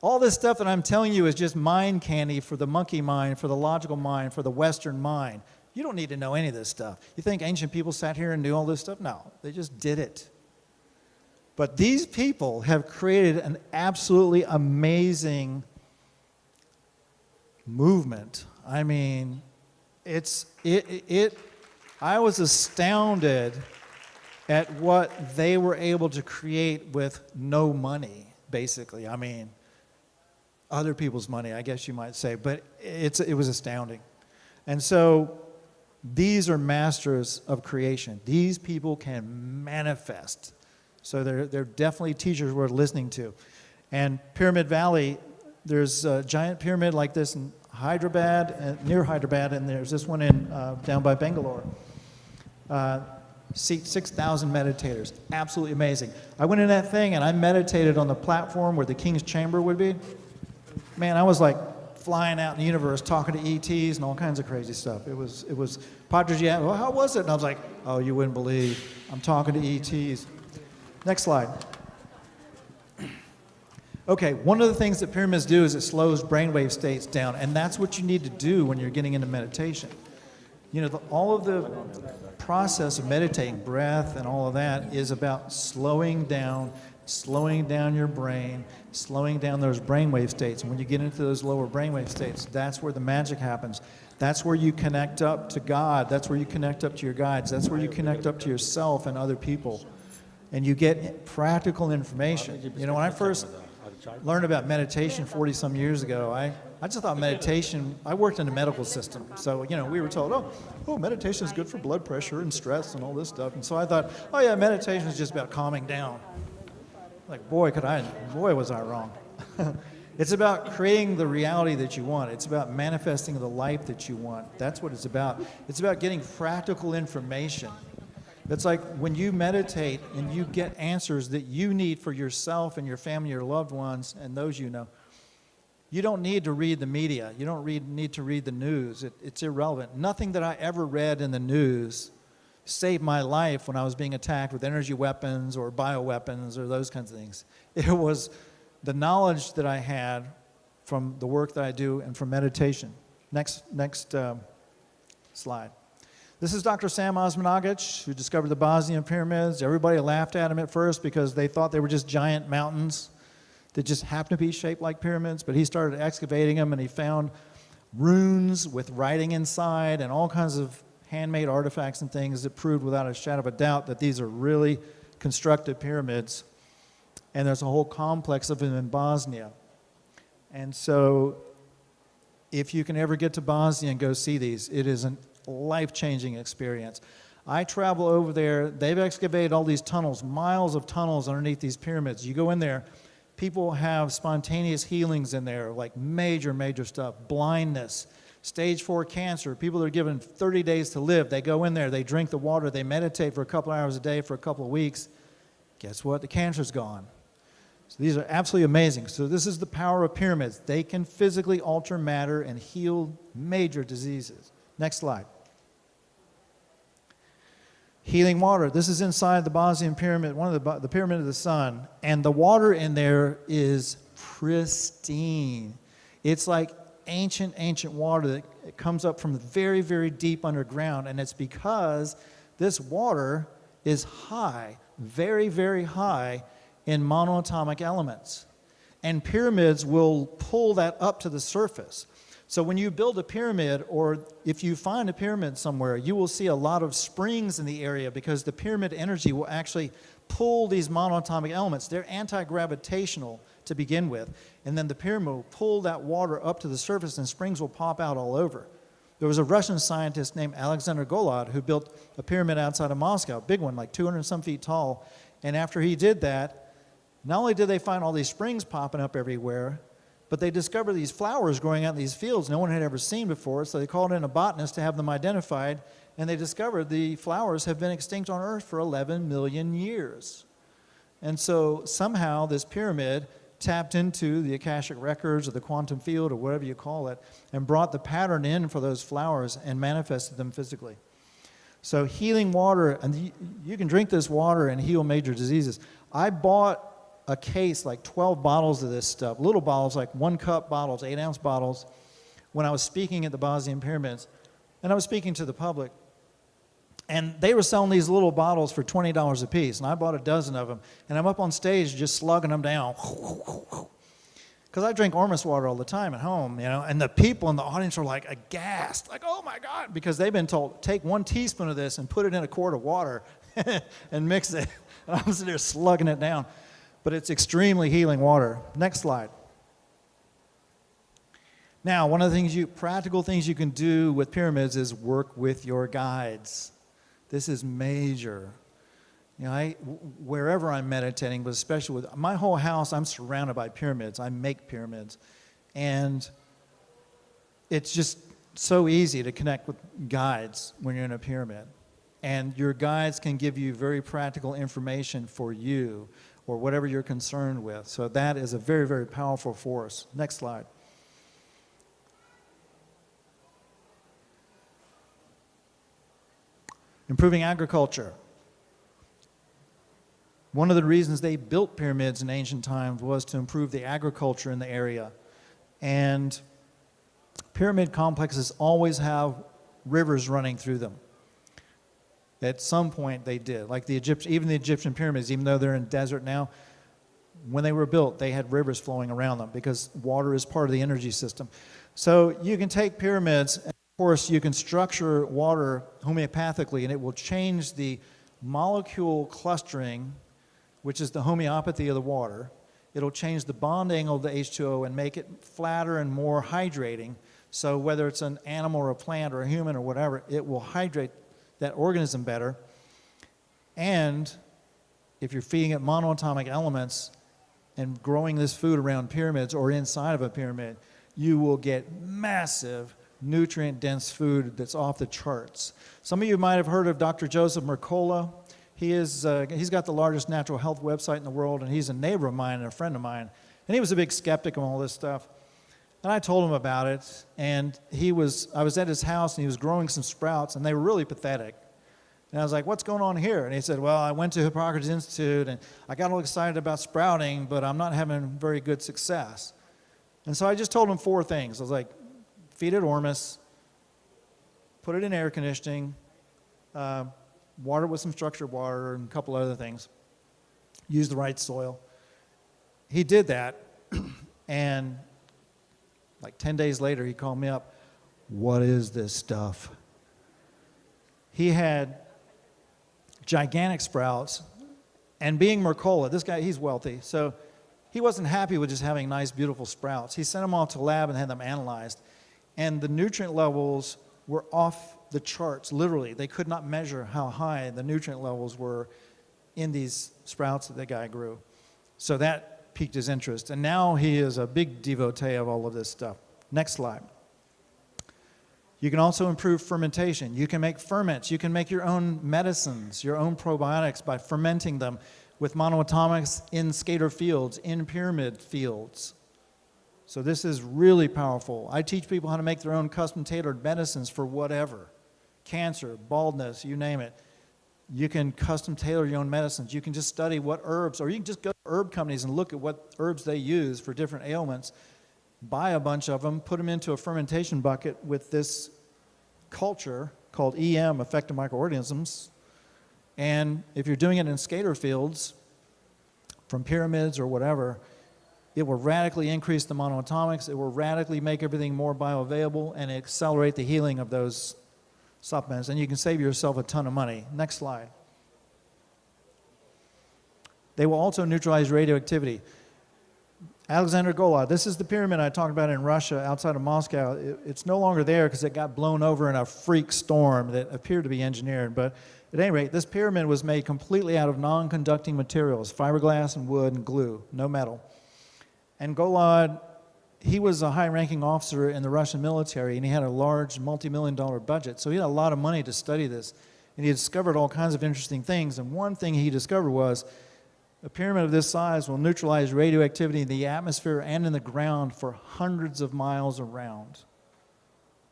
All this stuff that I'm telling you is just mind candy for the monkey mind, for the logical mind, for the Western mind. You don't need to know any of this stuff. You think ancient people sat here and knew all this stuff? No, they just did it. But these people have created an absolutely amazing movement. I mean, I was astounded at what they were able to create with no money, basically. I mean, other people's money, I guess you might say, but it was astounding. And so these are masters of creation. These people can manifest. So they're definitely teachers worth listening to. And Pyramid Valley, there's a giant pyramid like this in Hyderabad, near Hyderabad, and there's this one in down by Bangalore. Seat 6,000 meditators. Absolutely amazing. I went in that thing and I meditated on the platform where the King's Chamber would be. Man, I was like flying out in the universe, talking to ETs and all kinds of crazy stuff. It was Patrici, well, how was it? And I was like, oh, you wouldn't believe. I'm talking to ETs. Next slide. Okay, one of the things that pyramids do is it slows brainwave states down, and that's what you need to do when you're getting into meditation. You know, all of the process of meditating, breath and all of that, is about slowing down your brain, slowing down those brainwave states. And when you get into those lower brainwave states, that's where the magic happens. That's where you connect up to God. That's where you connect up to your guides. That's where you connect up to yourself and other people. And you get practical information. You know, when I first learned about meditation 40-some years ago, I just thought meditation, I worked in the medical system. So, you know, we were told, oh, meditation is good for blood pressure and stress and all this stuff. And so I thought, oh yeah, meditation is just about calming down. Like, boy, was I wrong. It's about creating the reality that you want. It's about manifesting the life that you want. That's what it's about. It's about getting practical information. It's like when you meditate and you get answers that you need for yourself and your family, your loved ones, and those you know. You don't need to read the media. You don't need to read the news. It's irrelevant. Nothing that I ever read in the news saved my life when I was being attacked with energy weapons or bioweapons or those kinds of things. It was the knowledge that I had from the work that I do and from meditation. Next slide. This is Dr. Sam Osmanagic, who discovered the Bosnian pyramids. Everybody laughed at him at first because they thought they were just giant mountains that just happened to be shaped like pyramids, but he started excavating them and he found runes with writing inside and all kinds of handmade artifacts and things that proved without a shadow of a doubt that these are really constructed pyramids. And there's a whole complex of them in Bosnia. And so if you can ever get to Bosnia and go see these, it is a life-changing experience. I travel over there. They've excavated all these tunnels, miles of tunnels underneath these pyramids. You go in there, people have spontaneous healings in there, like major, major stuff, blindness, stage 4 cancer, people that are given 30 days to live. They go in there, they drink the water, they meditate for a couple hours a day for a couple of weeks. Guess what? The cancer's gone. So these are absolutely amazing. So this is the power of pyramids. They can physically alter matter and heal major diseases. Next slide. Healing water. This is inside the Bosnian pyramid, one of the Pyramid of the Sun, and the water in there is pristine. It's like ancient water that comes up from very, very deep underground, and it's because this water is high, very, very high in monoatomic elements. And pyramids will pull that up to the surface. So when you build a pyramid, or if you find a pyramid somewhere, you will see a lot of springs in the area because the pyramid energy will actually pull these monoatomic elements. They're anti-gravitational to begin with. And then the pyramid will pull that water up to the surface and springs will pop out all over. There was a Russian scientist named Alexander Golod who built a pyramid outside of Moscow, a big one, like 200 some feet tall. And after he did that, not only did they find all these springs popping up everywhere, but they discovered these flowers growing out in these fields no one had ever seen before. So they called in a botanist to have them identified, and they discovered the flowers have been extinct on Earth for 11 million years. And so somehow this pyramid tapped into the Akashic records or the quantum field or whatever you call it and brought the pattern in for those flowers and manifested them physically. So healing water, and you can drink this water and heal major diseases. I bought a case, like 12 bottles of this stuff, little bottles, like 1 cup bottles, 8-ounce bottles, when I was speaking at the Bosnian pyramids. And I was speaking to the public. And they were selling these little bottles for $20 a piece, and I bought a dozen of them. And I'm up on stage just slugging them down. Because I drink Ormus water all the time at home, you know, and the people in the audience are like aghast, like, oh my God, because they've been told, take 1 teaspoon of this and put it in a quart of water and mix it. And I was sitting there slugging it down. But it's extremely healing water. Next slide. Now, one of the things practical things you can do with pyramids is work with your guides. This is major. You know, wherever I'm meditating, but especially with my whole house, I'm surrounded by pyramids. I make pyramids. And it's just so easy to connect with guides when you're in a pyramid. And your guides can give you very practical information for you or whatever you're concerned with. So that is a very, very powerful force. Next slide. Improving agriculture. One of the reasons they built pyramids in ancient times was to improve the agriculture in the area. And pyramid complexes always have rivers running through them. At some point they did. Like even the Egyptian pyramids, even though they're in desert now, when they were built, they had rivers flowing around them because water is part of the energy system. So you can take pyramids, and of course you can structure water homeopathically, and it will change the molecule clustering, which is the homeopathy of the water. It'll change the bond angle of the H2O and make it flatter and more hydrating. So whether it's an animal or a plant or a human or whatever, it will hydrate that organism better. And if you're feeding it monoatomic elements and growing this food around pyramids or inside of a pyramid, you will get massive nutrient-dense food that's off the charts. Some of you might have heard of Dr. Joseph Mercola. He's got the largest natural health website in the world, and he's a neighbor of mine and a friend of mine. And he was a big skeptic of all this stuff. And I told him about it, and I was at his house, and he was growing some sprouts, and they were really pathetic. And I was like, what's going on here? And he said, well, I went to Hippocrates Institute, and I got all excited about sprouting, but I'm not having very good success. And so I just told him 4 things. I was like, feed it Ormus, put it in air conditioning, water with some structured water, and a couple other things. Use the right soil. He did that, and like 10 days later, he called me up. What is this stuff? He had gigantic sprouts, and being Mercola, this guy, he's wealthy, so he wasn't happy with just having nice, beautiful sprouts. He sent them off to the lab and had them analyzed, and the nutrient levels were off the charts, literally. They could not measure how high the nutrient levels were in these sprouts that the guy grew. So that piqued his interest, and now he is a big devotee of all of this stuff. Next slide. You can also improve fermentation. You can make ferments. You can make your own medicines, your own probiotics by fermenting them with monoatomics in scalar fields, in pyramid fields. So this is really powerful. I teach people how to make their own custom-tailored medicines for whatever. Cancer, baldness, you name it. You can custom tailor your own medicines. You can just study what herbs, or you can just go to herb companies and look at what herbs they use for different ailments, buy a bunch of them, put them into a fermentation bucket with this culture called EM, effective microorganisms. And if you're doing it in scalar fields, from pyramids or whatever, it will radically increase the monoatomics, it will radically make everything more bioavailable, and accelerate the healing of those supplements, and you can save yourself a ton of money. Next slide. They will also neutralize radioactivity. Alexander Golod. This is the pyramid I talked about in Russia, outside of Moscow. It's no longer there because it got blown over in a freak storm that appeared to be engineered. But at any rate, this pyramid was made completely out of non-conducting materials, fiberglass and wood and glue, no metal. And Golod, he was a high-ranking officer in the Russian military, and he had a large multi-million-dollar budget. So he had a lot of money to study this. And he discovered all kinds of interesting things. And one thing he discovered was a pyramid of this size will neutralize radioactivity in the atmosphere and in the ground for hundreds of miles around.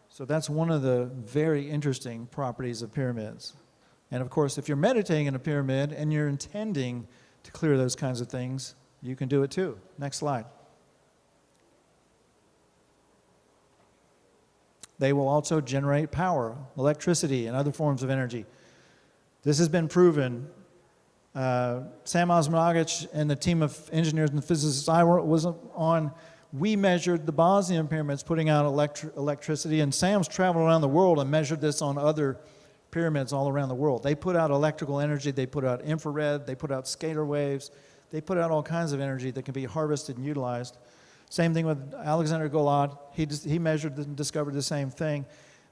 So that's one of the very interesting properties of pyramids. And of course, if you're meditating in a pyramid and you're intending to clear those kinds of things, you can do it too. Next slide. They will also generate power, electricity, and other forms of energy. This has been proven. Sam Osmanagich and the team of engineers and physicists I was on, we measured the Bosnian pyramids putting out electricity, and Sam's traveled around the world and measured this on other pyramids all around the world. They put out electrical energy, they put out infrared, they put out scalar waves, they put out all kinds of energy that can be harvested and utilized. Same thing with Alexander Golod. He measured and discovered the same thing.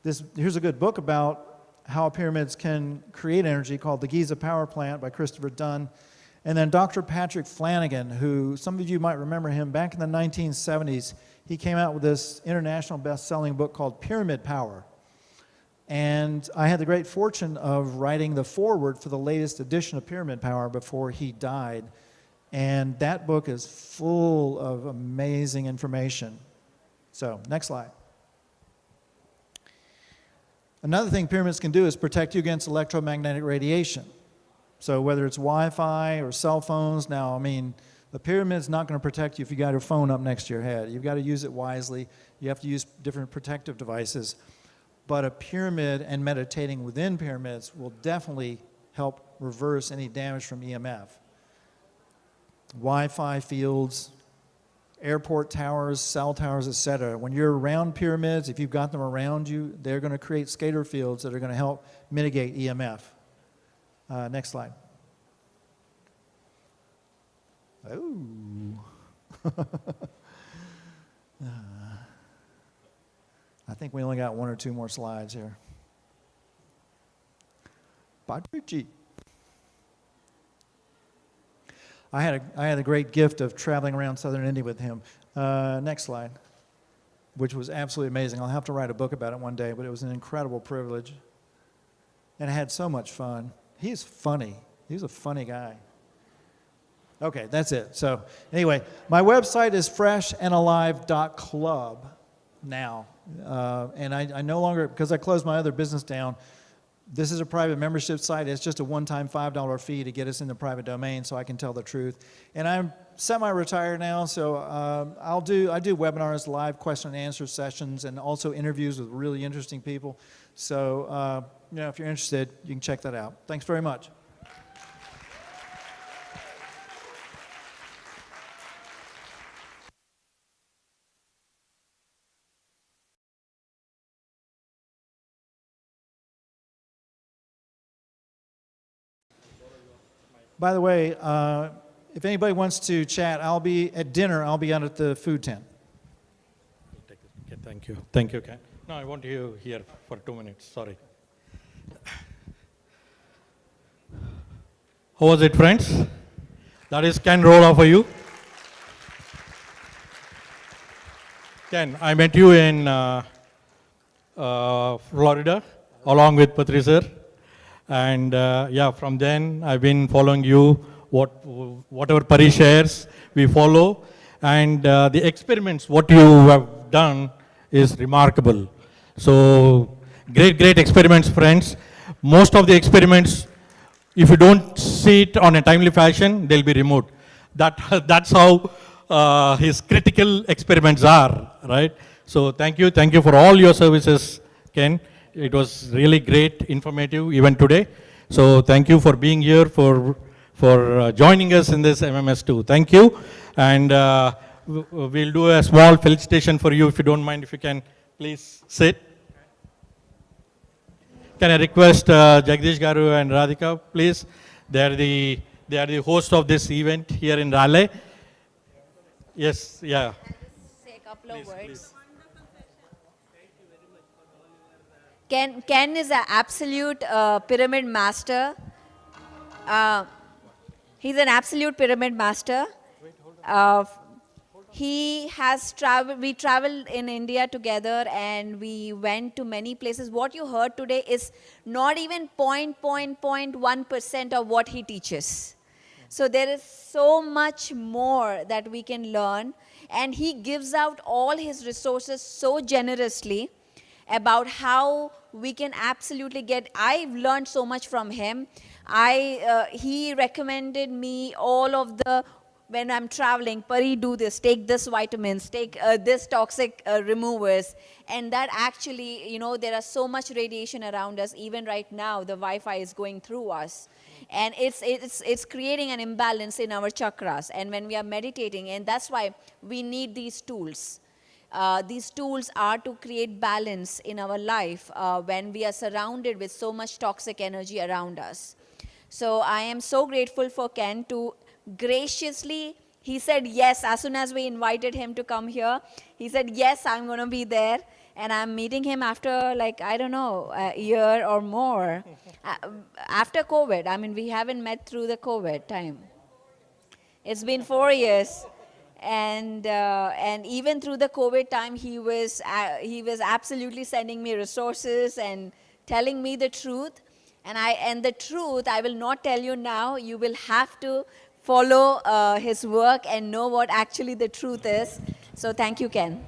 Here's a good book about how pyramids can create energy called The Giza Power Plant by Christopher Dunn. And then Dr. Patrick Flanagan, who some of you might remember him, back in the 1970s, he came out with this international best-selling book called Pyramid Power. And I had the great fortune of writing the foreword for the latest edition of Pyramid Power before he died. And that book is full of amazing information. So, next slide. Another thing pyramids can do is protect you against electromagnetic radiation. So whether it's Wi-Fi or cell phones, now, I mean, the pyramid's not going to protect you if you got your phone up next to your head. You've got to use it wisely. You have to use different protective devices. But a pyramid and meditating within pyramids will definitely help reverse any damage from EMF. Wi-Fi fields, airport towers, cell towers, etc. When you're around pyramids, if you've got them around you, they're going to create scalar fields that are going to help mitigate EMF. Next slide. Oh. I think we only got one or two more slides here. Patrici. I had a great gift of traveling around southern India with him. Next slide, which was absolutely amazing. I'll have to write a book about it one day, but it was an incredible privilege. And I had so much fun. He's funny. He's a funny guy. Okay, that's it. So anyway, my website is freshandalive.club now. And I no longer, because I closed my other business down, this is a private membership site. It's just a one-time $5 fee to get us in the private domain so I can tell the truth. And I'm semi-retired now, so I do webinars, live question and answer sessions, and also interviews with really interesting people. So if you're interested, you can check that out. Thanks very much. By the way, if anybody wants to chat, I'll be at dinner. I'll be out at the food tent. Okay, thank you. Thank you, Ken. No, I want you here for 2 minutes. Sorry. How was it, friends? That is Ken Rolla for you. Ken, I met you in Florida along with Patricia. And from then I've been following you, whatever Pari shares, we follow. And the experiments, what you have done is remarkable. So great experiments, friends. Most of the experiments, if you don't see it on a timely fashion, they'll be removed. That's how his critical experiments are, right? So thank you for all your services, Ken. It was really great, informative, even today. So thank you for being here, for joining us in this MMS2. Thank you. And we'll do a small felicitation for you, if you don't mind, if you can please sit. Can I request Jagdish Garu and Radhika, please? They are the host of this event here in Raleigh. Yes, yeah. Say a couple of words. Ken is an absolute pyramid master. He's an absolute pyramid master. He has traveled, we traveled in India together and we went to many places. What you heard today is not even 0.1% of what he teaches. So there is so much more that we can learn, and he gives out all his resources so generously about how we can absolutely get. I've learned so much from him. He recommended me all of the, when I'm traveling, Pari, do this, take this vitamins, take this toxic removers. And that actually, you know, there are so much radiation around us. Even right now, the Wi-Fi is going through us. And it's creating an imbalance in our chakras. And when we are meditating, and that's why we need these tools. These tools are to create balance in our life when we are surrounded with so much toxic energy around us. So I am so grateful for Ken to graciously, he said yes, as soon as we invited him to come here, he said, yes, I'm going to be there. And I'm meeting him after, like, I don't know, a year or more. After COVID. I mean, we haven't met through the COVID time. It's been 4 years. And even through the COVID time, he was absolutely sending me resources and telling me the truth. And the truth, I will not tell you now. You will have to follow his work and know what actually the truth is. So thank you, Ken.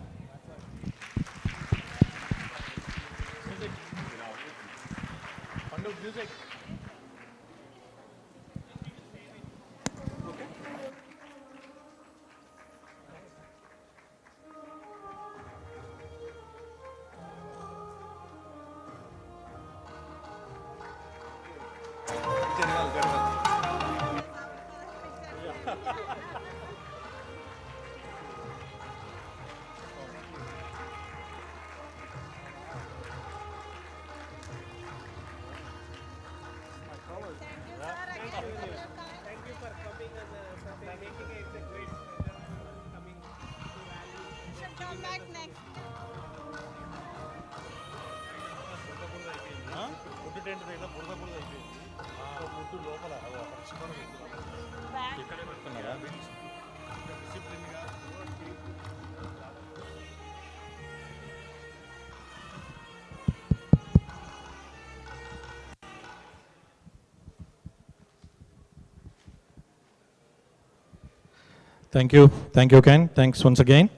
Thank you, Ken. Thanks once again.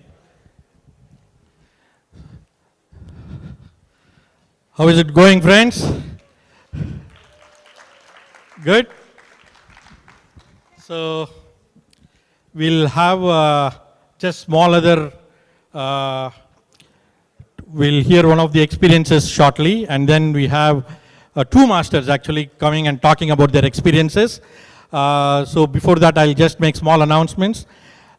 How is it going, friends? Good? So, we'll have just small other, we'll hear one of the experiences shortly, and then we have two masters actually coming and talking about their experiences. So before that, I'll just make small announcements.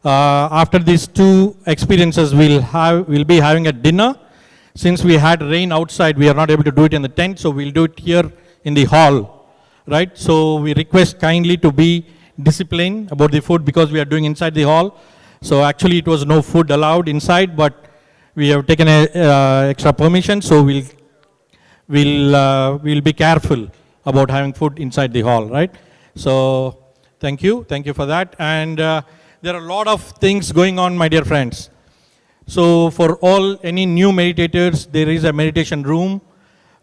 After these two experiences, we'll be having a dinner. Since we had rain outside, we are not able to do it in the tent, so we'll do it here in the hall, right? So we request kindly to be disciplined about the food because we are doing inside the hall. So actually, it was no food allowed inside, but we have taken extra permission, so we'll be careful about having food inside the hall, right? So thank you for that. And there are a lot of things going on, my dear friends. So for any new meditators, there is a meditation room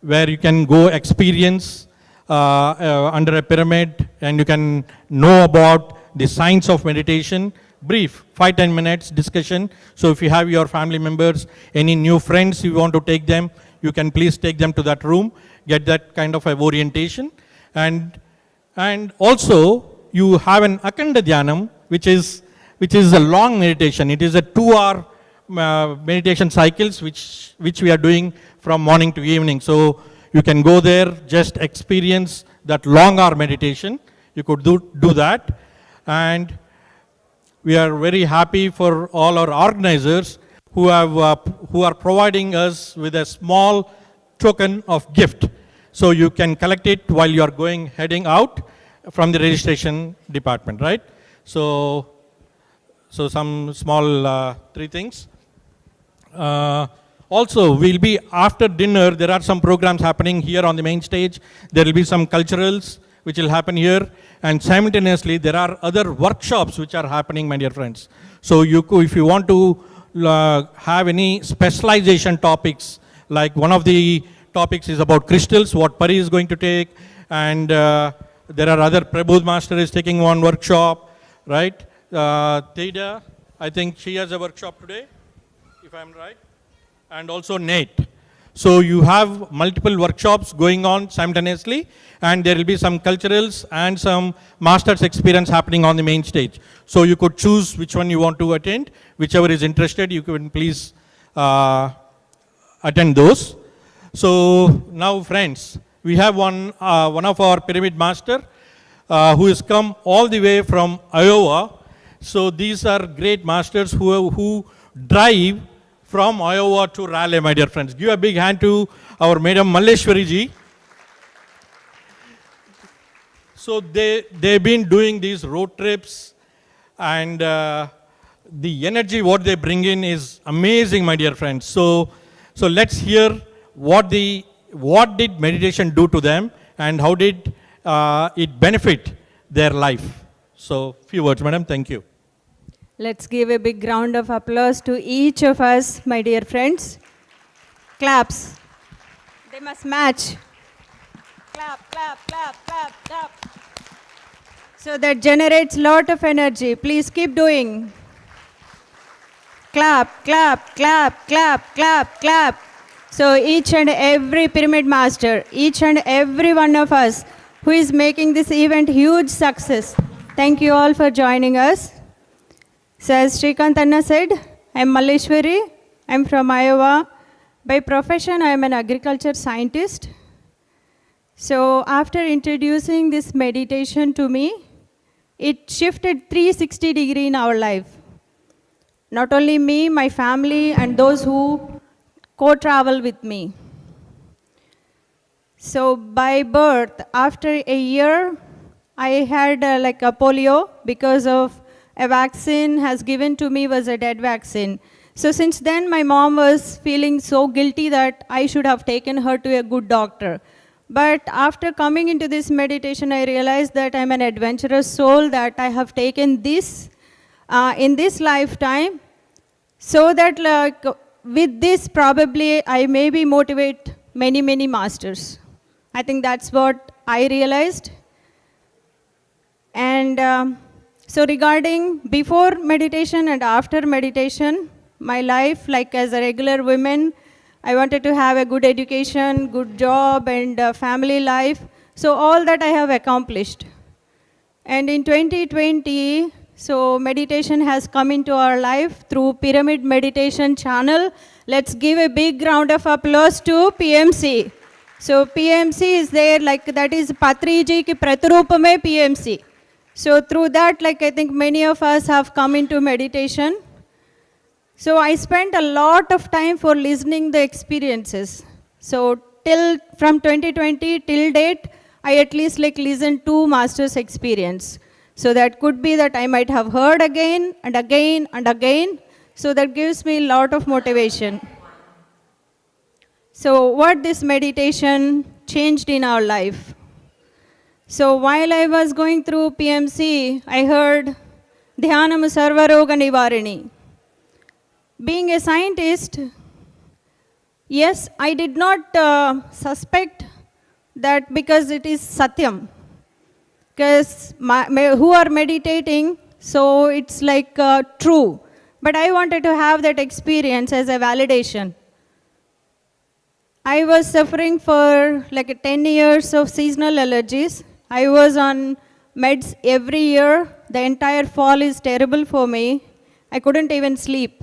where you can go experience under a pyramid, and you can know about the science of meditation. Brief, 5-10 minutes discussion. So if you have your family members, any new friends you want to take them, you can please take them to that room, get that kind of a orientation. And also you have an Akanda Dhyanam, which is a long meditation. It is a 2-hour meditation cycles which we are doing from morning to evening. So you can go there, just experience that long hour meditation. You could do that. And we are very happy for all our organizers who are providing us with a small token of gift. So you can collect it while you are heading out from the registration department, right? So So some small 3 things. Also, we'll be after dinner, there are some programs happening here on the main stage. There will be some culturals which will happen here. And simultaneously, there are other workshops which are happening, my dear friends. So if you want to have any specialization topics, like one of the topics is about crystals, what Pari is going to take. And there are other, Prabodh Master is taking one workshop, right? Teda, I think she has a workshop today, if I'm right. And also Nate. So you have multiple workshops going on simultaneously, and there will be some culturals and some master's experience happening on the main stage. So you could choose which one you want to attend. Whichever is interested, you can please attend those. So now, friends, we have one of our pyramid master who has come all the way from Iowa. So these are great masters who drive from Iowa to Raleigh, my dear friends. Give a big hand to our Madam Malleshwari ji. So they've been doing these road trips, and the energy what they bring in is amazing, my dear friends. So let's hear what did meditation do to them, and how did it benefit their life. So few words, madam. Thank you. Let's give a big round of applause to each of us, my dear friends. Claps. They must match. Clap, clap, clap, clap, clap. So that generates a lot of energy. Please keep doing. Clap, clap, clap, clap, clap, clap. So each and every pyramid master, each and every one of us who is making this event huge success. Thank you all for joining us. So as Srikant Anna said, I am Malleshwari. I am from Iowa. By profession, I am an agriculture scientist. So after introducing this meditation to me, it shifted 360 degrees in our life. Not only me, my family, and those who co-travel with me. So by birth, after a year, I had like a polio because of a vaccine has given to me was a dead vaccine. So since then, my mom was feeling so guilty that I should have taken her to a good doctor. But after coming into this meditation, I realized that I'm an adventurous soul, that I have taken this in this lifetime, so that like, with this probably I maybe motivate many, many masters. I think that's what I realized. And so regarding before meditation and after meditation, my life, like as a regular woman, I wanted to have a good education, good job, and family life. So all that I have accomplished. And in 2020, so meditation has come into our life through Pyramid Meditation channel. Let's give a big round of applause to PMC. So PMC is there, like that is Patri ji ki pratirupame PMC. So through that, like I think many of us have come into meditation. So I spent a lot of time for listening the experiences. So from 2020 till date, I at least like listened to Master's experience. So that could be that I might have heard again and again and again. So that gives me a lot of motivation. So what this meditation changed in our life. So while I was going through PMC, I heard Dhyanam Sarvaroga Nivarini. Being a scientist, yes, I did not suspect that because it is Satyam. Because who are meditating, so it's like true. But I wanted to have that experience as a validation. I was suffering for like 10 years of seasonal allergies. I was on meds every year. The entire fall is terrible for me. I couldn't even sleep.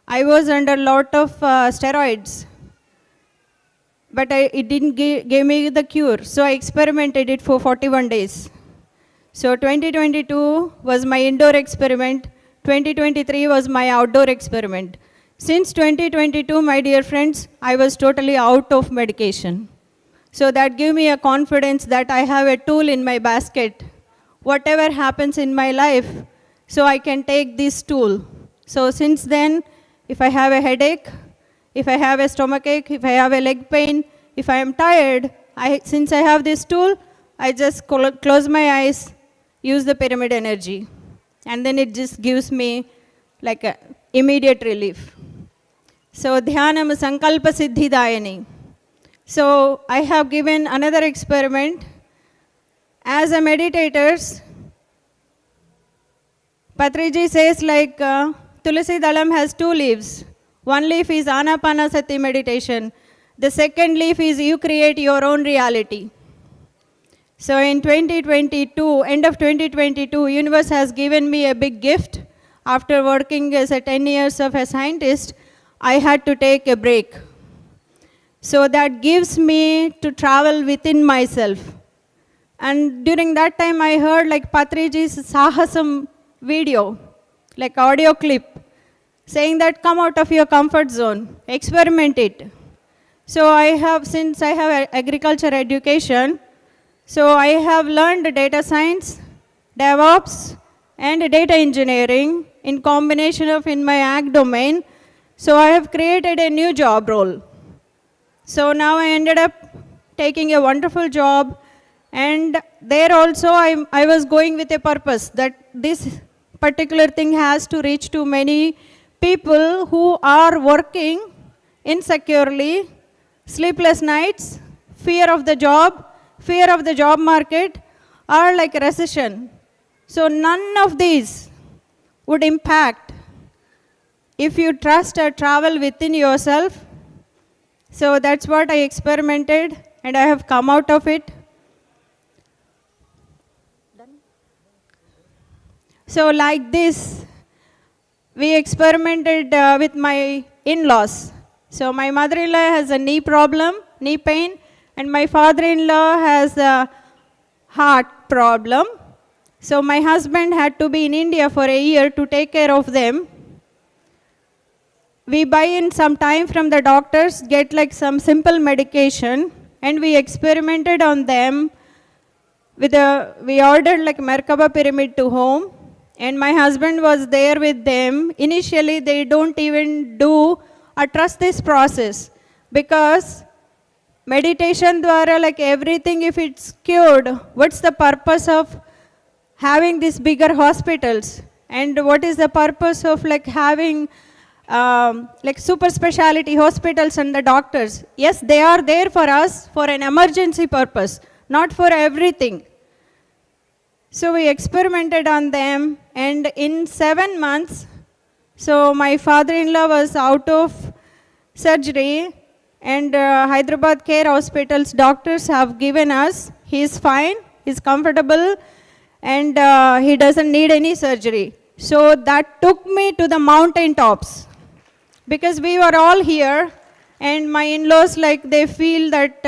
I was under a lot of steroids. But it didn't give me the cure. So I experimented it for 41 days. So 2022 was my indoor experiment. 2023 was my outdoor experiment. Since 2022, my dear friends, I was totally out of medication. So that gave me a confidence that I have a tool in my basket. Whatever happens in my life, so I can take this tool. So since then, if I have a headache, if I have a stomachache, if I have a leg pain, if I am tired, since I have this tool, I just close my eyes, use the pyramid energy, and then it just gives me like a immediate relief. So Dhyanam Sankalpa Siddhi Dayani. So I have given another experiment. As a meditators, Patriji says like Tulasi Dalam has 2 leaves. One leaf is Anapanasati meditation. The second leaf is you create your own reality. So in 2022, end of 2022, universe has given me a big gift. After working as a 10 years of a scientist, I had to take a break. So that gives me to travel within myself. And during that time, I heard like Patriji's Sahasam video, like audio clip, saying that come out of your comfort zone, experiment it. So since I have agriculture education, so I have learned data science, DevOps, and data engineering in combination of in my ag domain. So I have created a new job role. So now I ended up taking a wonderful job, and there also I was going with a purpose that this particular thing has to reach to many people who are working insecurely, sleepless nights, fear of the job market, or like recession. So none of these would impact if you trust or travel within yourself. So that's what I experimented, and I have come out of it. So like this, we experimented with my in-laws. So my mother-in-law has a knee problem, knee pain, and my father-in-law has a heart problem. So my husband had to be in India for a year to take care of them. We buy in some time from the doctors, get like some simple medication, and we experimented on them. We ordered like Merkaba pyramid to home, and my husband was there with them. Initially, they don't even do or trust this process, because meditation dwara, like everything, if it's cured, what's the purpose of having these bigger hospitals? And what is the purpose of like having like super specialty hospitals and the doctors? Yes, they are there for us for an emergency purpose, not for everything. So we experimented on them, and in 7 months, so my father-in-law was out of surgery, and Hyderabad Care Hospital's doctors have given us, he's fine, he's comfortable, and he doesn't need any surgery. So that took me to the mountain tops, because we were all here, and my in-laws, like, they feel that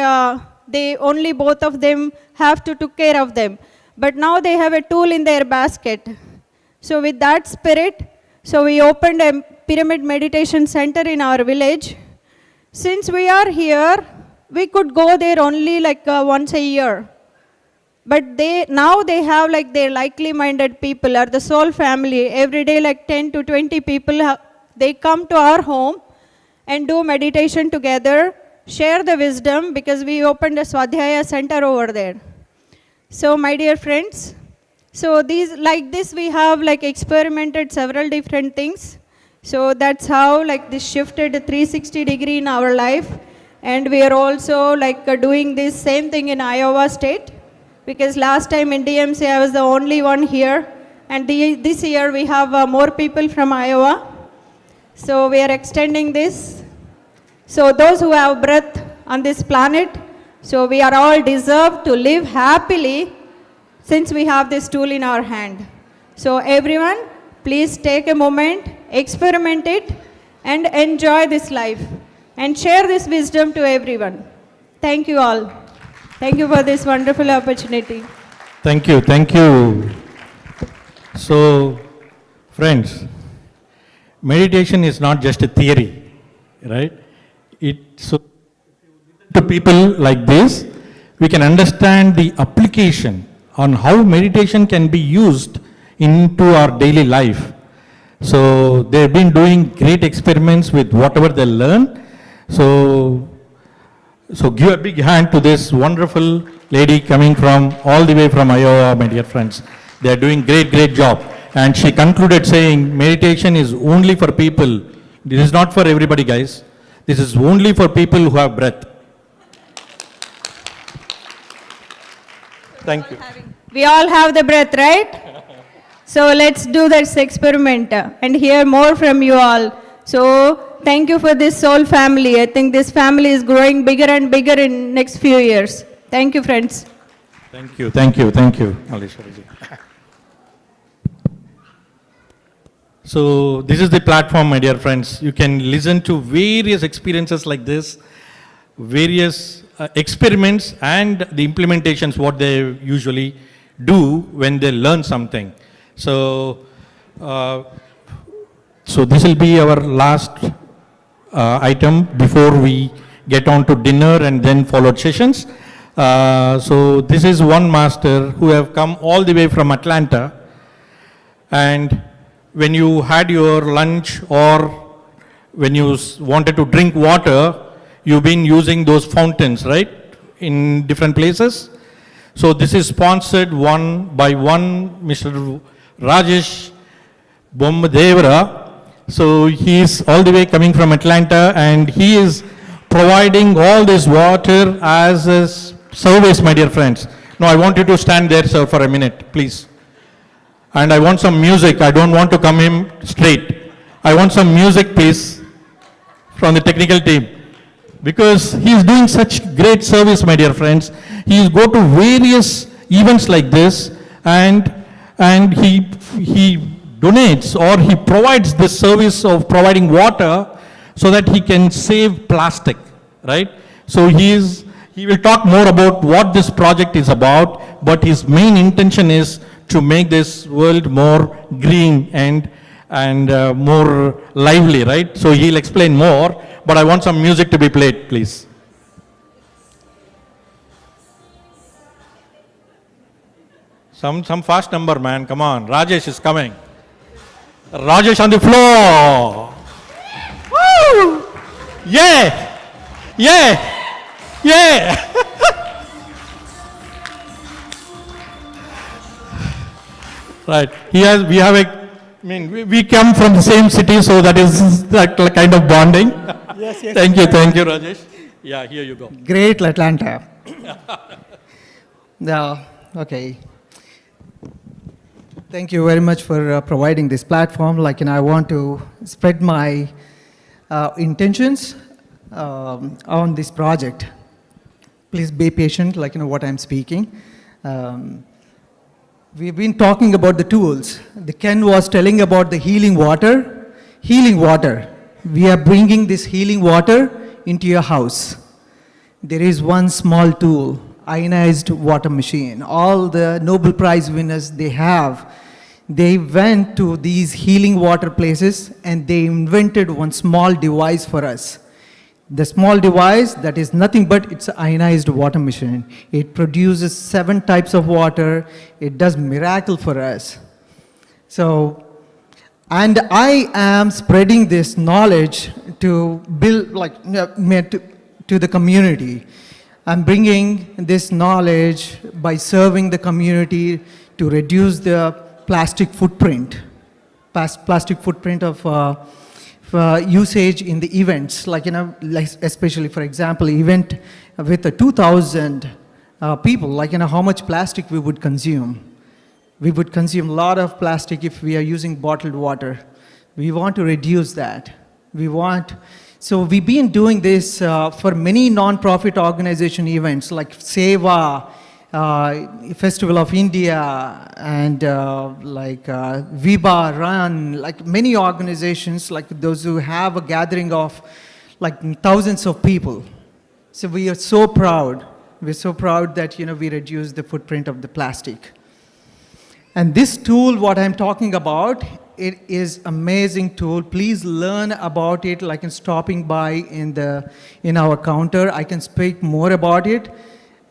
they only both of them have to take care of them. But now they have a tool in their basket. So with that spirit, so we opened a pyramid meditation center in our village. Since we are here, we could go there only like once a year. But now they have like their likely-minded people, or the soul family. Every day like 10 to 20 people, they come to our home and do meditation together, share the wisdom, because we opened a Swadhyaya center over there. So my dear friends, so these, like this, we have like experimented several different things. So that's how like this shifted 360 degree in our life. And we are also like doing this same thing in Iowa State, because last time in DMC I was the only one here, and this year we have more people from Iowa. So we are extending this. So those who have breath on this planet, so we are all deserved to live happily, since we have this tool in our hand. So everyone, please take a moment, experiment it, and enjoy this life, and share this wisdom to everyone. Thank you all. Thank you for this wonderful opportunity. Thank you, thank you. So, friends, meditation is not just a theory, right? So to people like this, we can understand the application on how meditation can be used into our daily life. So they've been doing great experiments with whatever they learn. So give a big hand to this wonderful lady coming from all the way from Iowa, my dear friends. They are doing great job. And she concluded saying, meditation is only for people. This is not for everybody, guys. This is only for people who have breath. Thank you. We all have the breath, right? So let's do this experiment and hear more from you all. So thank you for this soul family. I think this family is growing bigger and bigger in next few years. Thank you, friends. Thank you, Maleshwari. So this is the platform, my dear friends. You can listen to various experiences like this, various experiments and the implementations, what they usually do when they learn something. So this will be our last item before we get on to dinner and then followed sessions. So this is one master who have come all the way from Atlanta, and when you had your lunch or when you wanted to drink water, you've been using those fountains, right, in different places. So this is sponsored one by one, Mr. Rajesh Bommadevara. So he is all the way coming from Atlanta, and he is providing all this water as a service, my dear friends. Now I want you to stand there, sir, for a minute, please. And I want some music. I don't want to come in straight. I want some music, please, from the technical team. Because he is doing such great service, my dear friends. He go to various events like this, and he donates or he provides this service of providing water so that he can save plastic, right? So he will talk more about what this project is about, but his main intention is to make this world more green and more lively, right? So he'll explain more, but I want some music to be played, please. Some fast number, man, come on. Rajesh is coming. Rajesh on the floor. Woo! Yeah! Right. We come from the same city, so that is that kind of bonding. Yes. Thank you, Rajesh. Yeah, here you go. Great Atlanta. Okay. Thank you very much for providing this platform. I want to spread my intentions on this project. Please be patient, what I'm speaking. We've been talking about the tools. The Ken was telling about the healing water. Healing water. We are bringing this healing water into your house. There is one small tool, ionized water machine. All the Nobel Prize winners they went to these healing water places and they invented one small device for us. The small device, that is nothing but it's an ionized water machine. It produces 7 types of water. It does miracle for us. So, and I am spreading this knowledge to build, to the community. I'm bringing this knowledge by serving the community to reduce the plastic footprint of usage in the events, especially, for example, event with 2,000 people, how much plastic we would consume. We would consume a lot of plastic if we are using bottled water. We want to reduce that. So we've been doing this for many non-profit organization events like Seva, Festival of India, and Viva Run, many organizations, those who have a gathering of thousands of people. So we are so proud. We're so proud that we reduce the footprint of the plastic. And this tool, what I'm talking about, it is amazing tool. Please learn about it, in stopping by in our counter. I can speak more about it.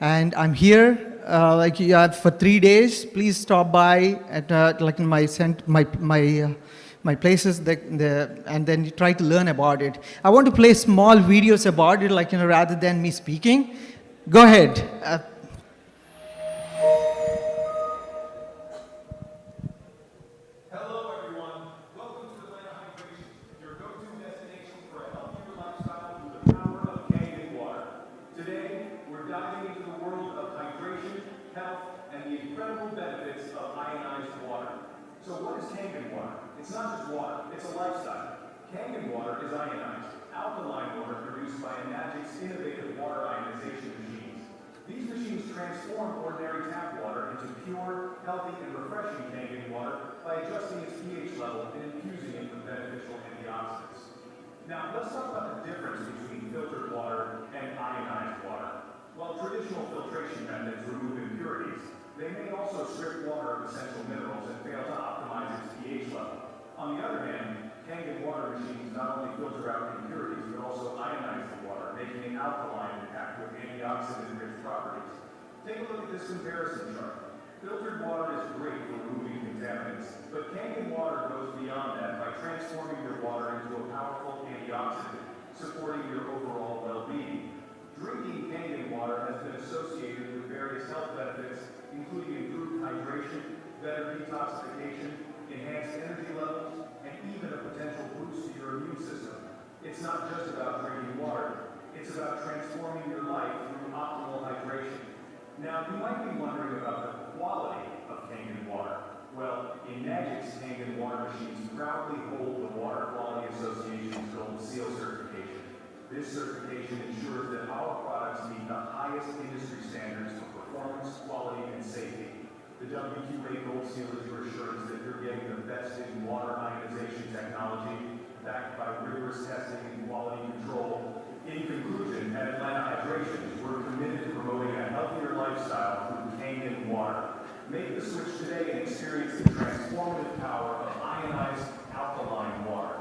And I'm here like you have for 3 days, please stop by at like in my places, and then you try to learn about it. I want to play small videos about it, like rather than me speaking. Go ahead. It's not just water, it's a lifestyle. Kangen water is ionized, alkaline water produced by Enagic's innovative water ionization machines. These machines transform ordinary tap water into pure, healthy, and refreshing Kangen water by adjusting its pH level and infusing it with beneficial antioxidants. Now, let's talk about the difference between filtered water and ionized water. While traditional filtration methods remove impurities, they may also strip water of essential minerals and fail to optimize its pH level. On the other hand, Kangen water machines not only filter out impurities, but also ionize the water, making it alkaline and packed with antioxidant-rich properties. Take a look at this comparison chart. Filtered water is great for removing contaminants, but Kangen water goes beyond that by transforming your water into a powerful antioxidant, supporting your overall well-being. Drinking Kangen water has been associated with various health benefits, including improved hydration, better detoxification, enhanced energy levels, and even a potential boost to your immune system. It's not just about drinking water, it's about transforming your life through optimal hydration. Now, you might be wondering about the quality of Kangen water. Well, Enagic's Kangen water machines proudly hold the Water Quality Association's Gold Seal certification. This certification ensures that our products meet the highest industry standards for performance, quality, and safety. The WQA Gold Seal is your assurance that you're getting the best in water ionization technology, backed by rigorous testing and quality control. In conclusion, at Atlanta Hydration, we're committed to promoting a healthier lifestyle through Kangen water. Make the switch today and experience the transformative power of ionized alkaline water.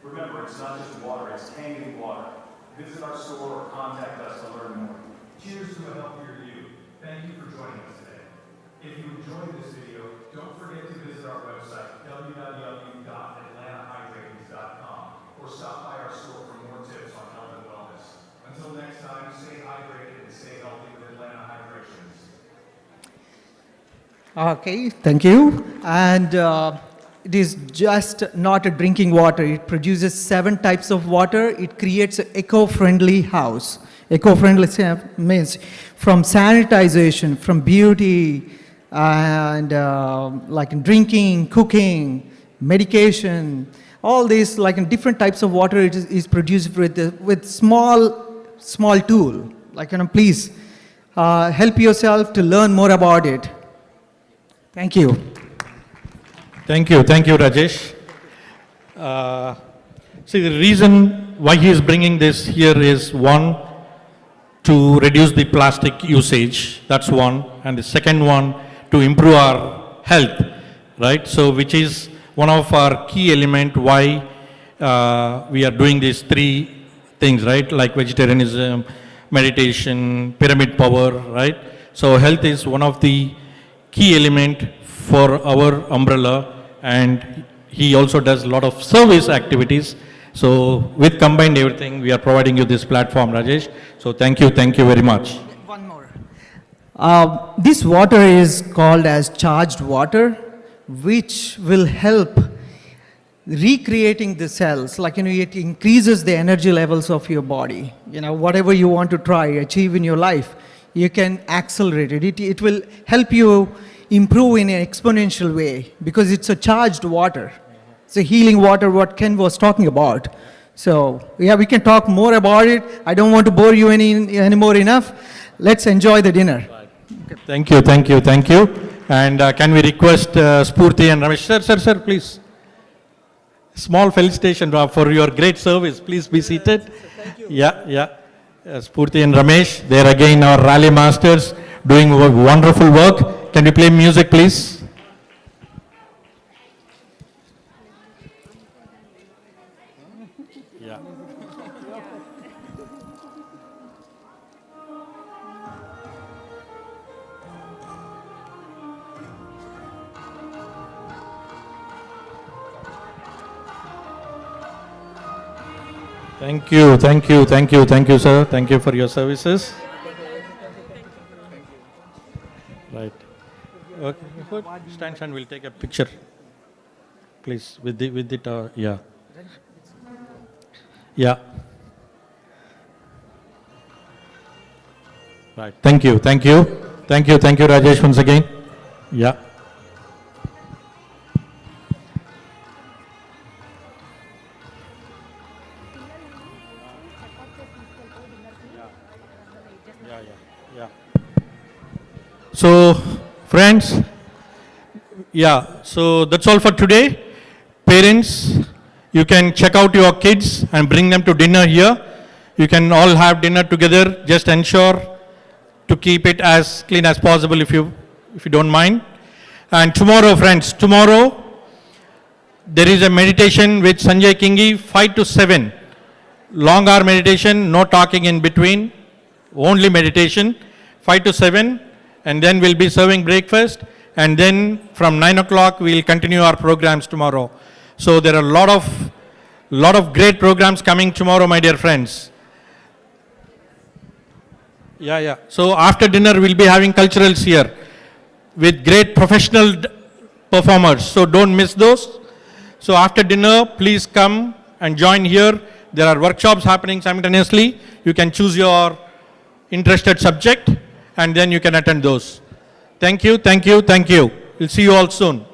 Remember, it's not just water, it's Kangen water. Visit our store or contact us to learn more. Cheers to a healthier you. Thank you for joining us today. If you enjoyed this video, don't forget to visit our website, www.atlantahydrations.com, or stop by our store for more tips on health and wellness. Until next time, stay hydrated and stay healthy with Atlanta Hydrations. Okay, thank you. And it is just not a drinking water. It produces 7 types of water. It creates an eco-friendly house. Eco-friendly means from sanitization, from beauty, and like in drinking, cooking, medication, all these like in different types of water is produced with small tool. Like please help yourself to learn more about it. Thank you. Thank you, Rajesh. See, the reason why he is bringing this here is one, to reduce the plastic usage. That's one, and the second one, to improve our health, right? So, which is one of our key element why we are doing these 3 things, right? Like vegetarianism, meditation, pyramid power, right? So, health is one of the key element for our umbrella, and he also does a lot of service activities. So, with combined everything, we are providing you this platform, Rajesh. So, thank you very much. One more. This water is called as charged water, which will help recreating the cells. Like, it increases the energy levels of your body. Whatever you want to try, achieve in your life, you can accelerate it. It will help you improve in an exponential way because it's a charged water. It's a healing water, what Ken was talking about. So, yeah, we can talk more about it. I don't want to bore you anymore enough. Let's enjoy the dinner. Okay. Thank you. And can we request Spurti and Ramesh? Sir, please. Small felicitation for your great service. Please be seated. Thank you. Yeah. Spurti and Ramesh, they are again our Raleigh masters doing wonderful work. Can we play music, please? Yeah. Thank you, thank you, thank you, thank you, sir. Thank you for your services. Right. Okay. Stand, we'll take a picture. Please, with it, yeah. Yeah. Right. Thank you, thank you. Thank you, Rajesh, once again. Yeah. Yeah. So, friends, yeah, so that's all for today. Parents, you can check out your kids and bring them to dinner here. You can all have dinner together. Just ensure to keep it as clean as possible if you don't mind. And tomorrow, friends, tomorrow there is a meditation with Sanjay Kingi, 5 to 7. Long hour meditation, no talking in between, only meditation, 5 to 7, and then we'll be serving breakfast, and then from 9 o'clock we'll continue our programs tomorrow. So there are a lot of great programs coming tomorrow, my dear friends. Yeah. So after dinner we'll be having culturals here with great professional performers. So don't miss those. So after dinner, please come and join here. There are workshops happening simultaneously. You can choose your interested subject and then you can attend those. Thank you. We'll see you all soon.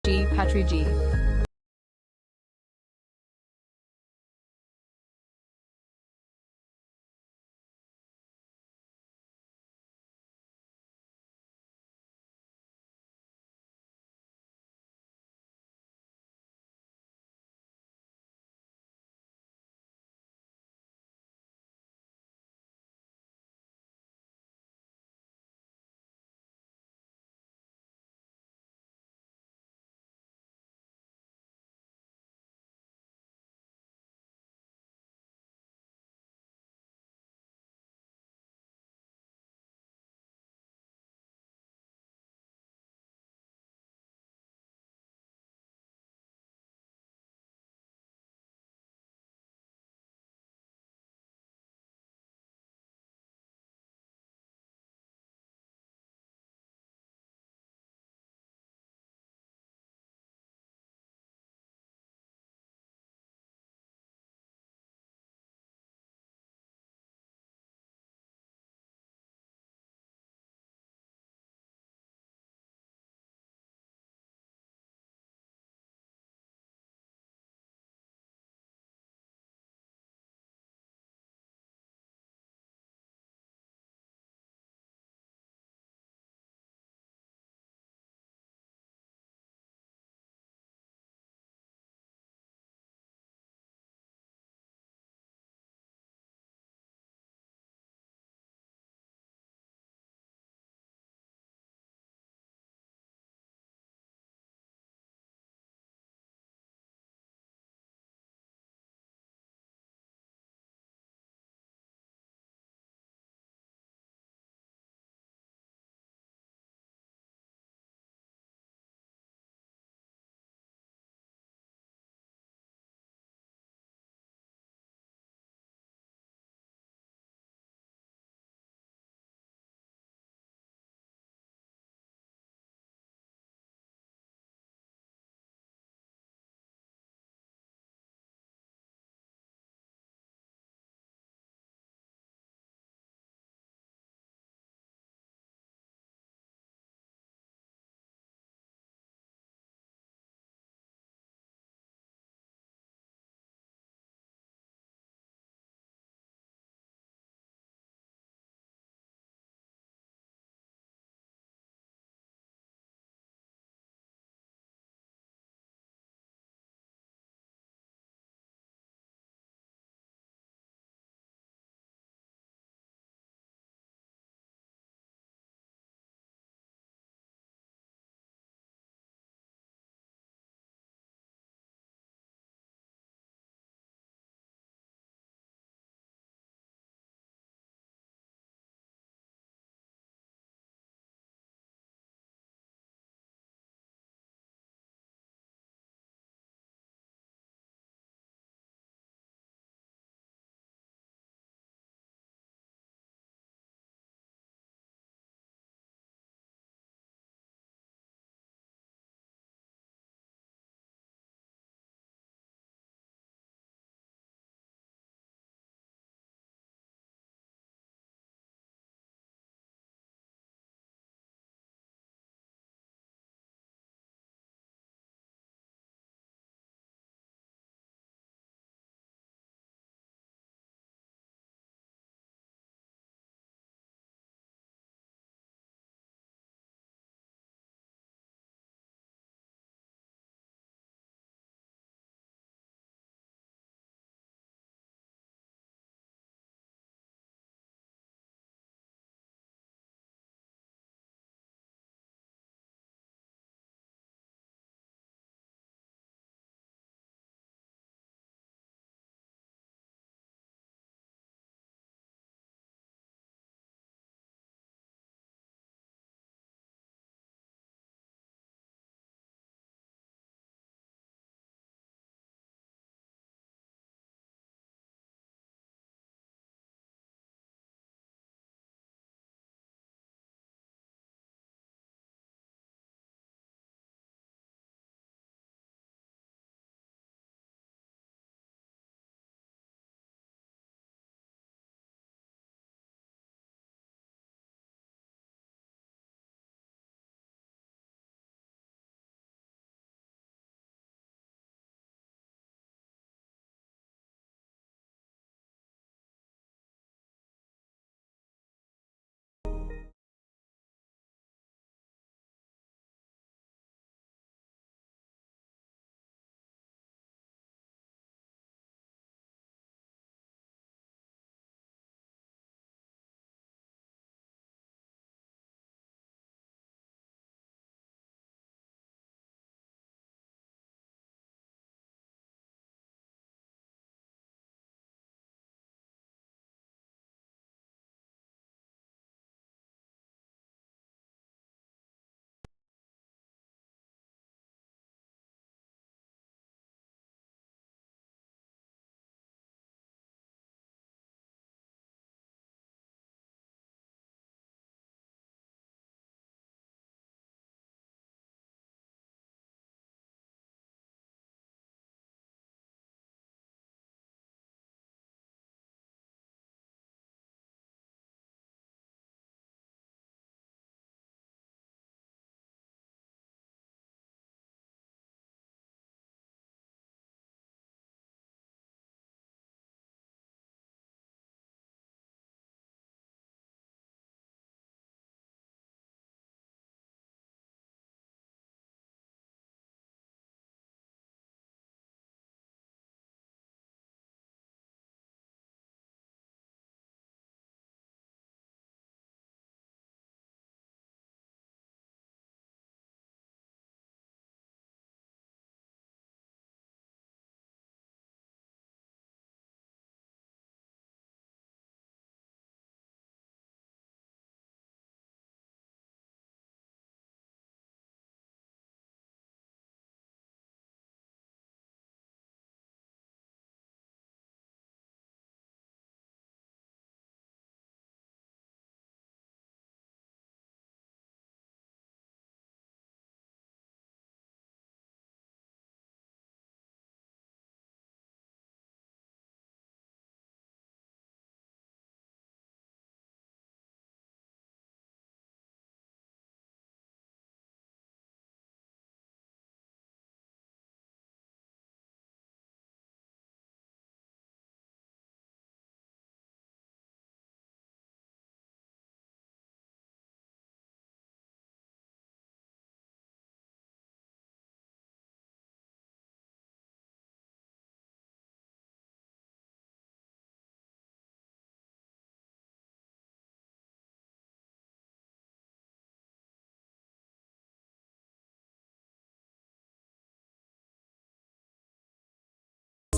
Patri G.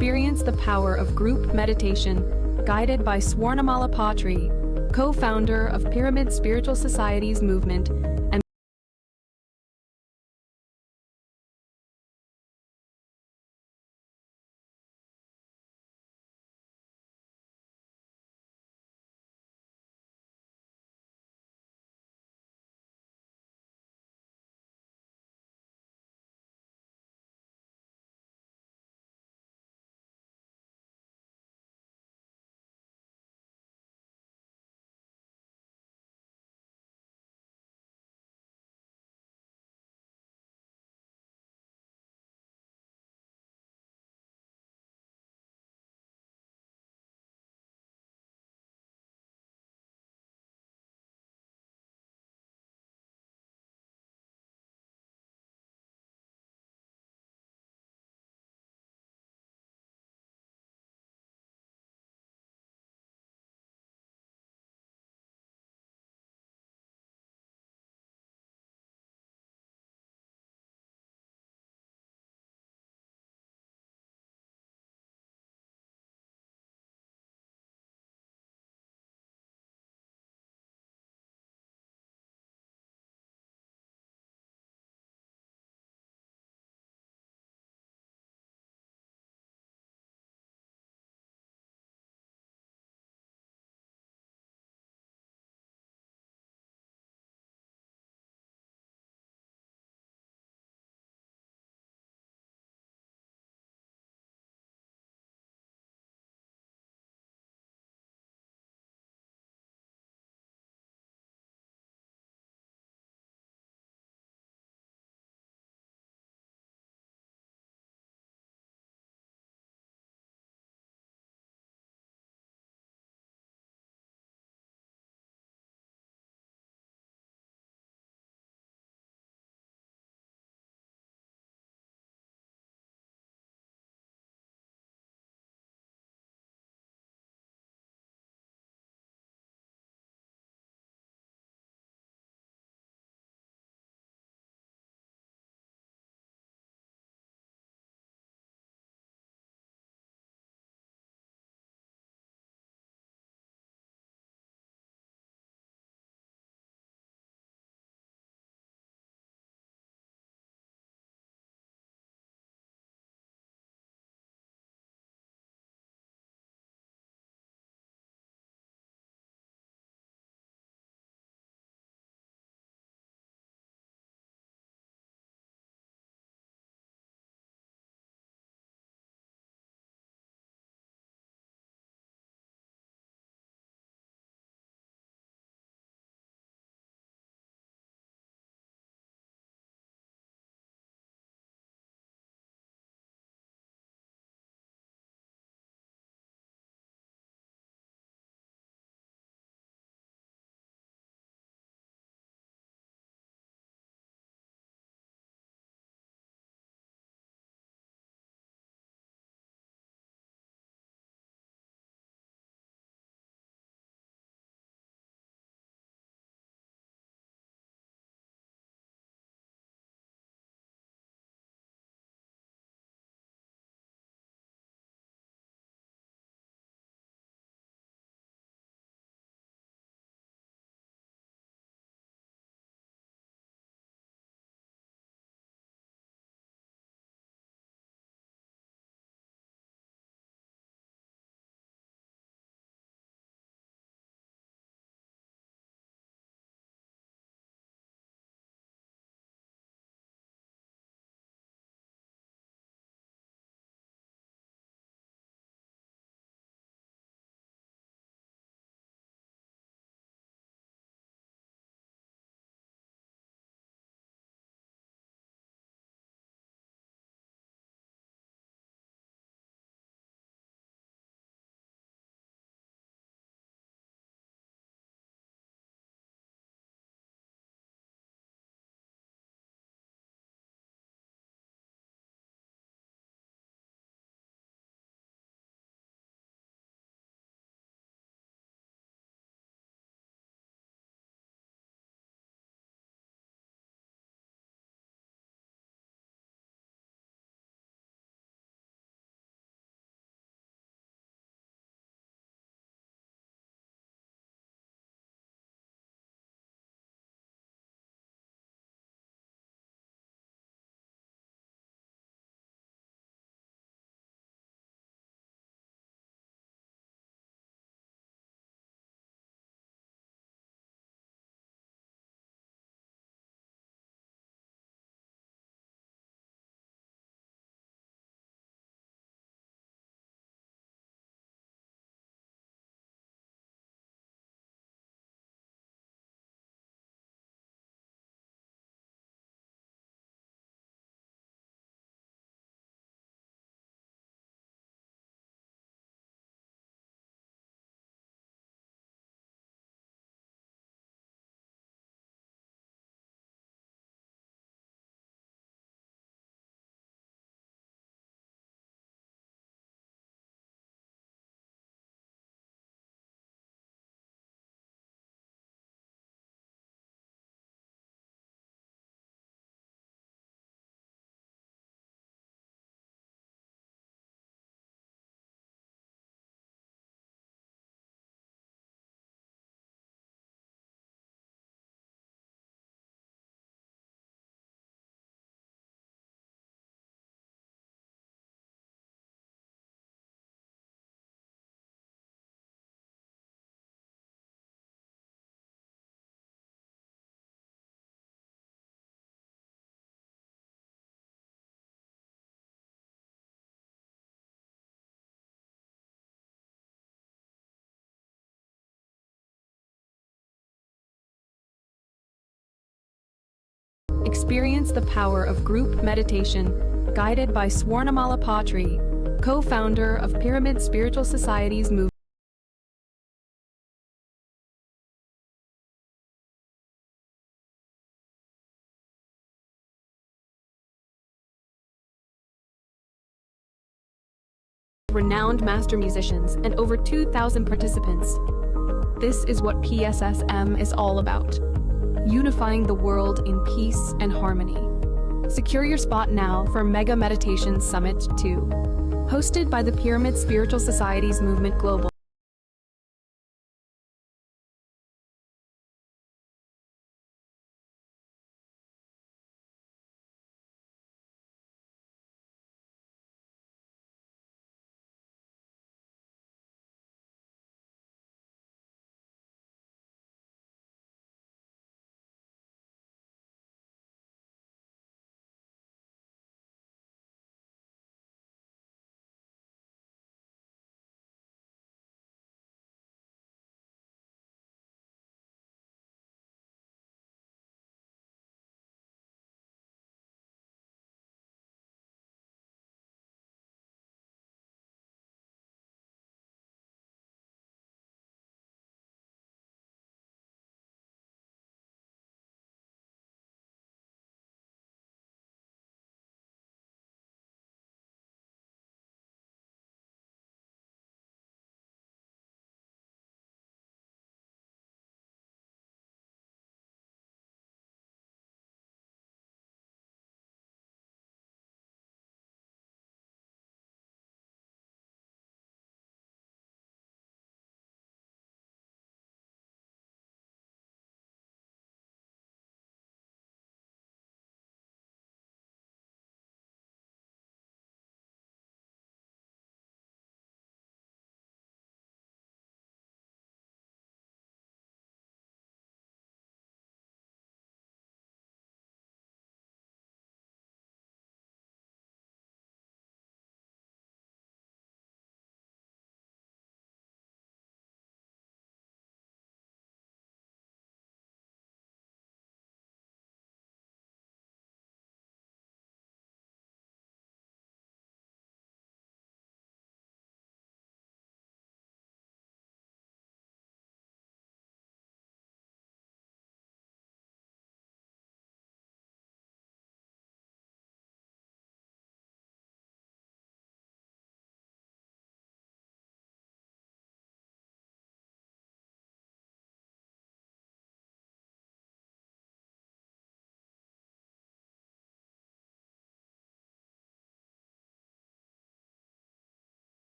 experience the power of group meditation guided by Swarnamala Patri, co-founder of Pyramid Spiritual Society's movement experience the power of group meditation guided by Swarnamala Patri, co-founder of Pyramid Spiritual Societies movement. Renowned master musicians and over 2,000 participants. This is what PSSM is all about. Unifying the world in peace and harmony. Secure your spot now for Mega Meditation Summit 2, hosted by the Pyramid Spiritual Societies Movement Global.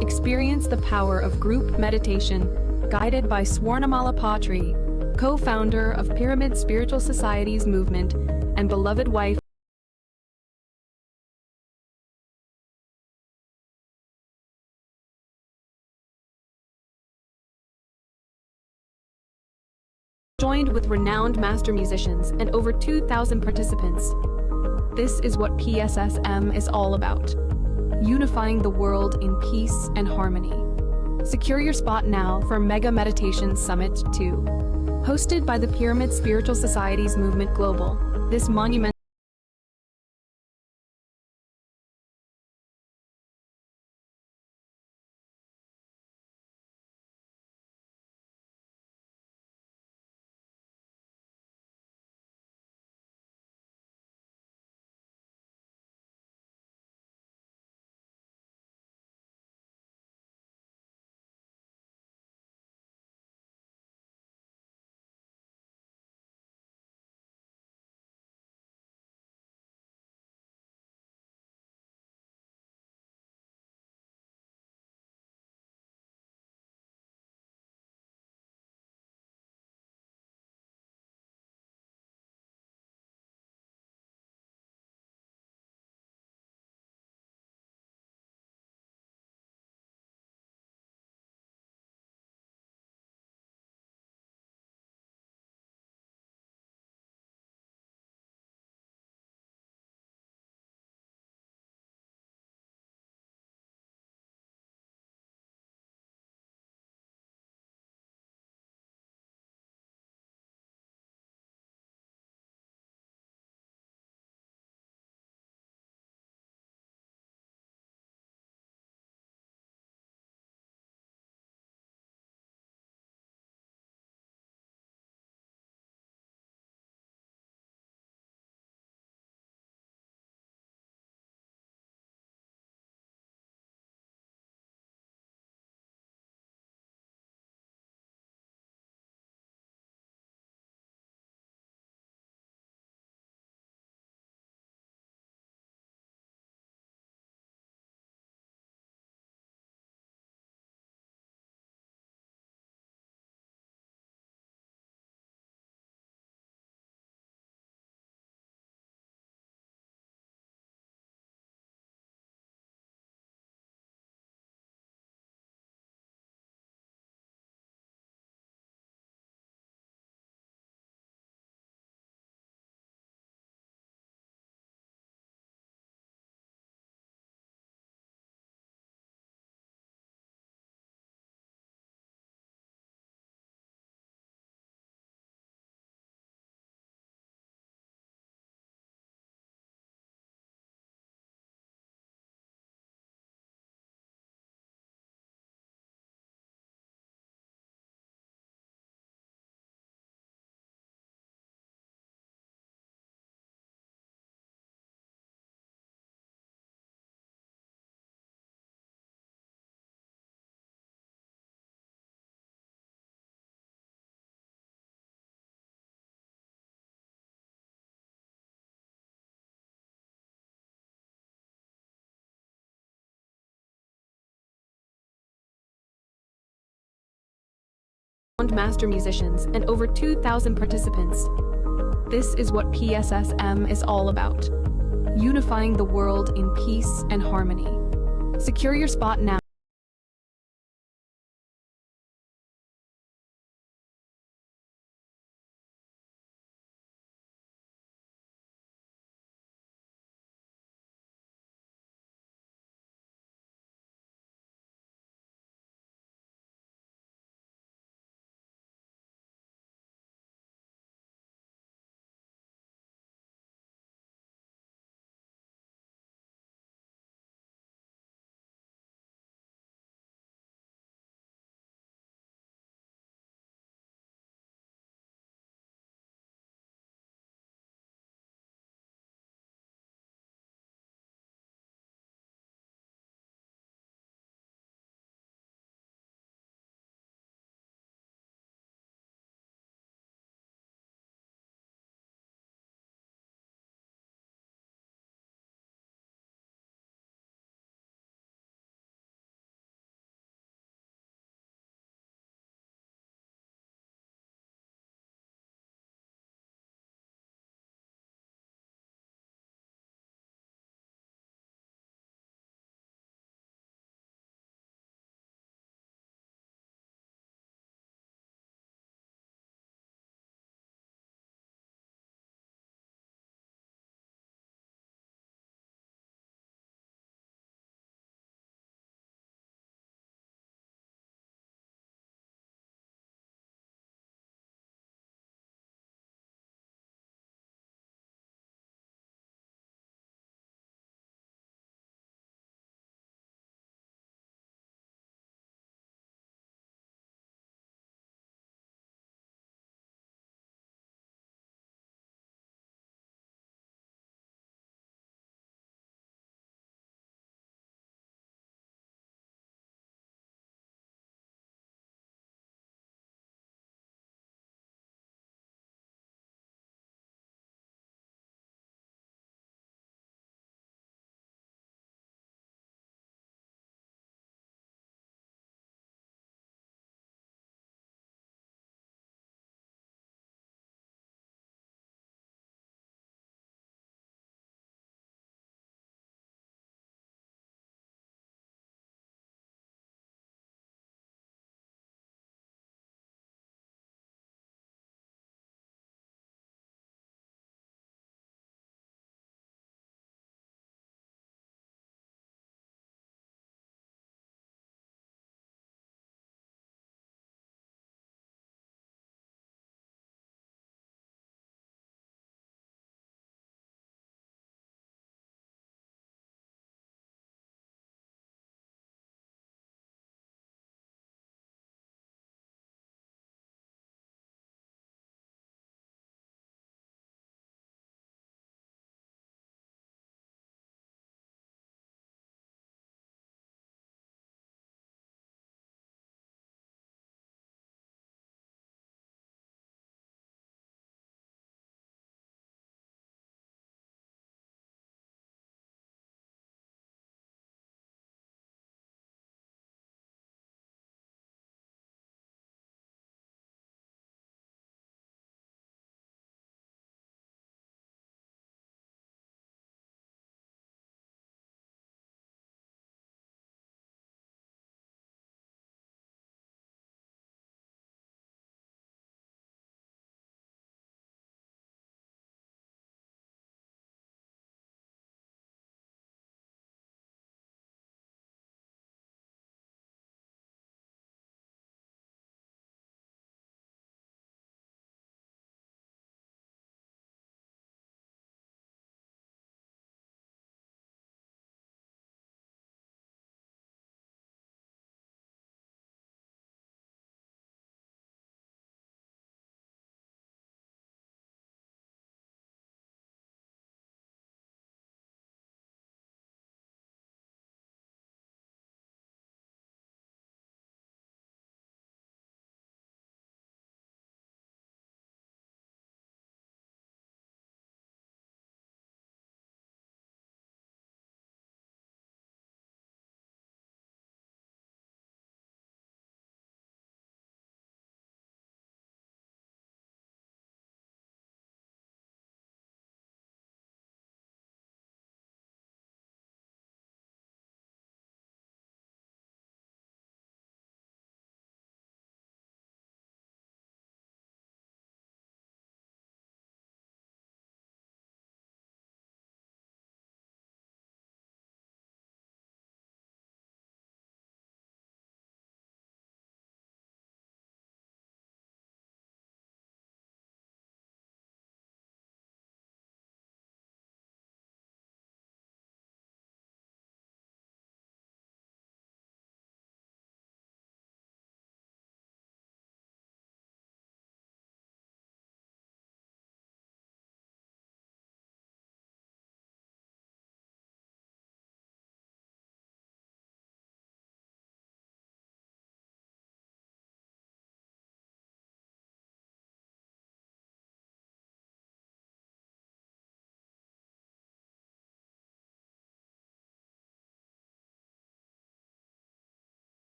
Experience the power of group meditation guided by Swarnamala Patri, co-founder of Pyramid Spiritual Society's movement and beloved wife joined with renowned master musicians and over 2,000 participants. This is what PSSM is all about. Unifying the world in peace and harmony. Secure your spot now for Mega Meditation Summit 2. Hosted by the Pyramid Spiritual Society's Movement Global, this monumental master musicians and over 2,000 participants. This is what PSSM is all about. Unifying the world in peace and harmony. Secure your spot now.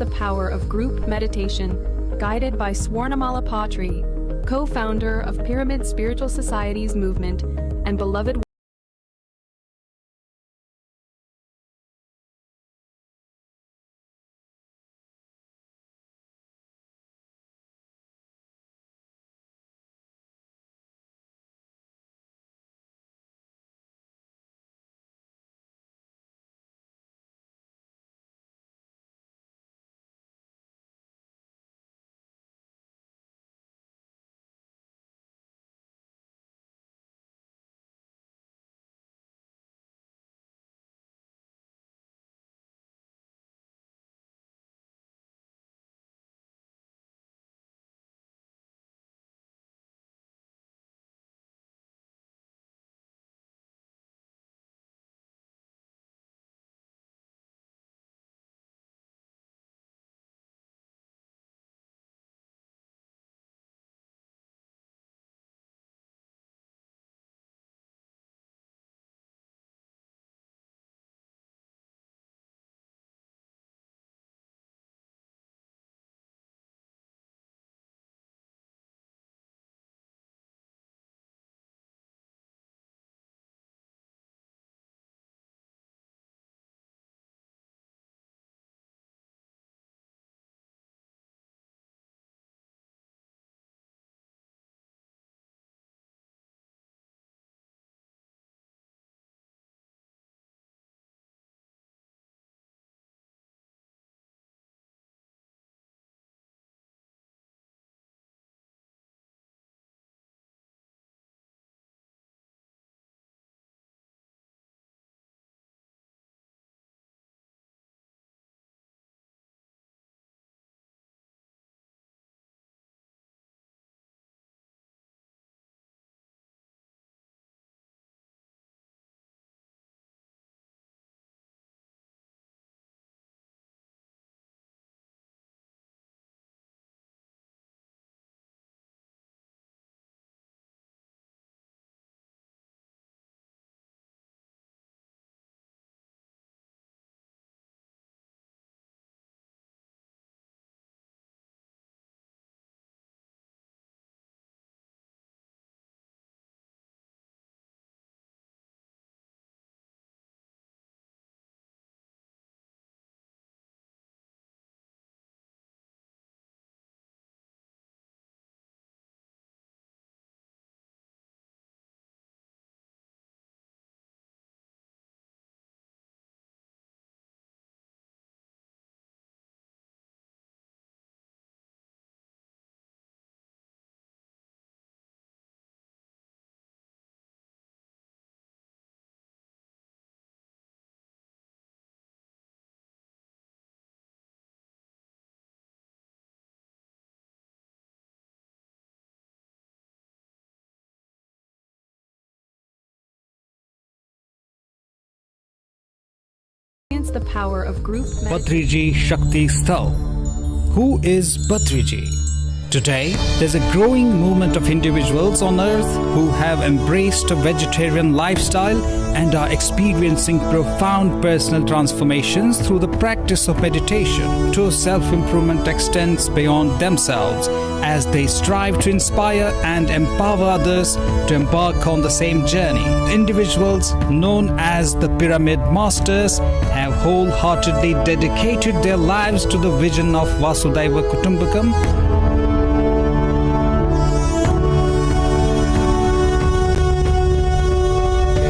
the power of group meditation guided by Swarnamala Patri, co-founder of Pyramid Spiritual Society's movement and beloved the power of group Patriji Shakti Sthal. Who is Patriji? Today, there's a growing movement of individuals on earth who have embraced a vegetarian lifestyle and are experiencing profound personal transformations through the practice of meditation. True self-improvement extends beyond themselves as they strive to inspire and empower others to embark on the same journey. Individuals known as the Pyramid Masters have wholeheartedly dedicated their lives to the vision of Vasudhaiva Kutumbakam.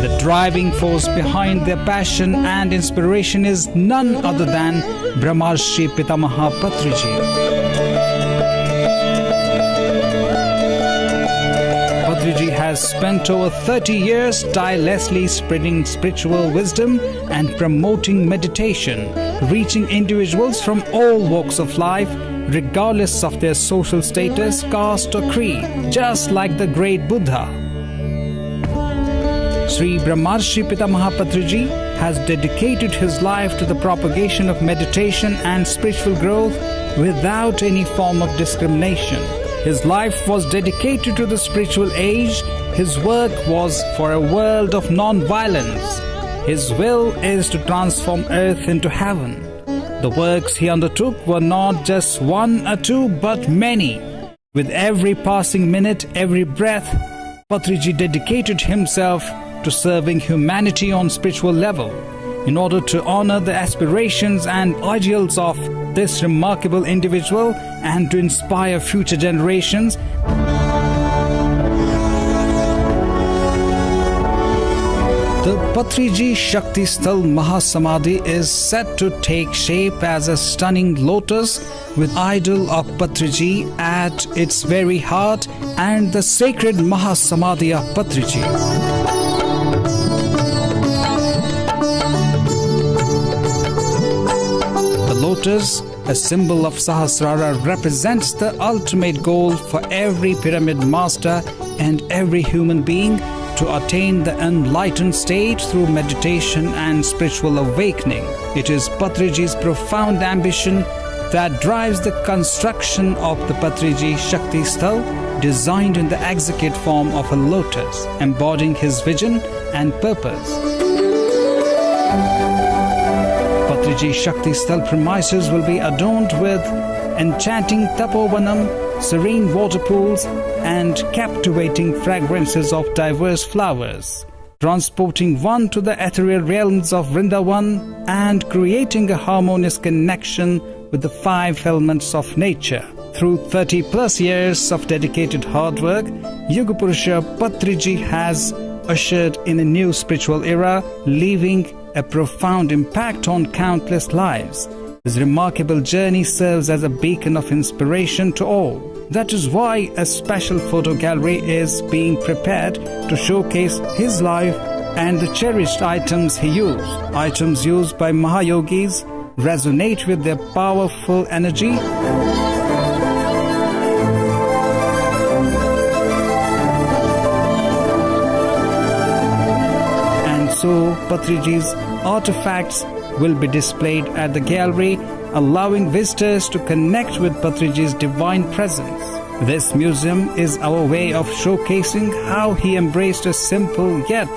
The driving force behind their passion and inspiration is none other than Brahmarshi Pitamaha Patriji. Patriji has spent over 30 years tirelessly spreading spiritual wisdom and promoting meditation, reaching individuals from all walks of life, regardless of their social status, caste or creed, just like the great Buddha. Sri Brahmarshi Pitamaha Patriji has dedicated his life to the propagation of meditation and spiritual growth without any form of discrimination. His life was dedicated to the spiritual age. His work was for a world of non-violence. His will is to transform earth into heaven. The works he undertook were not just one or two, but many. With every passing minute, every breath, Patriji dedicated himself to serving humanity on spiritual level in order to honor the aspirations and ideals of this remarkable individual and to inspire future generations. The Patriji Shakti Sthal Mahasamadhi is set to take shape as a stunning lotus with idol of Patriji at its very heart and the sacred Mahasamadhi of Patriji. The lotus, a symbol of Sahasrara, represents the ultimate goal for every pyramid master and every human being to attain the enlightened state through meditation and spiritual awakening. It is Patriji's profound ambition that drives the construction of the Patriji Shakti Sthal, designed in the exquisite form of a lotus, embodying his vision and purpose. Patriji Shakti Sthal premises will be adorned with enchanting tapovanam, serene water pools, and captivating fragrances of diverse flowers, transporting one to the ethereal realms of Vrindavan and creating a harmonious connection with the five elements of nature. Through 30 plus years of dedicated hard work, Yugapurusha Patriji has ushered in a new spiritual era, leaving a profound impact on countless lives. His remarkable journey serves as a beacon of inspiration to all. That is why a special photo gallery is being prepared to showcase his life and the cherished items he used. Items used by Mahayogis resonate with their powerful energy and so Patriji's artifacts will be displayed at the gallery, allowing visitors to connect with Patriji's divine presence. This museum is our way of showcasing how he embraced a simple yet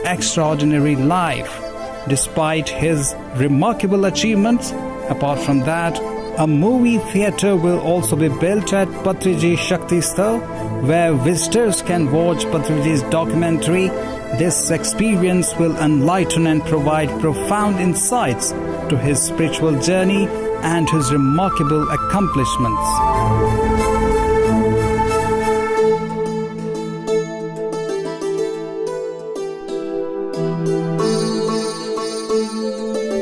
extraordinary life. Despite his remarkable achievements, apart from that, a movie theatre will also be built at Patriji Shakti Sthal, where visitors can watch Patriji's documentary. This experience will enlighten and provide profound insights to his spiritual journey and his remarkable accomplishments.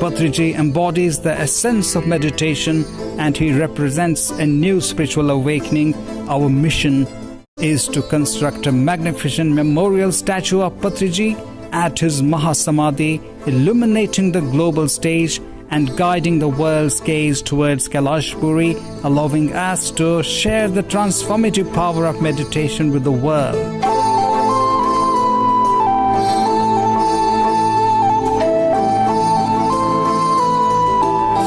Patriji embodies the essence of meditation and he represents a new spiritual awakening. Our mission is to construct a magnificent memorial statue of Patriji at his Mahasamadhi, illuminating the global stage and guiding the world's gaze towards Kailashpuri, allowing us to share the transformative power of meditation with the world.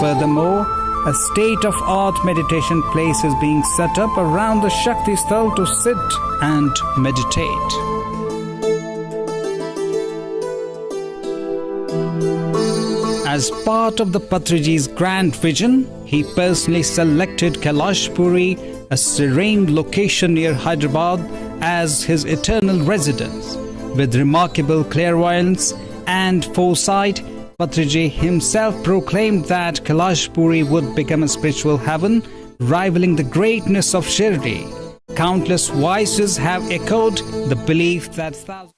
Furthermore, a state-of-art meditation place is being set up around the Shakti Sthal to sit and meditate. As part of the Patriji's grand vision, he personally selected Kailashpuri, a serene location near Hyderabad, as his eternal residence. With remarkable clairvoyance and foresight, Patriji himself proclaimed that Kailashpuri would become a spiritual heaven, rivaling the greatness of Shirdi. Countless voices have echoed the belief that thousands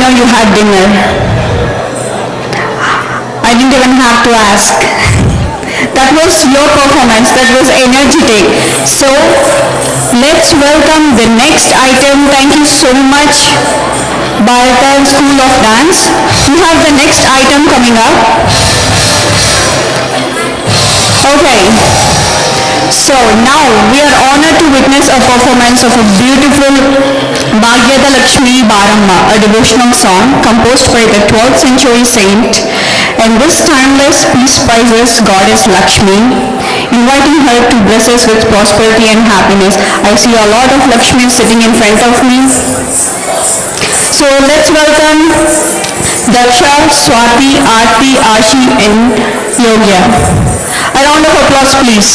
know you had dinner. I didn't even have to ask. That was your performance, that was energetic. So let's welcome the next item. Thank you so much, Bharatan School of Dance. We have the next item coming up. Okay. So now we are honored to witness a performance of a beautiful Bhagyada Lakshmi Baramma, a devotional song composed by the 12th century saint, and this timeless peace prizes goddess Lakshmi, inviting her to bless us with prosperity and happiness. I see a lot of Lakshmi sitting in front of me. So let's welcome Daksha, Swati, Aarti, Ashi and Yogya. A round of applause please.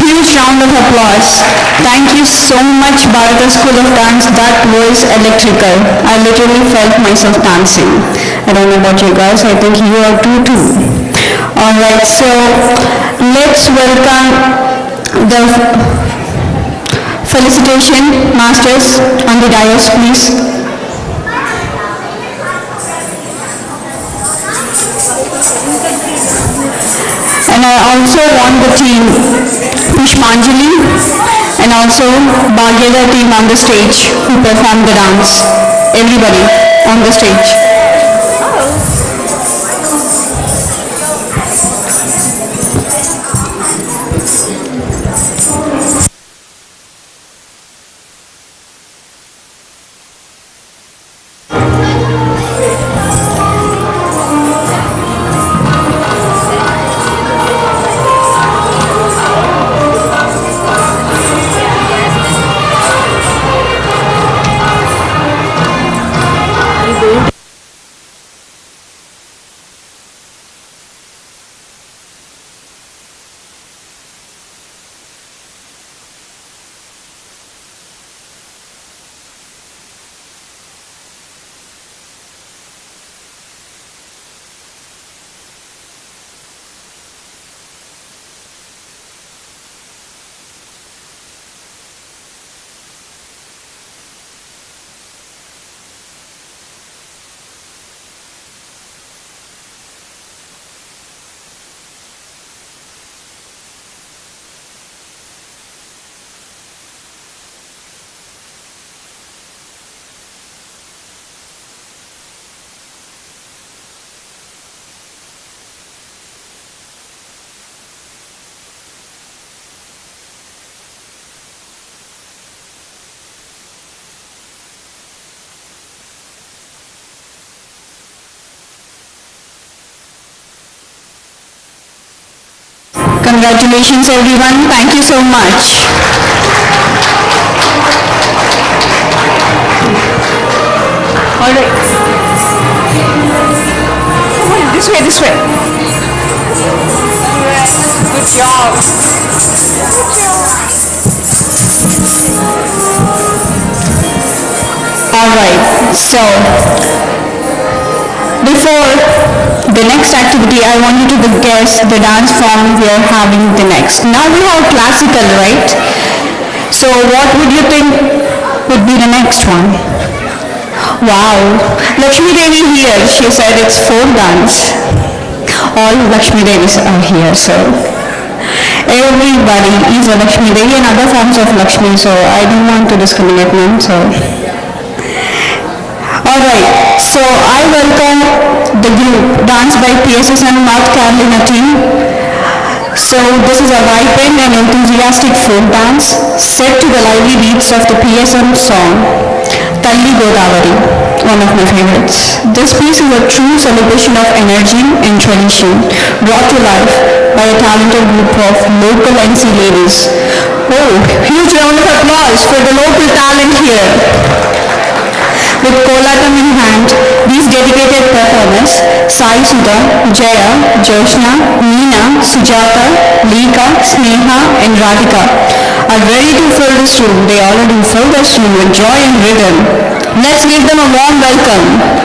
Huge round of applause. Thank you so much, Bharata School of Dance. That was electrical. I literally felt myself dancing. I don't know about you guys. I think you are too. Alright, so let's welcome the felicitation masters on the dais, please. And I also want the team Pushpanjali and also Bhagyada team on the stage who performed the dance. Everybody on the stage. Congratulations everyone. Thank you so much. All right. This way, this way. Good job. All right. So, before the next activity, I want you to guess the dance form we are having the next. Now we have classical, right? So what would you think would be the next one? Wow, Lakshmi Devi here, she said it's folk dance. All Lakshmi Devis are here, so everybody is a Lakshmi Devi and other forms of Lakshmi, so I don't want to discriminate none, so. Alright, so I welcome the group Dance by PSSM North Carolina team. So this is a vibrant and enthusiastic folk dance set to the lively beats of the PSM song Talli Godavari, one of my favorites. This piece is a true celebration of energy and tradition brought to life by a talented group of local NC ladies. Oh, huge round of applause for the local talent here. With Kolatam in hand, these dedicated performers, Sai Sudha, Jaya, Joshna, Meena, Sujata, Lika, Sneha and Radhika are ready to fill this room. They already filled this room with joy and rhythm. Let's give them a warm welcome.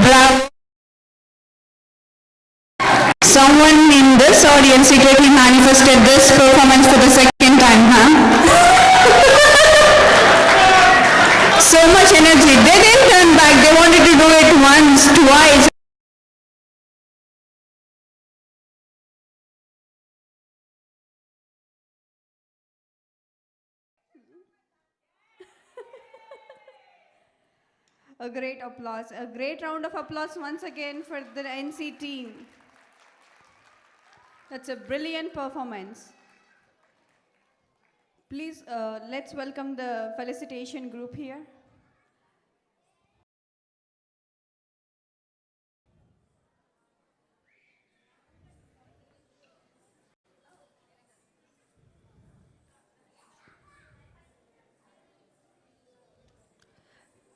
Bravo. Someone in this audience secretly manifested this performance for the second time, huh? So much energy. They didn't turn back. They wanted to do it once, twice. A great applause. A great round of applause once again for the NC team. That's a brilliant performance. Please, let's welcome the felicitation group here.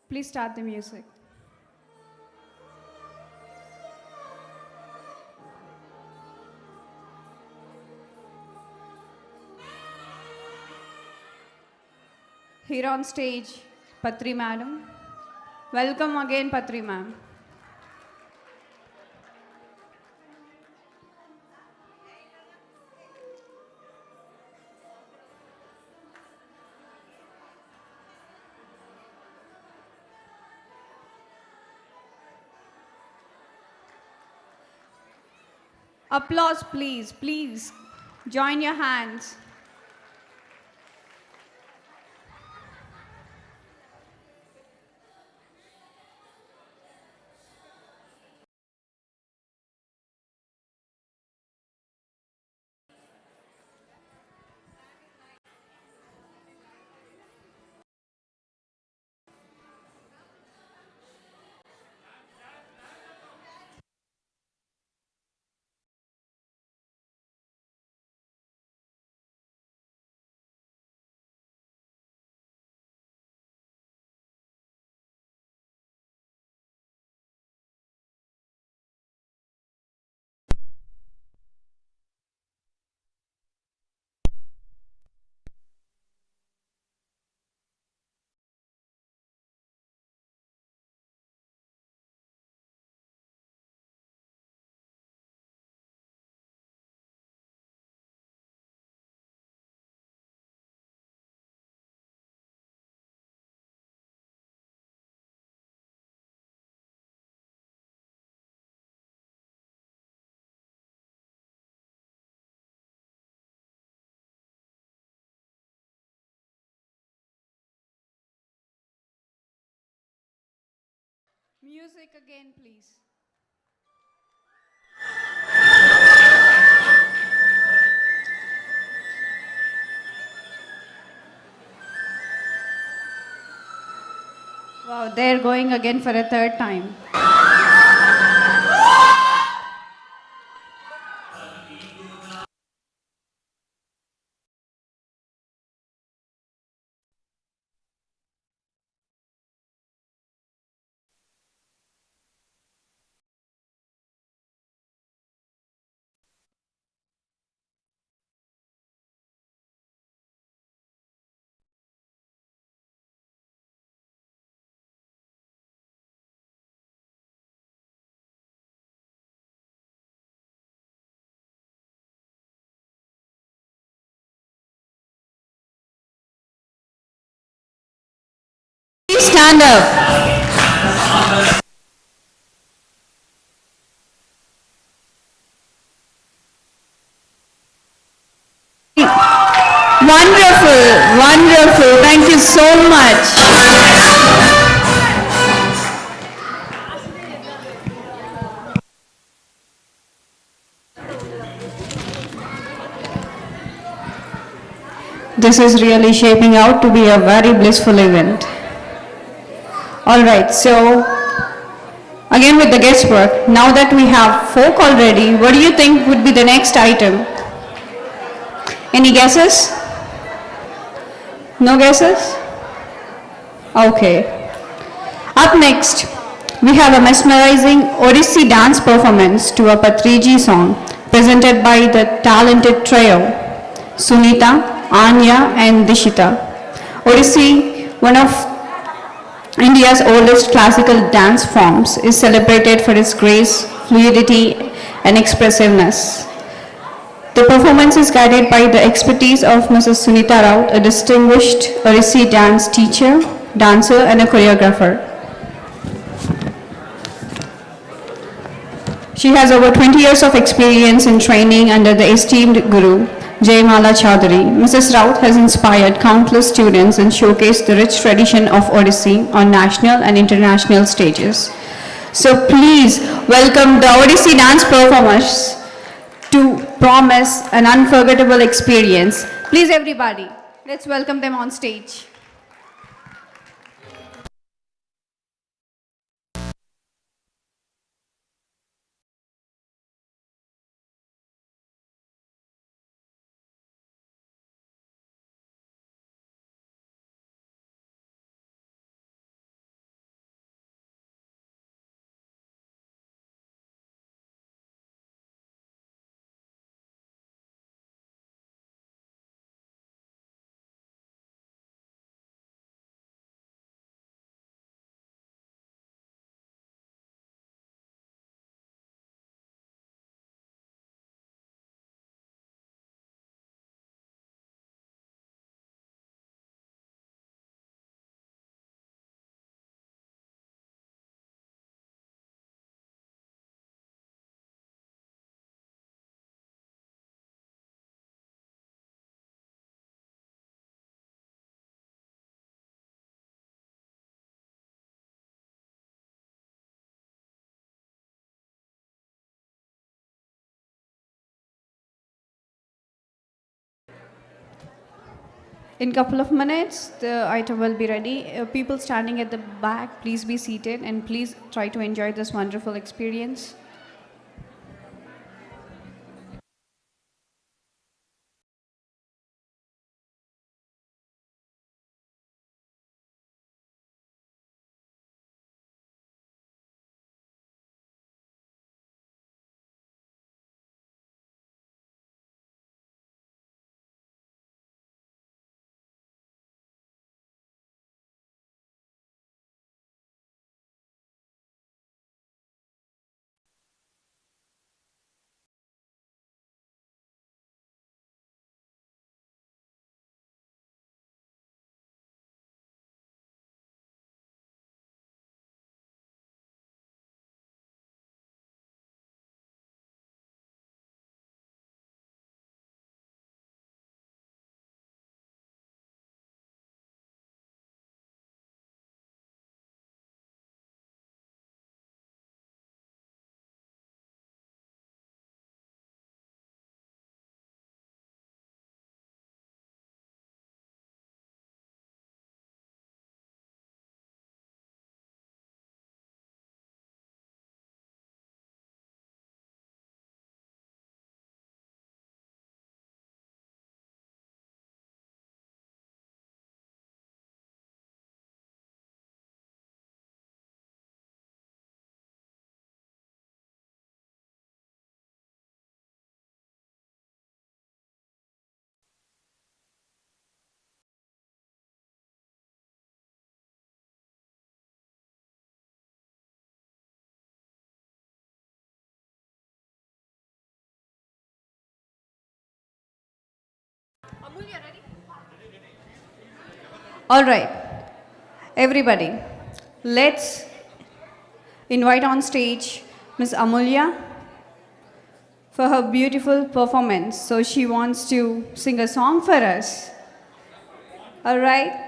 Please start the music. Here on stage, Patri Madam. Welcome again, Patri Ma'am. Applause, please, please. Join your hands. Music again, please. Wow, they're going again for a third time. Please stand up. Wonderful, wonderful. Thank you so much. This is really shaping out to be a very blissful event. All right, so again with the guesswork, now that we have folk already, what do you think would be the next item? Any guesses? No guesses? Okay. Up next, we have a mesmerizing Odissi dance performance to a Patriji song presented by the talented trio, Sunita, Anya and Dishita. Odissi, one of India's oldest classical dance forms, is celebrated for its grace, fluidity, and expressiveness. The performance is guided by the expertise of Mrs. Sunita Rao, a distinguished Odissi dance teacher, dancer, and a choreographer. She has over 20 years of experience in training under the esteemed Guru, Jayamala Chaudhary. Mrs. Raut has inspired countless students and showcased the rich tradition of Odissi on national and international stages. So please welcome the Odissi dance performers to promise an unforgettable experience. Please everybody, let's welcome them on stage. In a couple of minutes, the item will be ready. People standing at the back, please be seated and please try to enjoy this wonderful experience. All right, everybody, let's invite on stage Ms. Amulya for her beautiful performance. So she wants to sing a song for us. All right.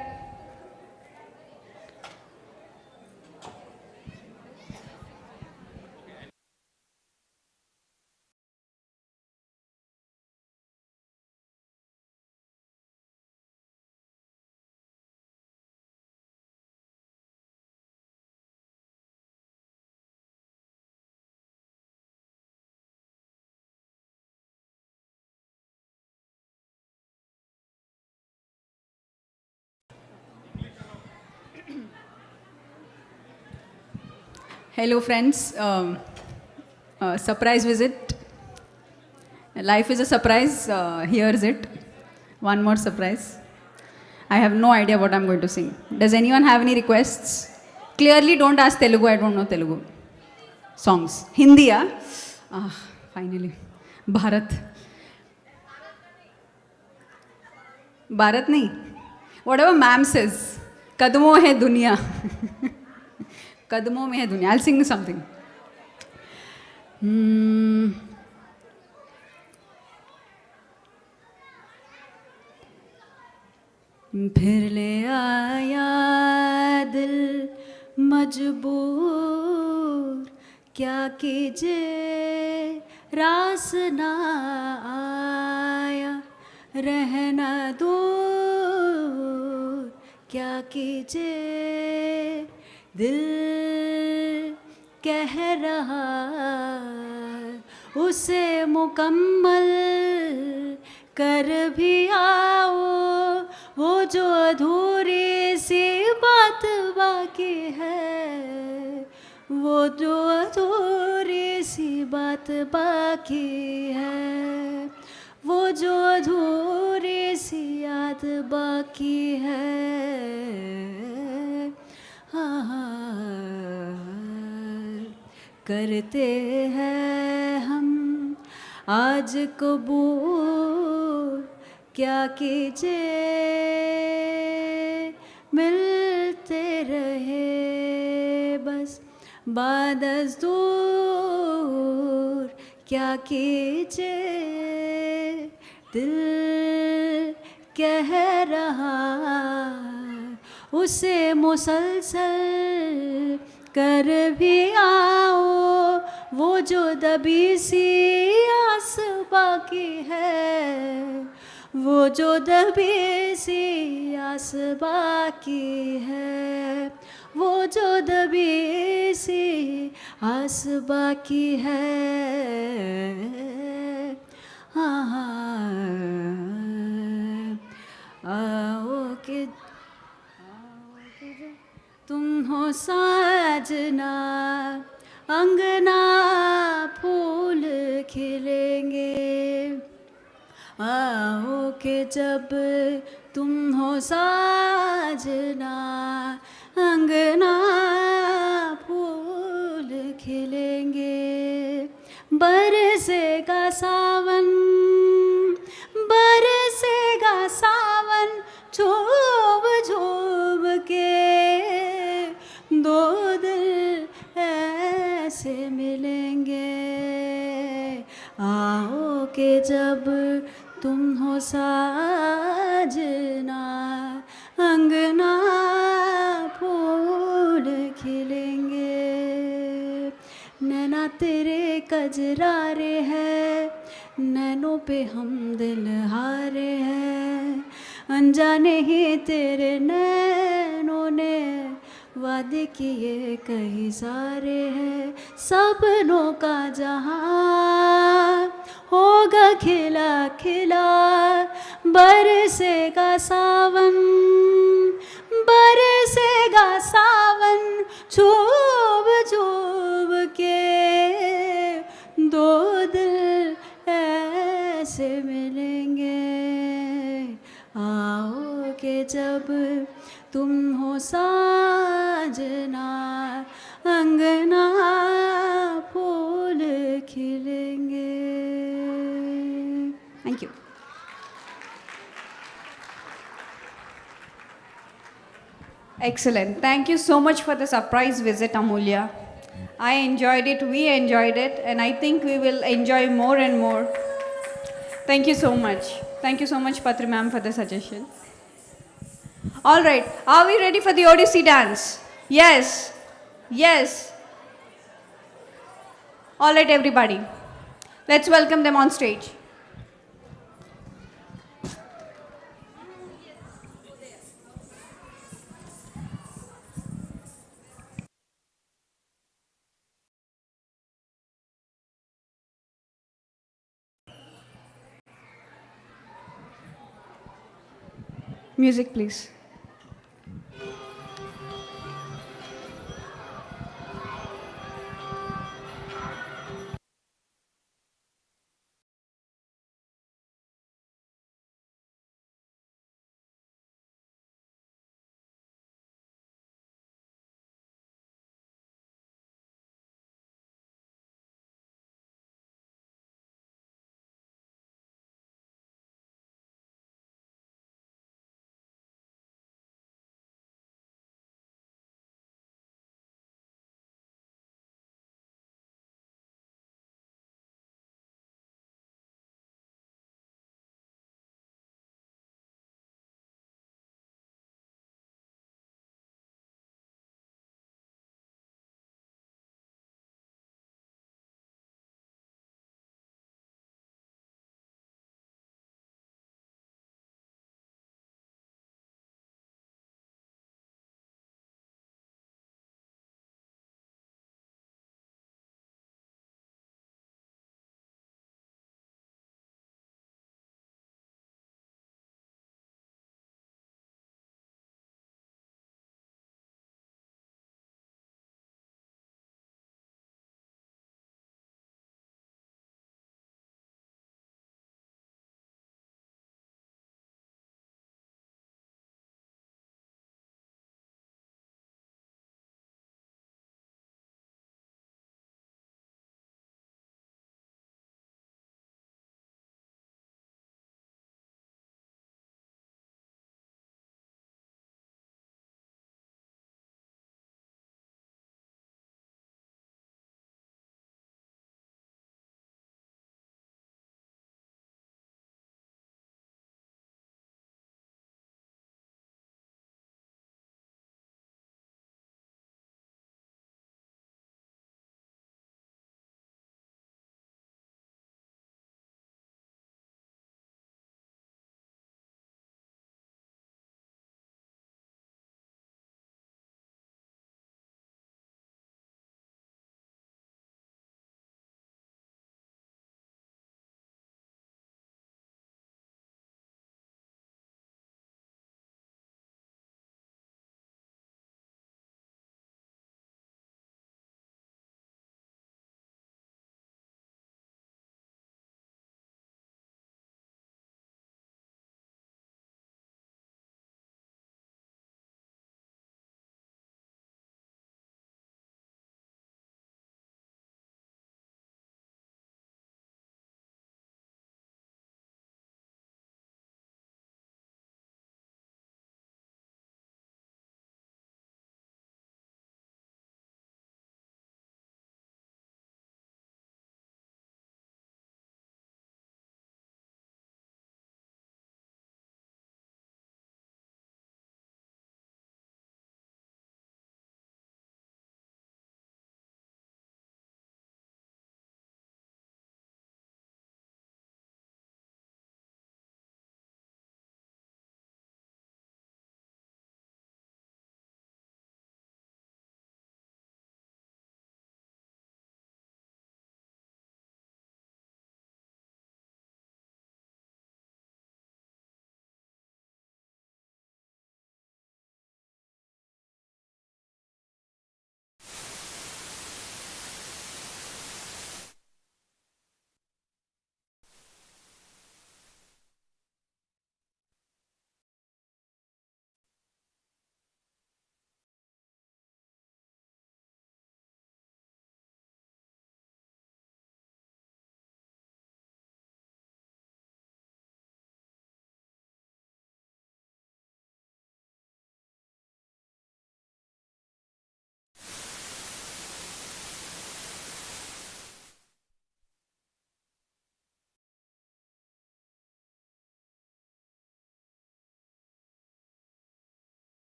Hello friends, surprise visit. Life is a surprise, here's it. One more surprise. I have no idea what I'm going to sing. Does anyone have any requests? Clearly don't ask Telugu, I don't know Telugu. Songs. Hindi, finally. Bharat. Bharat nahi. Whatever ma'am says. Kadmo hai duniya. Kadmo mein hai duniya. I'll sing something. फिर ले आया दिल मजबूर, क्या कीजिए रास ना आया, रहना दूर, क्या कीजिए दिल कह रहा, उसे मुकम्मल कर भी आओ, वो जो अधूरी सी बात बाकी है, वो जो अधूरी सी बात बाकी है, वो जो अधूरी सी याद बाकी है। करते हैं हम आज कबूल, क्या कीजिए मिलते रहे बस बादस दूर, क्या कीजिए दिल कह रहा, उसे मुसलसल कर भी आओ, वो जो दबी सी आस बाकी है, वो जो दबी सी आस बाकी है, वो जो दबी सी आस बाकी है। आओ कि तुम हो साजना, अंगना फूल खिलेंगे, आओ कि जब तुम हो साजना, अंगना फूल खिलेंगे, बरसेगा सावन, बरसेगा सावन, झूम झूम के दो दिल ऐसे मिलेंगे, आओ कि जब तुम हो साजना, अंगना फूल खिलेंगे, नैना तेरे कजरारे हैं, नैनों पे हम दिल हारे हैं, अनजाने ही तेरे नैनों ने वादे किए कई सारे हैं, सपनों का जहां होगा खिला खिला, बरसेगा सावन, बरसेगा सावन, चूब चूब के दो दिल ऐसे मिलेंगे, आओ कि जब तुम हो साजना, अंगना फूल खिलेंगे। Thank you. Excellent. Thank you so much for the surprise visit, Amulya. I enjoyed it, we enjoyed it, and I think we will enjoy more and more. Thank you so much. Thank you so much, Patri ma'am, for the suggestion. All right, are we ready for the Odyssey dance? Yes. Yes. All right, everybody. Let's welcome them on stage. Music, please.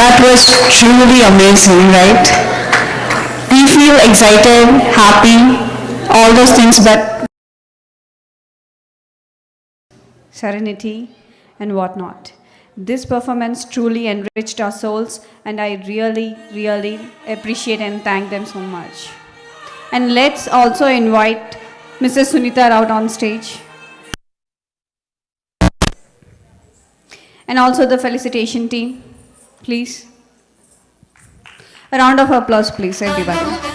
That was truly amazing, right? We feel excited, happy, all those things, but serenity and whatnot. This performance truly enriched our souls, and I really, really appreciate and thank them so much. And let's also invite Mrs. Sunita out on stage. And also the felicitation team, please. A round of applause, please, everybody.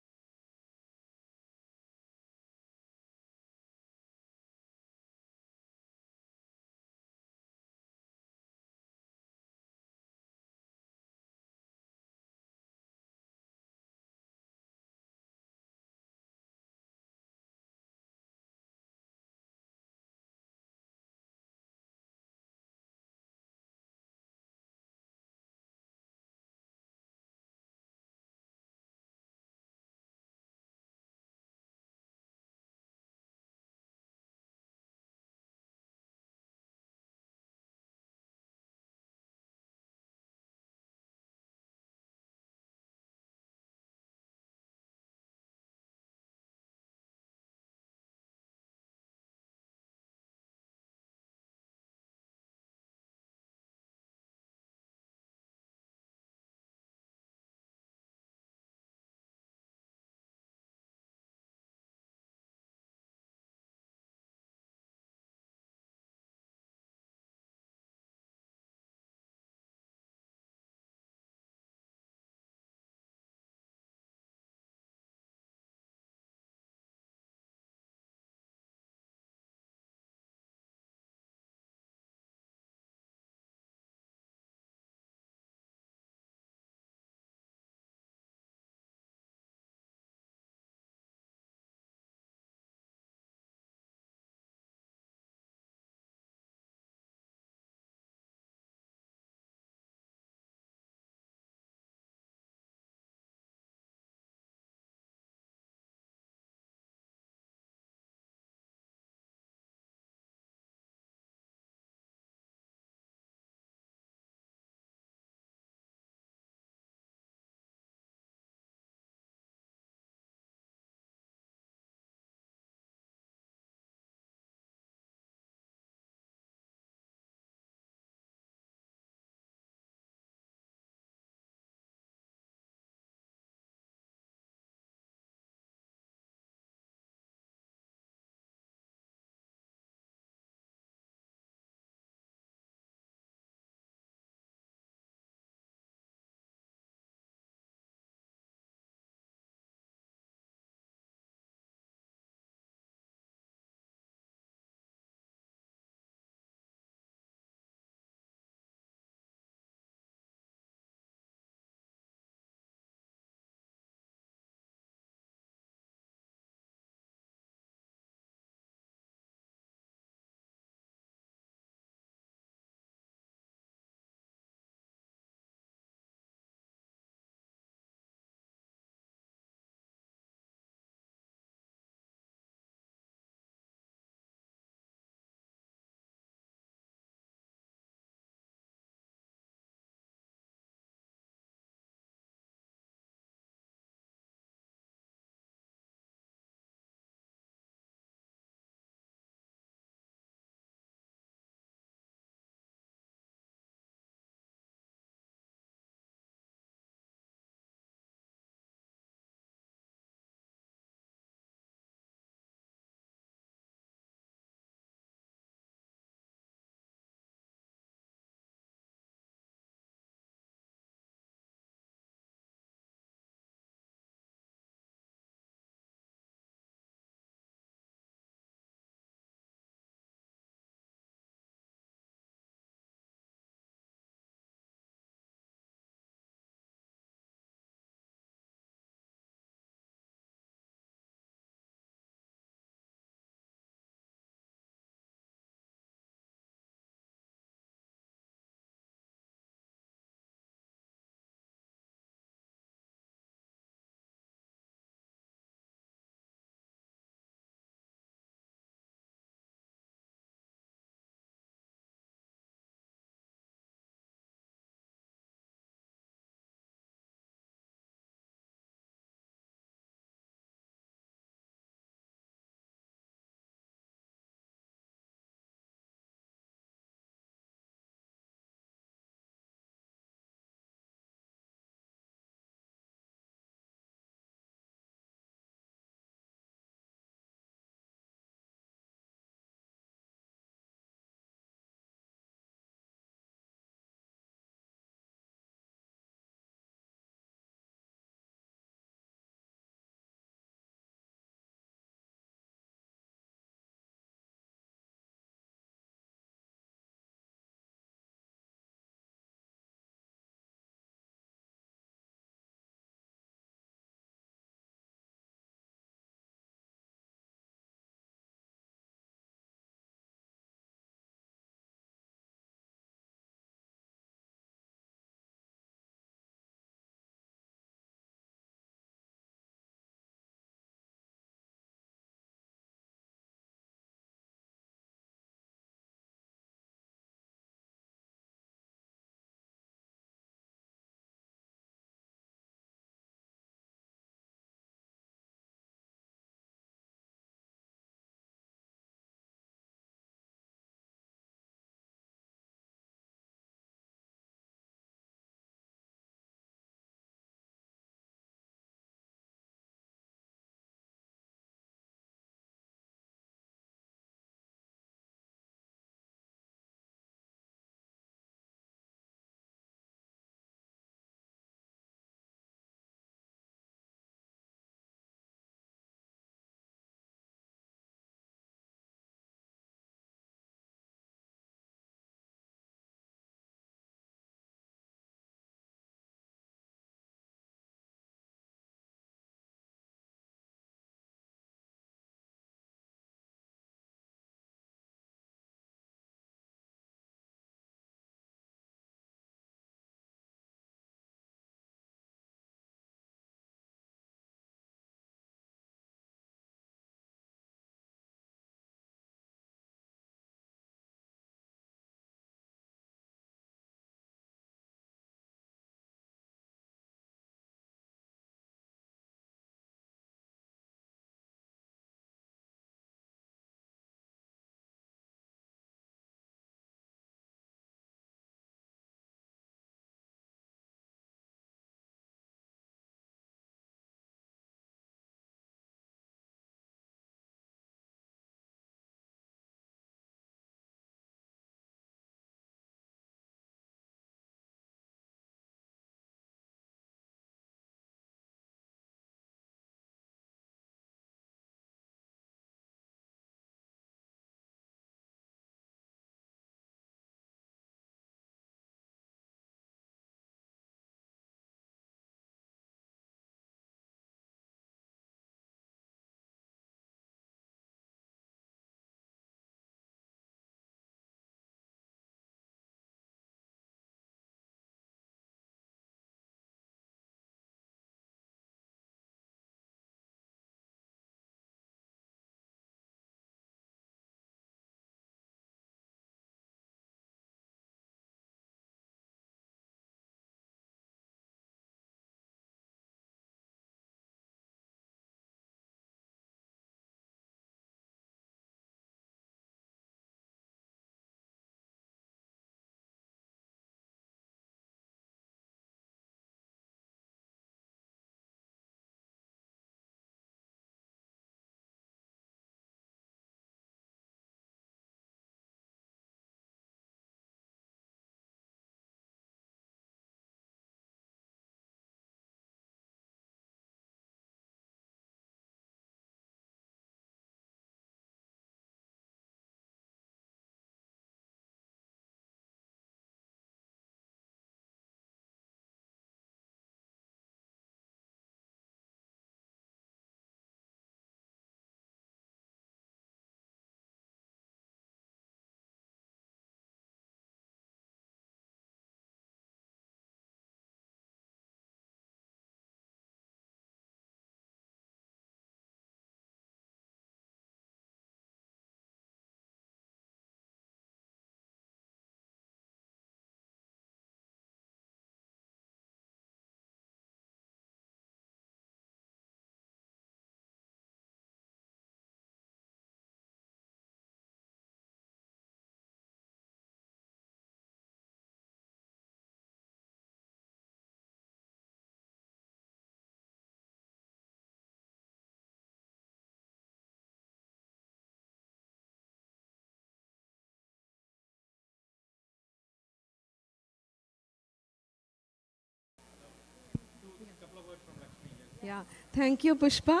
Yeah, thank you, Pushpa.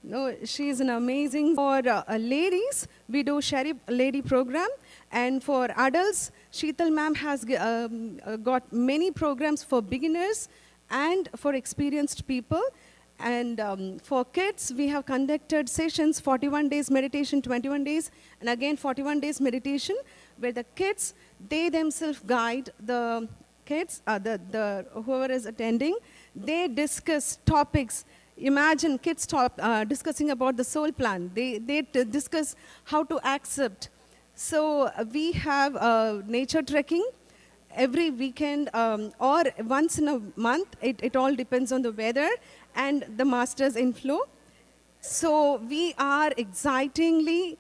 No, she is an amazing. For ladies, we do Sherry Lady program, and for adults, Sheetal ma'am has got many programs for beginners and for experienced people. And for kids, we have conducted sessions, 41 days meditation, 21 days, and again 41 days meditation, where the kids, they themselves guide the kids, the whoever is attending. They discuss topics. Imagine kids discussing about the soul plan. They discuss how to accept. So we have nature trekking every weekend or once in a month. It all depends on the weather and the master's inflow. So we are excitingly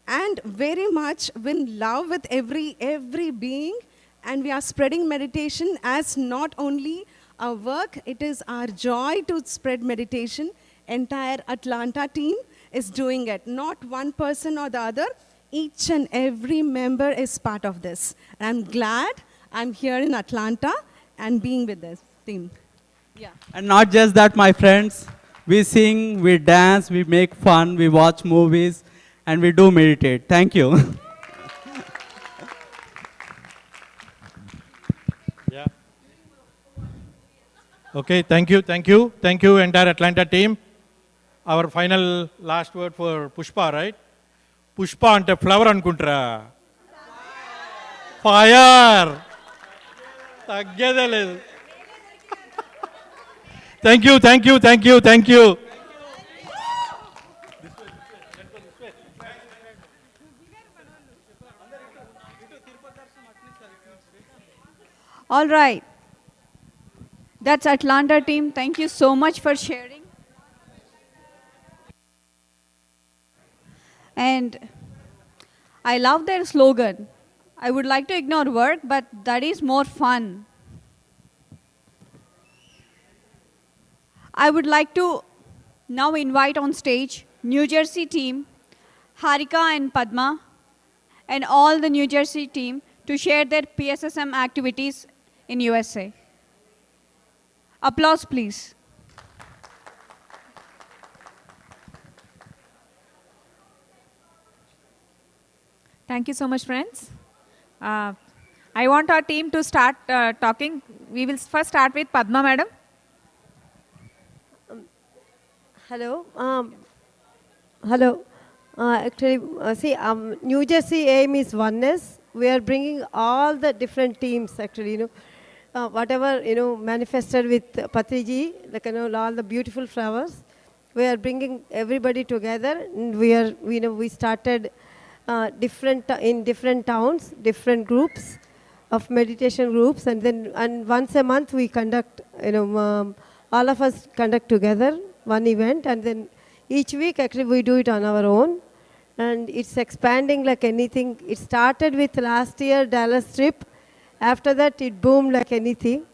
and very much in love with every being, and we are spreading meditation as not only our work, it is our joy to spread meditation. Entire Atlanta team is doing it, not one person or the other. Each and every member is part of this. And I'm glad I'm here in Atlanta and being with this team. Yeah. And not just that, my friends, we sing, we dance, we make fun, we watch movies, and we do meditate. Thank you. Yeah. Okay, thank you, entire Atlanta team. Our final last word for Pushpa, right? Pushpa ante flower anukuntra. Fire. Taggede ledu. Thank you. All right. That's Atlanta team. Thank you so much for sharing. And I love their slogan. I would like to ignore work, but that is more fun. I would like to now invite on stage New Jersey team, Harika and Padma, and all the New Jersey team to share their PSSM activities in USA. Applause, please. Thank you so much, friends. I want our team to start talking. We will first start with Padma, madam. Hello. Hello. Actually, New Jersey aim is oneness. We are bringing all the different teams, actually, whatever, manifested with Patriji, like, all the beautiful flowers. We are bringing everybody together. And we started in different towns, different groups of meditation groups. And once a month we conduct, all of us conduct together one event. And then each week, actually, we do it on our own. And it's expanding like anything. It started with last year Dallas trip. After that, it boomed like anything.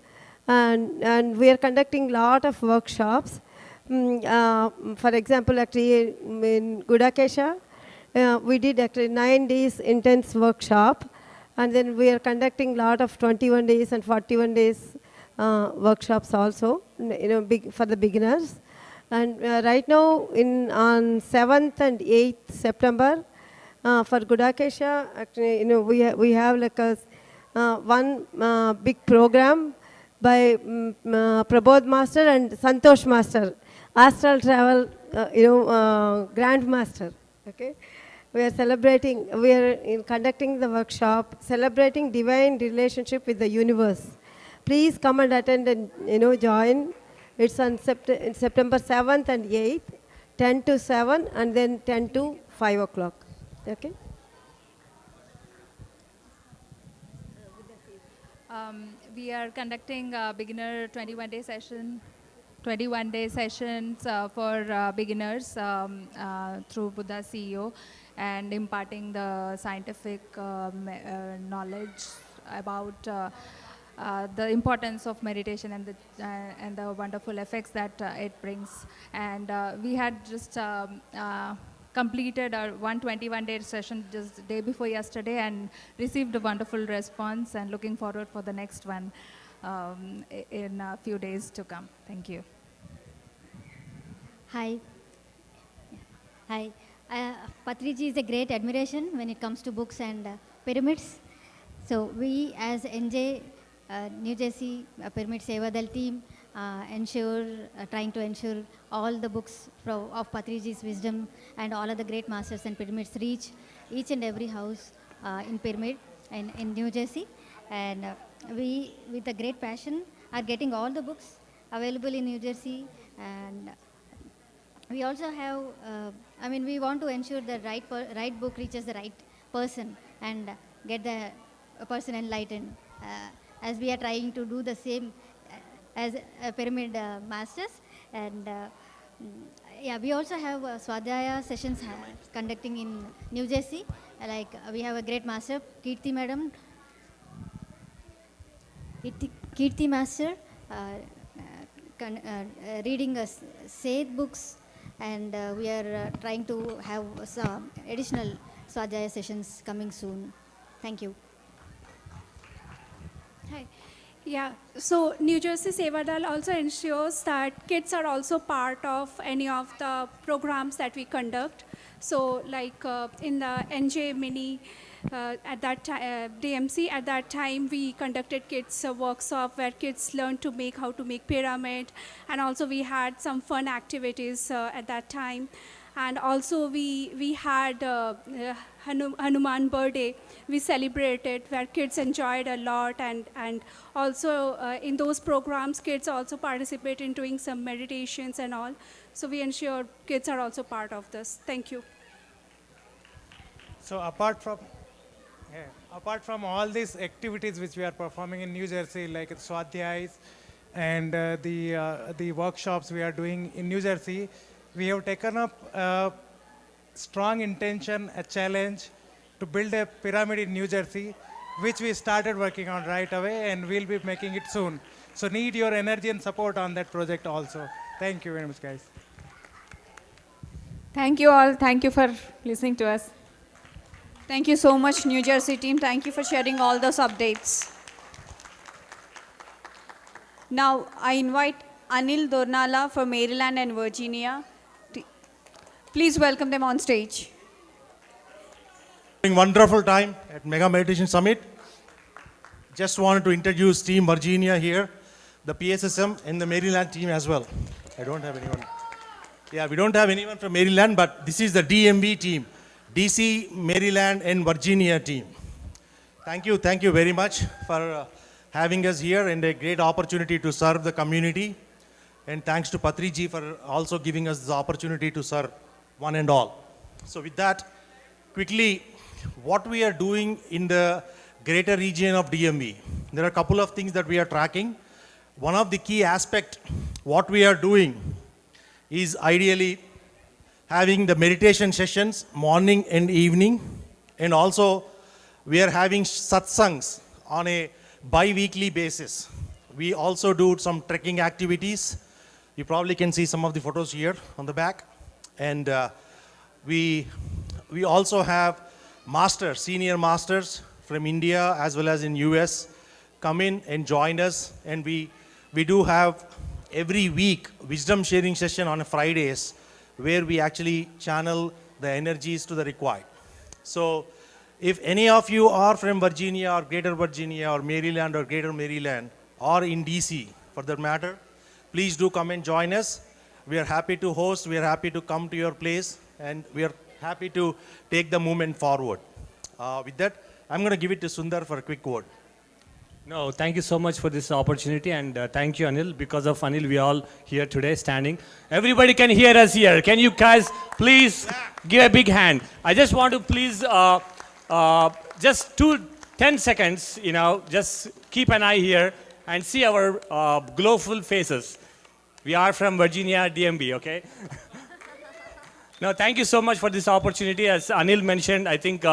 And we are conducting a lot of workshops. For example, actually, in Gudakesha, we did actually 9 days intense workshop. And then we are conducting a lot of 21 days and 41 days workshops also, for the beginners. And right now, on 7th and 8th September, for Gudakesha, actually, we have like one big program by Prabodh Master and Santosh Master, Astral Travel, Grand Master. Okay, we are celebrating. We are conducting the workshop, celebrating divine relationship with the universe. Please come and attend and join. It's on September 7th and 8th, 10 to 7, and then 10 to 5 o'clock. Okay. We are conducting beginner 21-day sessions for beginners through Buddha CEO, and imparting the scientific knowledge about the importance of meditation and the wonderful effects that it brings. And we had just completed our 121-day session just day before yesterday and received a wonderful response, and looking forward for the next one in a few days to come. Thank you. Hi. Hi. Patriji is a great admiration when it comes to books and pyramids. So we as NJ, New Jersey Pyramid Sevadal team trying to ensure all the books of Patriji's wisdom and all of the great masters and pyramids reach each and every house in pyramid and in New Jersey. And we, with a great passion, are getting all the books available in New Jersey. And we also have, we want to ensure the right book reaches the right person and get the person enlightened. As we are trying to do the same as pyramid masters. And we also have Swadhyaya sessions conducting in New Jersey. We have a great master, Kirti Madam. Kirti Master reading Seth books, and we are trying to have some additional Swadhyaya sessions coming soon. Thank you. Hi. Yeah, so New Jersey Sevadal also ensures that kids are also part of any of the programs that we conduct. So in the NJ Mini at that DMC, at that time we conducted kids workshop where kids learned to make how to make pyramid, and also we had some fun activities at that time. And also we had Hanuman birthday we celebrated where kids enjoyed a lot, and also in those programs kids also participate in doing some meditations and all. So we ensure kids are also part of this. Thank you. So apart from all these activities which we are performing in New Jersey, like Swadhyayas and the workshops we are doing in New Jersey, we have taken up a strong intention, a challenge to build a pyramid in New Jersey, which we started working on right away, and we'll be making it soon. So need your energy and support on that project also. Thank you very much, guys. Thank you all. Thank you for listening to us. Thank you so much, New Jersey team. Thank you for sharing all those updates. Now, I invite Anil Dornala from Maryland and Virginia. Please welcome them on stage. Wonderful time at Mega Meditation Summit. Just wanted to introduce Team Virginia here, the PSSM and the Maryland team as well. I don't have anyone. Yeah, we don't have anyone from Maryland, but this is the DMV team, DC, Maryland, and Virginia team. Thank you very much for having us here, and a great opportunity to serve the community. And thanks to Patriji for also giving us the opportunity to serve one and all. So with that, quickly, what we are doing in the greater region of DMV. There are a couple of things that we are tracking. One of the key aspects, what we are doing is ideally having the meditation sessions morning and evening, and also we are having satsangs on a bi-weekly basis. We also do some trekking activities. You probably can see some of the photos here on the back. And we also have masters, senior masters from India as well as in US come in and join us. And we do have every week wisdom sharing session on Fridays where we actually channel the energies to the required. So if any of you are from Virginia or Greater Virginia or Maryland or Greater Maryland or in DC for that matter, please do come and join us. We are happy to host, we are happy to come to your place, and we are happy to take the movement forward. With that, I'm going to give it to Sundar for a quick word. No, thank you so much for this opportunity, and thank you, Anil. Because of Anil, we are all here today standing. Everybody can hear us here. Can you guys please give a big hand? I just want to please, just 10 seconds, just keep an eye here and see our glowful faces. We are from Virginia, DMV, okay? No, thank you so much for this opportunity. As Anil mentioned, I think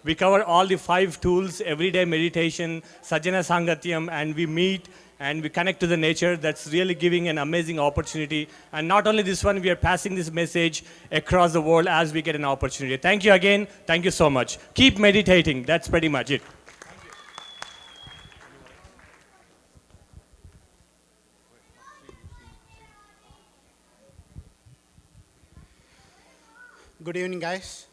we cover all the 5 tools, everyday meditation, Sajjana Sangatyam, and we meet and we connect to the nature. That's really giving an amazing opportunity. And not only this one, we are passing this message across the world as we get an opportunity. Thank you again. Thank you so much. Keep meditating. That's pretty much it. Good evening, guys.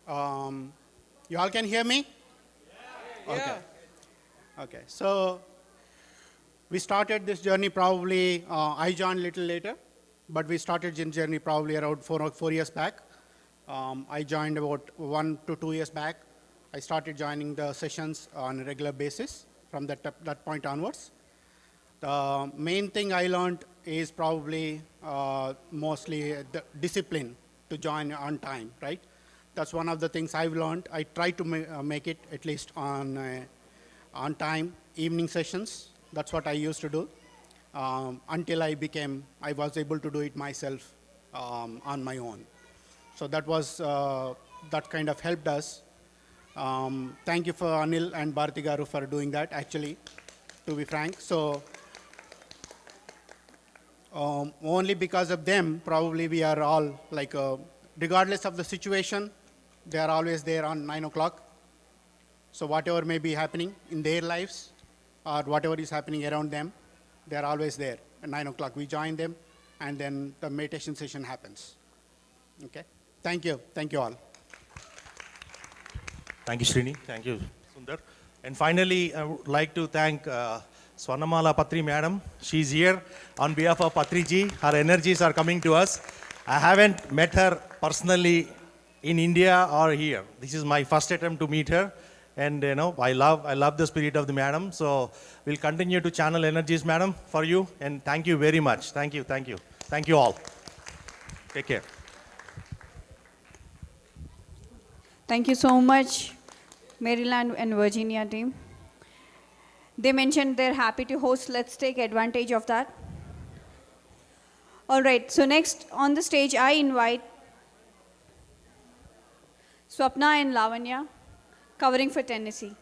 You all can hear me? Yeah. Okay. Okay. So we started this journey probably, I joined a little later, but we started this journey probably around 4 years back. I joined about 1 to 2 years back. I started joining the sessions on a regular basis from that point onwards. The main thing I learned is probably mostly the discipline to join on time, right? That's one of the things I've learned. I try to make it at least on time, evening sessions. That's what I used to do until I was able to do it myself on my own. So that was, that kind of helped us. Thank you for Anil and Bharati Garu for doing that, actually, to be frank. So only because of them, probably we are all like, regardless of the situation, they are always there on 9 o'clock. So whatever may be happening in their lives or whatever is happening around them, they are always there at 9 o'clock. We join them and then the meditation session happens. Okay? Thank you. Thank you all. Thank you, Srini. Thank you, Sundar. And finally, I would like to thank Swarnamala Patri Madam. She's here on behalf of Patri Ji. Her energies are coming to us. I haven't met her personally in India or here. This is my first attempt to meet her. And I love the spirit of the madam. So we'll continue to channel energies, madam, for you. And thank you very much. Thank you, thank you. Thank you all. Take care. Thank you so much, Maryland and Virginia team. They mentioned they're happy to host. Let's take advantage of that. All right, so next on the stage, I invite Swapna and Lavanya, covering for Tennessee.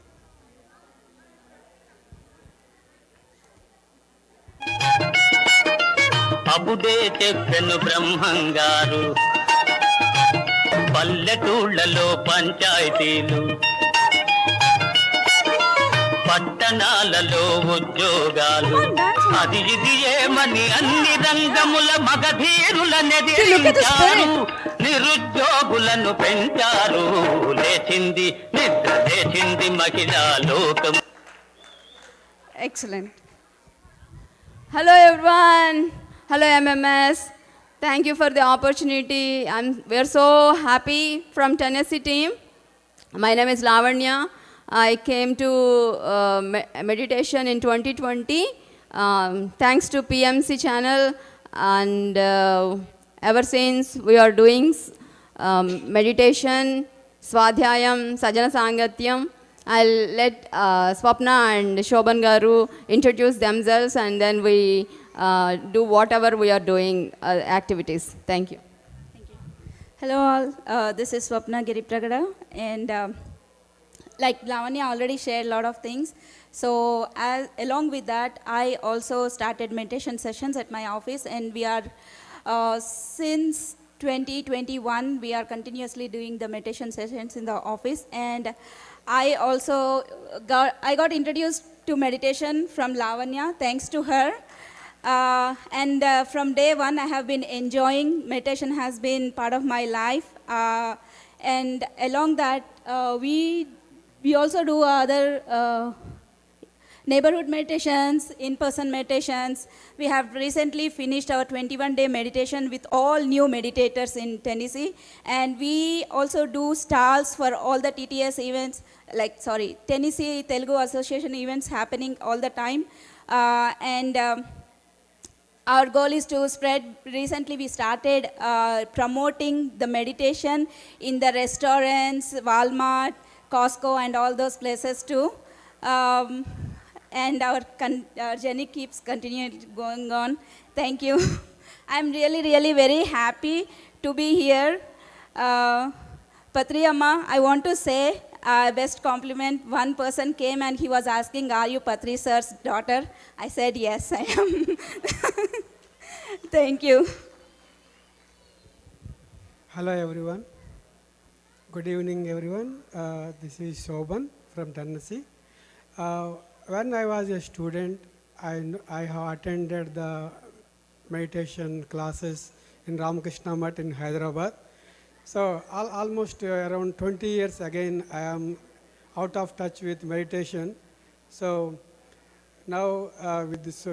అబుడే చెప్పెను బ్రహ్మంగారు పల్లెటూళ్ళలో పంచాయతీలు పట్టణాలలో ఉద్యోగాలు అది ఇది ఏమని అన్ని రంగముల మగధీరుల నెదిరించారు నిరుద్యోగులను పెంచారు లేచింది నిద్ర లేచింది మహిళా లోకం. Excellent. Hello everyone. Hello MMS. Thank you for the opportunity. We're so happy from Tennessee team. My name is Lavanya. I came to meditation in 2020 thanks to PMC channel, and ever since we are doing meditation, Swadhyayam, Sajana Sangatyam. I'll let Swapna and Shobhan Garu introduce themselves, and then we do whatever we are doing activities. Thank you. Hello all, this is Swapna Giripragada, and like Lavanya already shared a lot of things. So along with that, I also started meditation sessions at my office, and we are, since 2021, we are continuously doing the meditation sessions in the office. And I also got introduced to meditation from Lavanya, thanks to her. And from day one, I have been enjoying. Meditation has been part of my life. And along that, we also do other neighborhood meditations, in-person meditations. We have recently finished our 21-day meditation with all new meditators in Tennessee. And we also do stalls for all the TTS events, Tennessee Telugu Association events happening all the time. Our goal is to spread. Recently, we started promoting the meditation in the restaurants, Walmart, Costco, and all those places too. And our journey keeps continuing going on. Thank you. I'm really, really very happy to be here. Patri Amma, I want to say best compliment. One person came and he was asking, are you Patri sir's daughter? I said, yes, I am. Thank you. Hello everyone. Good evening everyone. This is Shobhan from Tennessee. When I was a student, I have attended the meditation classes in Ramakrishna Math in Hyderabad. So almost around 20 years again, I am out of touch with meditation. So now with this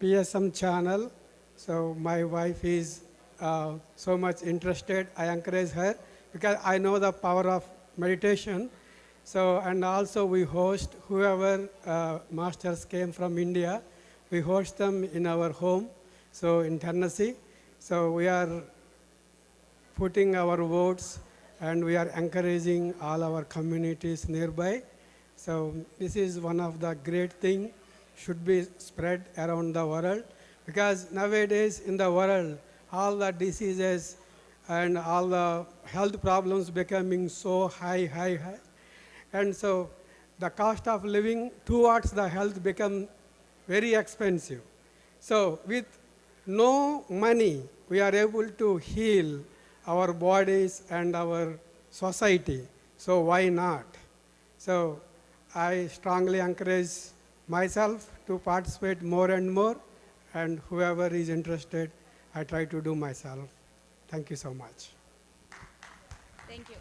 PSM channel, so my wife is so much interested. I encourage her because I know the power of meditation. So, and also we host whoever masters came from India, we host them in our home, so in Tennessee. So we are putting our votes and we are encouraging all our communities nearby. So this is one of the great things should be spread around the world, because nowadays in the world, all the diseases and all the health problems becoming so high. And so the cost of living towards the health become very expensive. So with no money, we are able to heal our bodies and our society. So why not? So I strongly encourage myself to participate more and more, and whoever is interested, I try to do myself. Thank you so much. Thank you.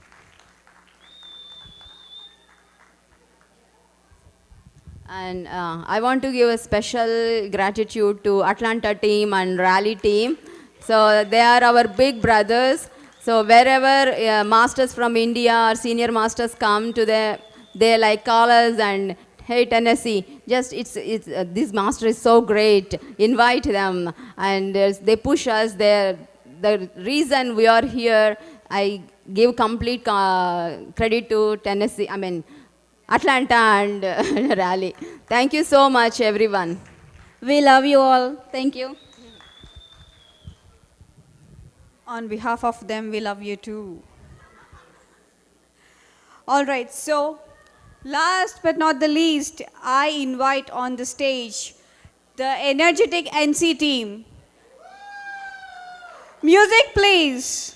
And I want to give a special gratitude to Atlanta team and Raleigh team. So they are our big brothers. So wherever masters from India or senior masters come to they like call us and, hey Tennessee, just this master is so great, invite them, and they push us. The reason we are here, I give complete credit to Tennessee, Atlanta and Raleigh. Thank you so much, everyone. We love you all. Thank you. On behalf of them, we love you too. All right, so last but not the least, I invite on the stage the energetic NC team. Music, please.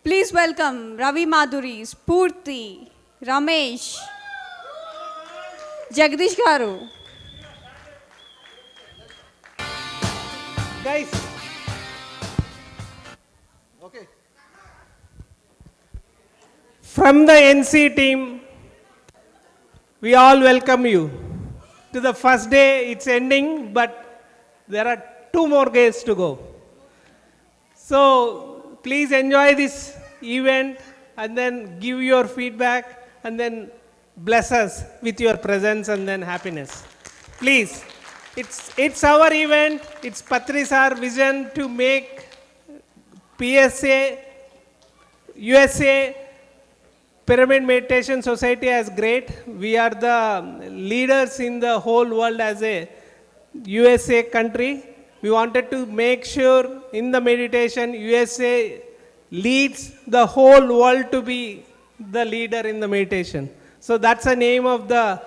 Please welcome Ravi Madhuri, Spurti, Ramesh, Jagdish Garu. Guys. Okay. From the NC team, we all welcome you to the first day. It's ending, but there are 2 more days to go. So please enjoy this event and then give your feedback and then bless us with your presence and then happiness. Please, it's our event. It's Patri's our vision to make PSA, USA, Pyramid Meditation Society as great. We are the leaders in the whole world as a USA country. We wanted to make sure in the meditation, USA leads the whole world to be the leader in the meditation. So that's the name of the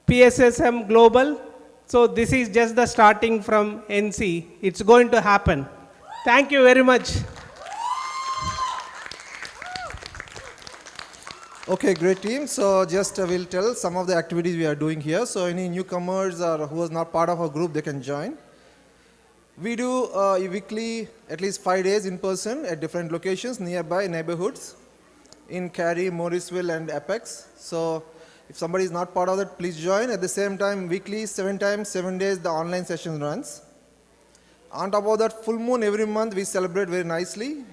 PSSM Global. So this is just the starting from NC. It's going to happen. Thank you very much. Okay, great team. So just we'll tell some of the activities we are doing here. So any newcomers or who is not part of our group, they can join. We do weekly, at least 5 days in person at different locations, nearby neighborhoods in Cary, Morrisville, and Apex. So if somebody is not part of that, please join. At the same time, weekly, 7 times, 7 days, the online session runs. On top of that, full moon every month, we celebrate very nicely.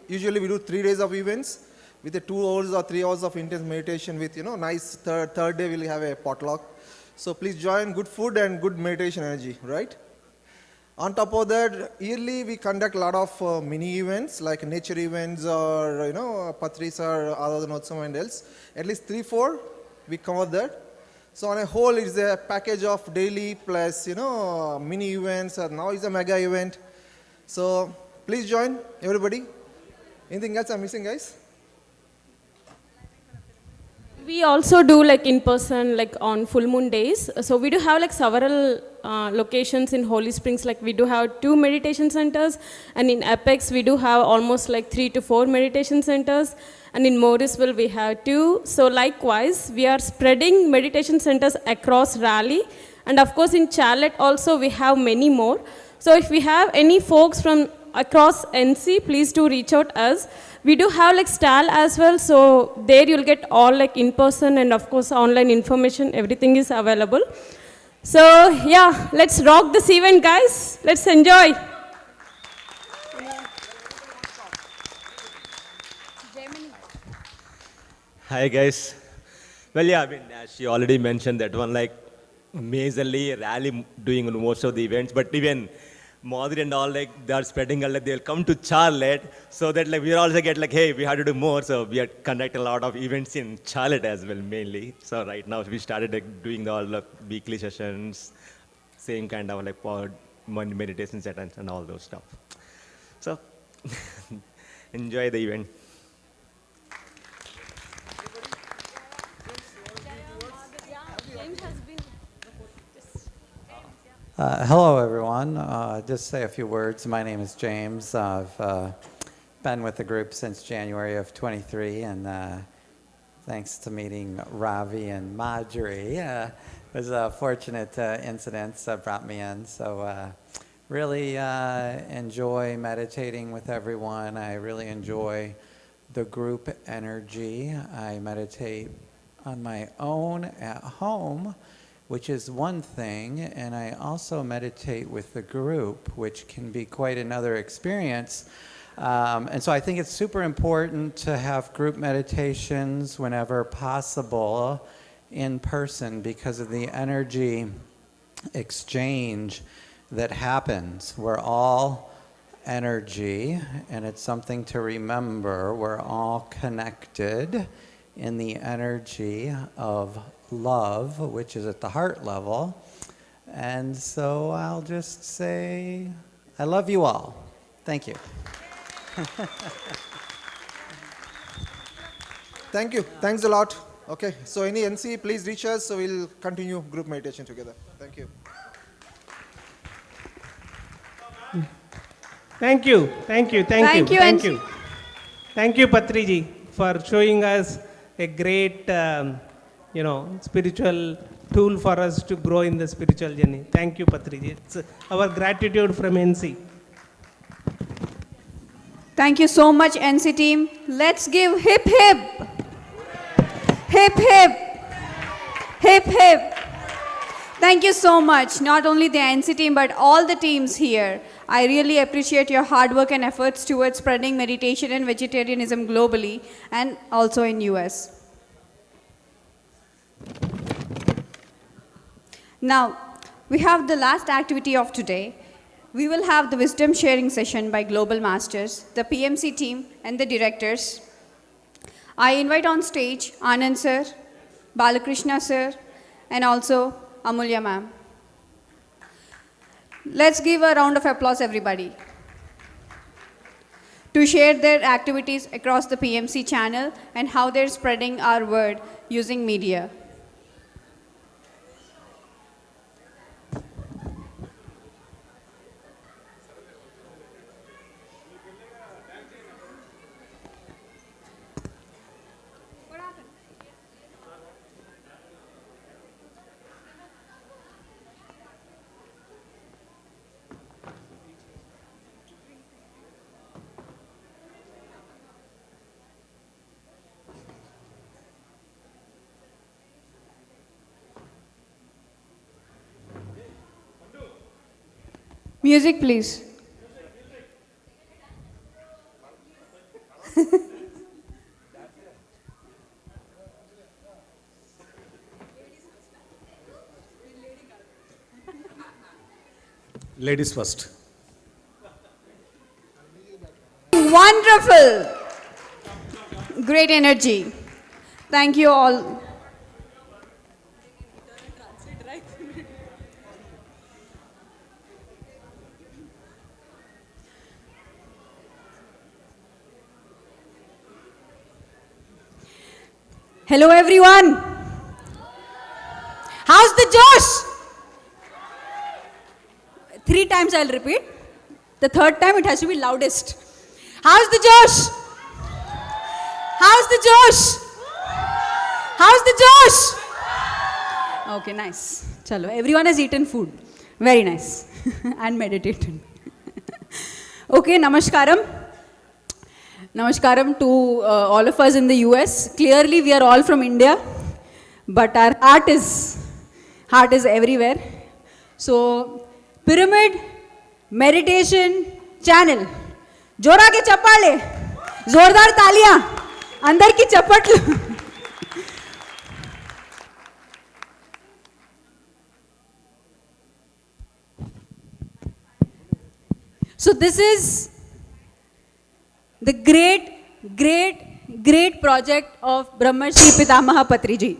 Usually we do 3 days of events with 2 hours or 3 hours of intense meditation with, nice third day we'll have a potluck. So please join, good food and good meditation energy, right? On top of that, yearly we conduct a lot of mini events like nature events or, Patris or other than someone else. At least 3-4, we cover that. So on a whole, it's a package of daily plus, mini events. Now it's a mega event. So please join, everybody. Anything else I'm missing, guys? We also do like in person, like on full moon days. So we do have like several locations in Holy Springs. Like we do have 2 meditation centers, and in Apex we do have almost like 3 to 4 meditation centers, and in Morrisville we have 2. So likewise, we are spreading meditation centers across Raleigh, and of course in Charlotte also we have many more. So if we have any folks from across NC, please do reach out us. We do have like stall as well, so there you'll get all like in-person and of course online information, everything is available. So yeah, let's rock this event, guys. Let's enjoy. Hi guys. Well, yeah, I mean, as she already mentioned that one, like majorly Raleigh doing most of the events, but even Madhuri and all, like they are spreading, like they'll come to Charlotte, so that like we also get like, hey, we have to do more, so we are conducting a lot of events in Charlotte as well, mainly. So right now we started like doing all the weekly sessions, same kind of like meditation sessions and all those stuff. So enjoy the event. Hello, everyone. Just say a few words. My name is James. I've been with the group since January of 23, and thanks to meeting Ravi and Marjorie, it was a fortunate incidents that brought me in. So really enjoy meditating with everyone. I really enjoy the group energy. I meditate on my own at home, which is one thing, and I also meditate with the group, which can be quite another experience. And so I think it's super important to have group meditations whenever possible in person because of the energy exchange that happens. We're all energy, and it's something to remember. We're all connected in the energy of love, which is at the heart level. And so I'll just say, I love you all. Thank you. Thank you. Thanks a lot. Okay, so any NC, please reach us, so we'll continue group meditation together. Thank you. Thank you, thank you, thank you, thank you. Thank you, Patriji, for showing us a great spiritual tool for us to grow in the spiritual journey. Thank you, Patriji. It's our gratitude from NC. Thank you so much, NC team. Let's give hip hip. Hip hip. Hip hip. Thank you so much, not only the NC team, but all the teams here. I really appreciate your hard work and efforts towards spreading meditation and vegetarianism globally and also in US. Now, we have the last activity of today. We will have the wisdom sharing session by Global Masters, the PMC team, and the directors. I invite on stage Anand sir, Balakrishna sir, and also Amulya ma'am. Let's give a round of applause, everybody, to share their activities across the PMC channel and how they're spreading our word using media. Music, please. Ladies first. Wonderful. Great energy. Thank you all. Hello everyone. How's the Josh? 3 times I'll repeat. The 3rd time it has to be loudest. How's the Josh? How's the Josh? How's the Josh? Okay, nice. Chalo, everyone has eaten food. Very nice. and meditated. Okay, namaskaram. Namaskaram to all of us in the US. Clearly, we are all from India, but our heart is everywhere. So, Pyramid Meditation Channel. Jora ke chappale. Zordar taliyan. Andar ki chappatlu. So this is the great project of Brahmarshi Pitamaha Patriji.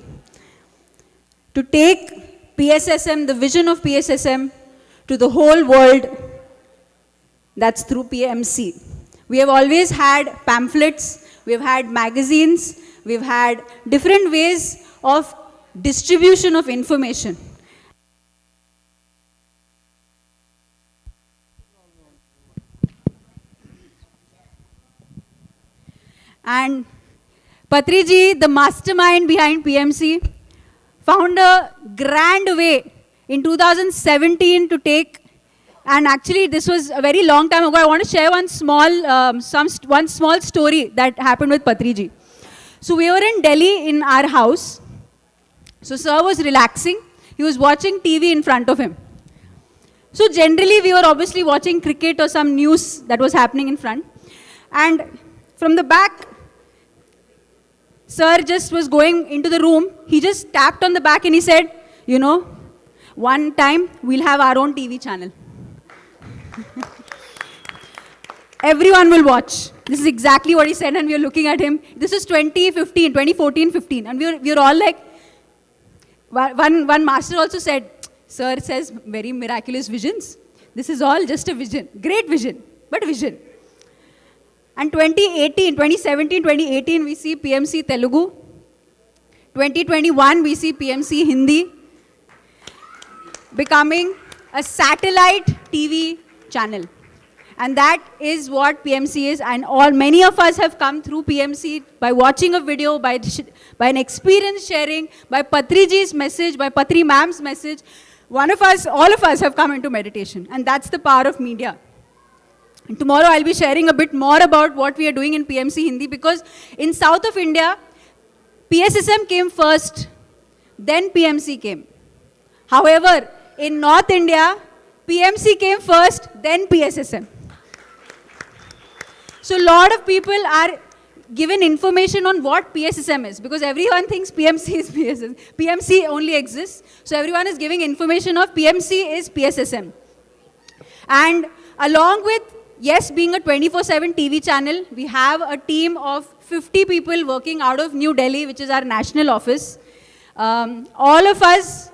To take PSSM, the vision of PSSM, to the whole world, that's through PMC. We have always had pamphlets, we've had magazines, we've had different ways of distribution of information. And Patriji, the mastermind behind PMC, found a grand way in 2017 to take, and actually this was a very long time ago. I want to share one small story that happened with Patriji. So we were in Delhi in our house. So sir was relaxing. He was watching TV in front of him. So generally we were obviously watching cricket or some news that was happening in front. And from the back, sir just was going into the room. He just tapped on the back and he said, you know, one time we'll have our own TV channel. Everyone will watch. This is exactly what he said, and we are looking at him. This is 2014-15, and we were all like, one master also said, sir says very miraculous visions. This is all just a vision. Great vision, but vision. And 2017, 2018, we see PMC Telugu. 2021, we see PMC Hindi becoming a satellite TV channel. And that is what PMC is. And many of us have come through PMC by watching a video, by an experience sharing, by Patriji's message, by Patri ma'am's message. All of us have come into meditation. And that's the power of media. And tomorrow I'll be sharing a bit more about what we are doing in PMC Hindi, because in south of India, PSSM came first, then PMC came. However, in North India, PMC came first, then PSSM. So a lot of people are given information on what PSSM is, because everyone thinks PMC is PSSM. PMC only exists. So everyone is giving information of PMC is PSSM. And along with, yes, being a 24/7 TV channel, we have a team of 50 people working out of New Delhi, which is our national office. All of us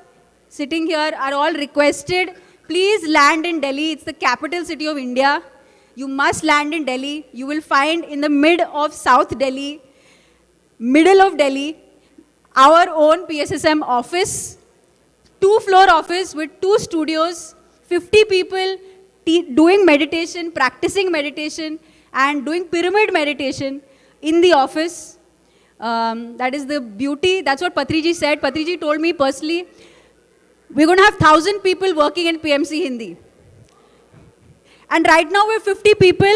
sitting here are all requested, please land in Delhi. It's the capital city of India. You must land in Delhi. You will find in the mid of South Delhi, middle of Delhi, our own PSSM office, 2-floor office with 2 studios, 50 people doing meditation, practicing meditation, and doing pyramid meditation in the office. That is the beauty. That's what Patriji said. Patriji told me personally, we're going to have 1,000 people working in PMC Hindi. And right now we're 50 people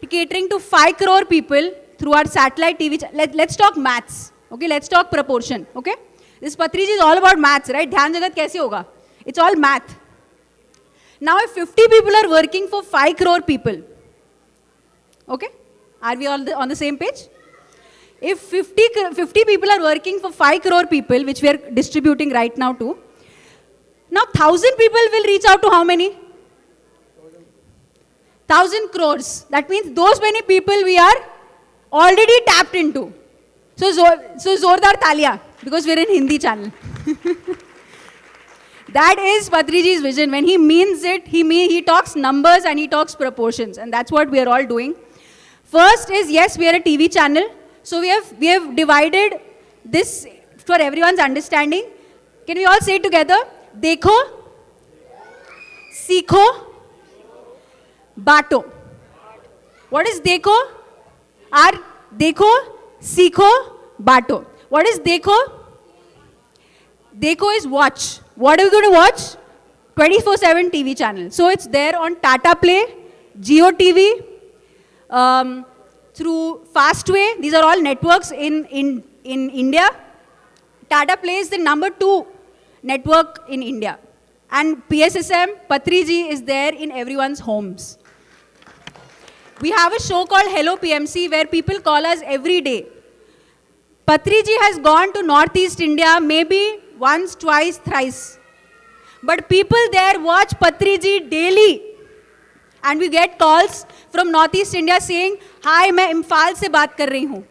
catering to 5 crore people through our satellite TV. Let's talk maths. Okay, let's talk proportion. Okay, this Patriji is all about maths, right? Dhyan jagat kaise hoga? It's all math. Now if 50 people are working for 5 crore people, okay, are we all on the same page? If 50 people are working for 5 crore people, which we are distributing right now to, now 1,000 people will reach out to how many? 1,000 crores. That means those many people we are already tapped into. So Zordar Talia, because we're in Hindi channel. That is Patriji's vision. When he means it, he talks numbers and he talks proportions. And that's what we are all doing. First is, yes, we are a TV channel. So we have divided this for everyone's understanding. Can we all say it together? Dekho, Sikho, Bato. What is Dekho? Dekho, Sikho, Bato. What is Dekho? Dekho is watch. What are we going to watch? 24/7 TV channel. So it's there on Tata Play, Jio TV, through Fastway. These are all networks in India. Tata Play is the number 2 network in India. And PSSM, Patriji is there in everyone's homes. We have a show called Hello PMC where people call us every day. Patriji has gone to Northeast India maybe once, twice, thrice. But people there watch Patriji daily. And we get calls from Northeast India saying, "Hi, मैं इम्फाल से बात कर रही हूँ.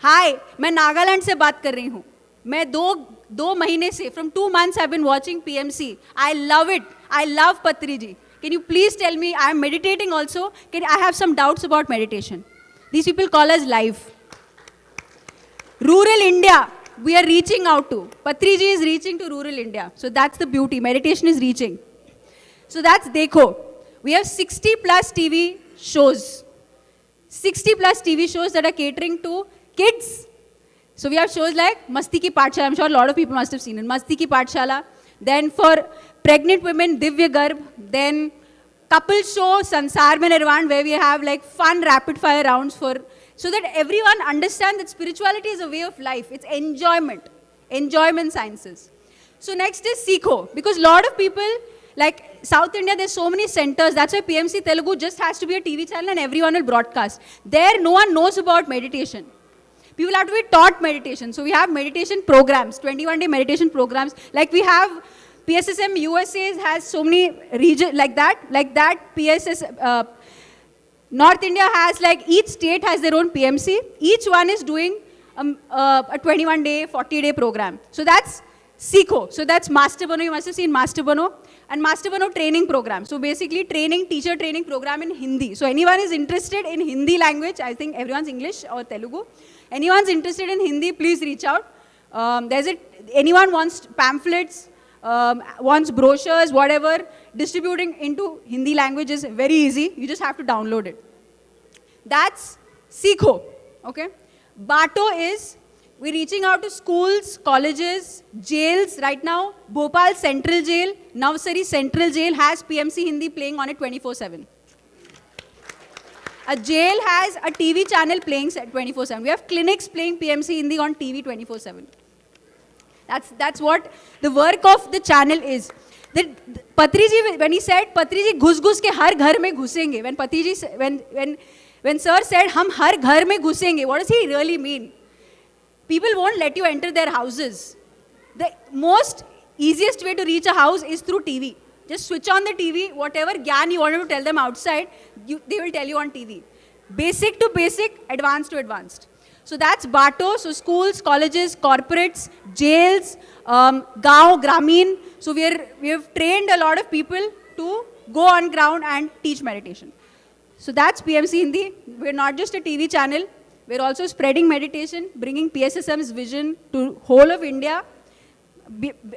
Hi, मैं नागालैंड से बात कर रही हूँ. मैं दो महीने से, from 2 months I've been watching PMC. I love it. I love Patriji. Can you please tell me, I am meditating also. I have some doubts about meditation." These people call us live. Rural India, we are reaching out to. Patriji is reaching to rural India. So that's the beauty. Meditation is reaching. So that's Dekho. We have 60 plus TV shows. 60 plus TV shows that are catering to kids. So we have shows like Masti Ki Pathshala. I'm sure a lot of people must have seen it. Masti Ki Pathshala. Then for pregnant women, Divya Garb. Then couple show, Sansar Mein Nirvan, where we have like fun rapid fire rounds for, so that everyone understands that spirituality is a way of life. It's enjoyment sciences. So next is Sikho. Because a lot of people, like South India, there's so many centers. That's why PMC Telugu just has to be a TV channel and everyone will broadcast. There, no one knows about meditation. People have to be taught meditation. So we have meditation programs, 21-day meditation programs. Like we have, PSSM USA has so many regions like that. North India has, like, each state has their own PMC. Each one is doing a 21-day, 40-day program. So that's Sikho. So that's Master Bano. You must have seen Master Bano. And Master Bano training program. So basically teacher training program in Hindi. So anyone is interested in Hindi language, I think everyone's English or Telugu. Anyone's interested in Hindi, please reach out. Anyone wants pamphlets, wants brochures, whatever, distributing into Hindi language is very easy. You just have to download it. That's Sikho, okay? Bato is, we're reaching out to schools, colleges, jails. Right now, Bhopal Central Jail, Navsari Central Jail has PMC Hindi playing on it 24/7. A jail has a TV channel playing 24/7. We have clinics playing PMC Hindi on TV 24/7. That's what the work of the channel is. Patriji, when he said, Patriji घुस के हर घर में घुसेंगे, when sir said, हम हर घर में घुसेंगे, what does he really mean? People won't let you enter their houses. The most easiest way to reach a house is through TV. Just switch on the TV, whatever gyan you wanted to tell them outside, they will tell you on TV. Basic to basic, advanced to advanced. So that's Bato, so schools, colleges, corporates, jails, Gaon, Gramin. So we have trained a lot of people to go on ground and teach meditation. So that's PMC Hindi. We're not just a TV channel. We're also spreading meditation, bringing PSSM's vision to whole of India,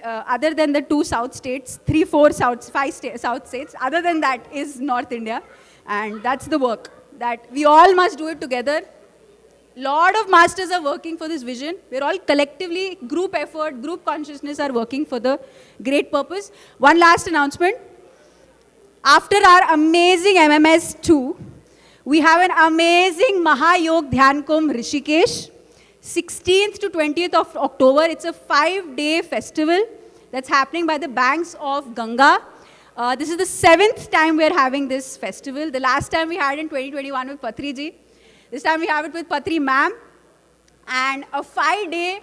other than the 2 south states, 3, 4 south, 5 south states. Other than that is North India. And that's the work that we all must do it together. Lot of masters are working for this vision. We're all collectively, group effort, group consciousness are working for the great purpose. One last announcement. After our amazing MMS 2, we have an amazing Mahayog Dhyan Kumbh Rishikesh, 16th to 20th of October. It's a 5-day festival that's happening by the banks of Ganga. This is the 7th time we're having this festival. The last time we had in 2021 with Patriji. This time we have it with Patri ma'am. And a 5-day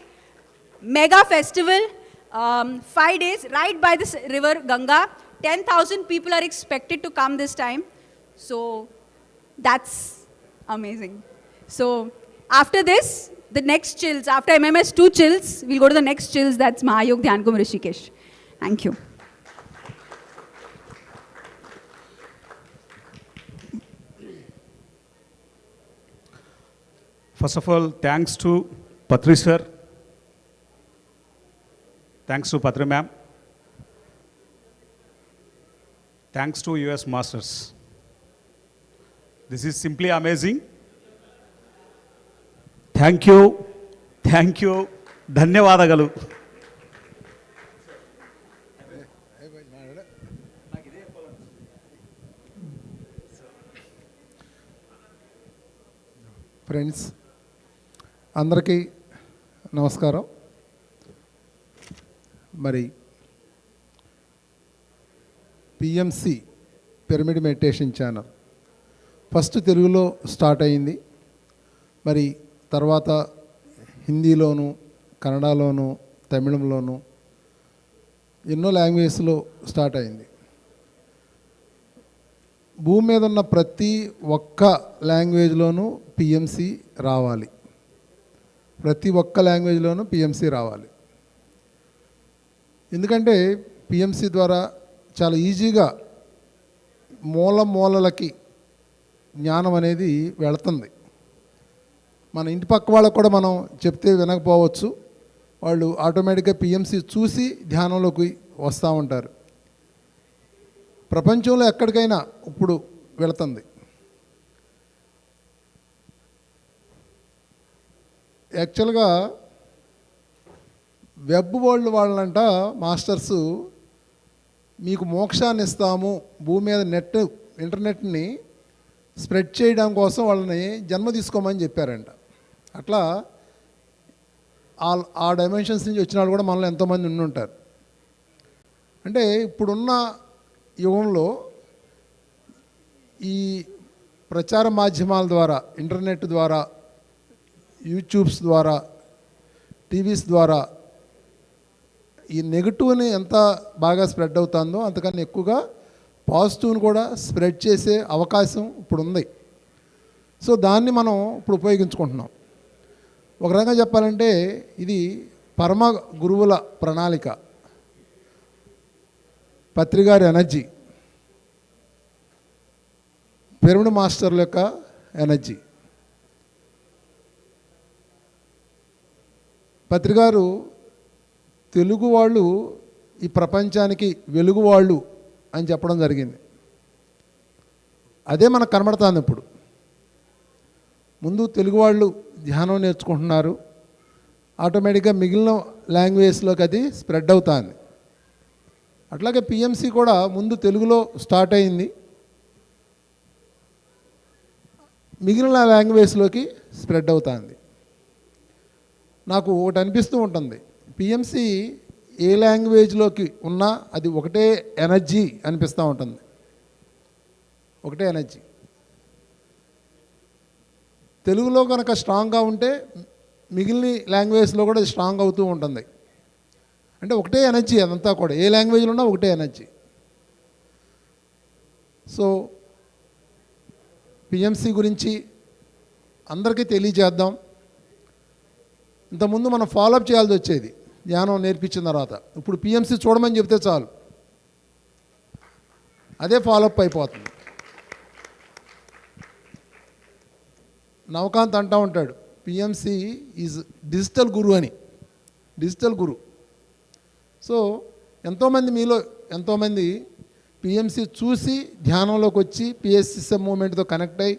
mega festival, 5 days right by the river Ganga. 10,000 people are expected to come this time. So that's amazing. So after this, the next chills, after MMS 2 chills, we'll go to the next chills, that's Mahayog Dhyan Kumbh Rishikesh. Thank you. First of all, thanks to Patri sir. Thanks to Patri ma'am. Thanks to US Masters. This is simply amazing. Thank you. ధన్యవాదాలు. Friends అందరికీ నమస్కారం. మరి PMC pyramid meditation channel first తెలుగులో start అయింది. మరి తర్వాత హిందీలోను, కన్నడలోను, తమిళంలోను ఎన్నో లాంగ్వేజ్లో స్టార్ట్ అయింది. భూమి మీద ఉన్న ప్రతి ఒక్క లాంగ్వేజ్లోనూ పిఎంసి రావాలి. ప్రతి ఒక్క లాంగ్వేజ్లోనూ పిఎంసి రావాలి. ఎందుకంటే పిఎంసి ద్వారా చాలా ఈజీగా మూలలకి జ్ఞానం అనేది వెళుతుంది. మన ఇంటి పక్క వాళ్ళకు కూడా మనం చెప్తే వినకపోవచ్చు, వాళ్ళు ఆటోమేటిక్గా పిఎంసి చూసి ధ్యానంలోకి వస్తూ ఉంటారు. ప్రపంచంలో ఎక్కడికైనా ఇప్పుడు వెళుతుంది. యాక్చువల్గా వెబ్ వరల్డ్ వాళ్ళంట మాస్టర్సు మీకు మోక్షాన్ని ఇస్తాము, భూమి మీద ఇంటర్నెట్ని స్ప్రెడ్ చేయడం కోసం వాళ్ళని జన్మ తీసుకోమని చెప్పారంట. అట్లా ఆ డైమెన్షన్స్ నుంచి వచ్చిన వాళ్ళు కూడా మనలో ఎంతోమంది ఉండి ఉంటారు. అంటే ఇప్పుడున్న యుగంలో ఈ ప్రచార మాధ్యమాల ద్వారా, ఇంటర్నెట్ ద్వారా, యూట్యూబ్స్ ద్వారా, టీవీస్ ద్వారా ఈ నెగిటివ్ని ఎంత బాగా స్ప్రెడ్ అవుతుందో అంతకన్నా ఎక్కువగా పాజిటివ్ని కూడా స్ప్రెడ్ చేసే అవకాశం ఇప్పుడు ఉంది. సో దాన్ని మనం ఇప్పుడు ఉపయోగించుకుంటున్నాం. ఒక రకంగా చెప్పాలంటే ఇది పరమ గురువుల ప్రణాళిక, పత్రిగారి ఎనర్జీ, పిరమిడ్ మాస్టర్ల యొక్క ఎనర్జీ. పత్రిగారు తెలుగు వాళ్ళు ఈ ప్రపంచానికి వెలుగు వాళ్ళు అని చెప్పడం జరిగింది. అదే మనకు కనబడుతుంది. ఇప్పుడు ముందు తెలుగు వాళ్ళు ధ్యానం నేర్చుకుంటున్నారు, ఆటోమేటిక్గా మిగిలిన లాంగ్వేజ్లోకి అది స్ప్రెడ్ అవుతుంది. అట్లాగే పిఎంసి కూడా ముందు తెలుగులో స్టార్ట్ అయింది, మిగిలిన లాంగ్వేజ్లోకి స్ప్రెడ్ అవుతుంది. నాకు ఒకటి అనిపిస్తూ ఉంటుంది, పిఎంసి ఏ లాంగ్వేజ్లోకి ఉన్నా అది ఒకటే ఎనర్జీ అనిపిస్తూ ఉంటుంది. ఒకటే ఎనర్జీ. తెలుగులో కనుక స్ట్రాంగ్గా ఉంటే మిగిలిన లాంగ్వేజ్లో కూడా స్ట్రాంగ్ అవుతూ ఉంటుంది. అంటే ఒకటే ఎనర్జీ అదంతా కూడా, ఏ లాంగ్వేజ్లో ఉన్నా ఒకటే ఎనర్జీ. సో పిఎంసి గురించి అందరికీ తెలియజేద్దాం. ఇంతకుముందు మనం ఫాలోఅప్ చేయాల్సి వచ్చేది ధ్యానం నేర్పించిన తర్వాత. ఇప్పుడు పిఎంసి చూడమని చెప్తే చాలు, అదే ఫాలోఅప్ అయిపోతుంది. నవకాంత్ అంటూ ఉంటాడు, పిఎంసి ఈజ్ డిజిటల్ గురు అని. డిజిటల్ గురు. సో మీలో ఎంతోమంది పిఎంసి చూసి ధ్యానంలోకి వచ్చి పిఎస్సిఎం మూమెంట్తో కనెక్ట్ అయ్యి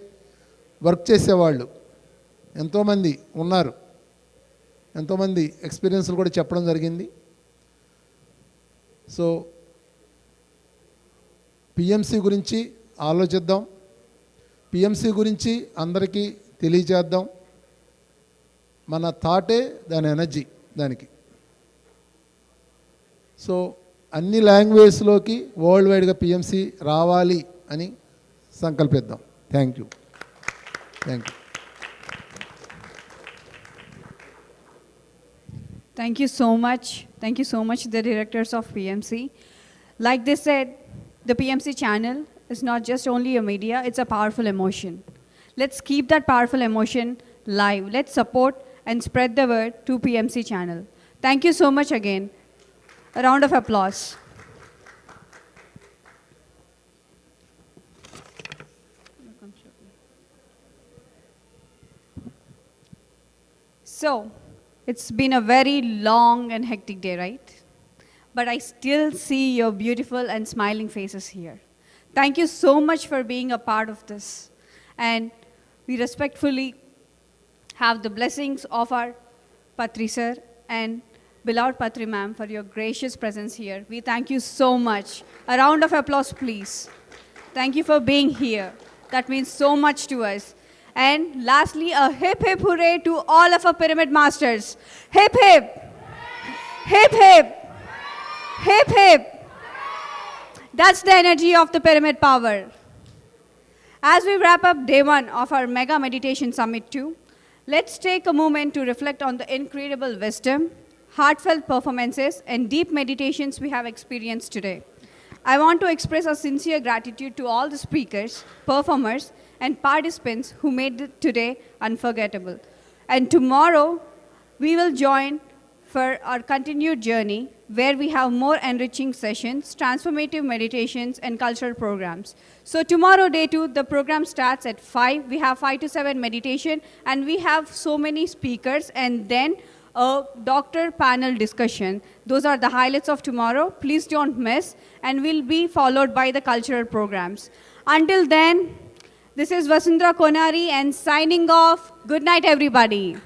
వర్క్ చేసేవాళ్ళు ఎంతోమంది ఉన్నారు. ఎంతోమంది ఎక్స్పీరియన్స్లు కూడా చెప్పడం జరిగింది. సో పిఎంసి గురించి ఆలోచిద్దాం, పిఎంసి గురించి అందరికీ తెలియజేద్దాం. మన థాటే దాని ఎనర్జీ దానికి. సో అన్ని లాంగ్వేజ్లోకి వరల్డ్ వైడ్గా పిఎంసి రావాలి అని సంకల్పిద్దాం. Thank you. Thank you. Thank you so much. Thank you so much, the directors of PMC. Like they said, the PMC channel is not just only a media, it's a powerful emotion. Let's keep that powerful emotion live. Let's support and spread the word to PMC channel. Thank you so much again. A round of applause. So, it's been a very long and hectic day, right? But I still see your beautiful and smiling faces here. Thank you so much for being a part of this. And we respectfully have the blessings of our Patri sir and beloved Patri ma'am for your gracious presence here. We thank you so much. A round of applause, please. Thank you for being here. That means so much to us. And lastly, a hip hip hooray to all of our pyramid masters. Hip hip. Hip hip. Hip hip. That's the energy of the pyramid power. As we wrap up day 1 of our Mega Meditation Summit 2, let's take a moment to reflect on the incredible wisdom, heartfelt performances, and deep meditations we have experienced today. I want to express our sincere gratitude to all the speakers, performers, and participants who made today unforgettable. And tomorrow, we will join for our continued journey where we have more enriching sessions, transformative meditations, and cultural programs. So tomorrow, day 2, the program starts at 5. We have 5 to 7 meditation, and we have so many speakers, and then a doctor panel discussion. Those are the highlights of tomorrow. Please don't miss, and will be followed by the cultural programs. Until then, this is Vasundhara Konari and signing off. Good night, everybody.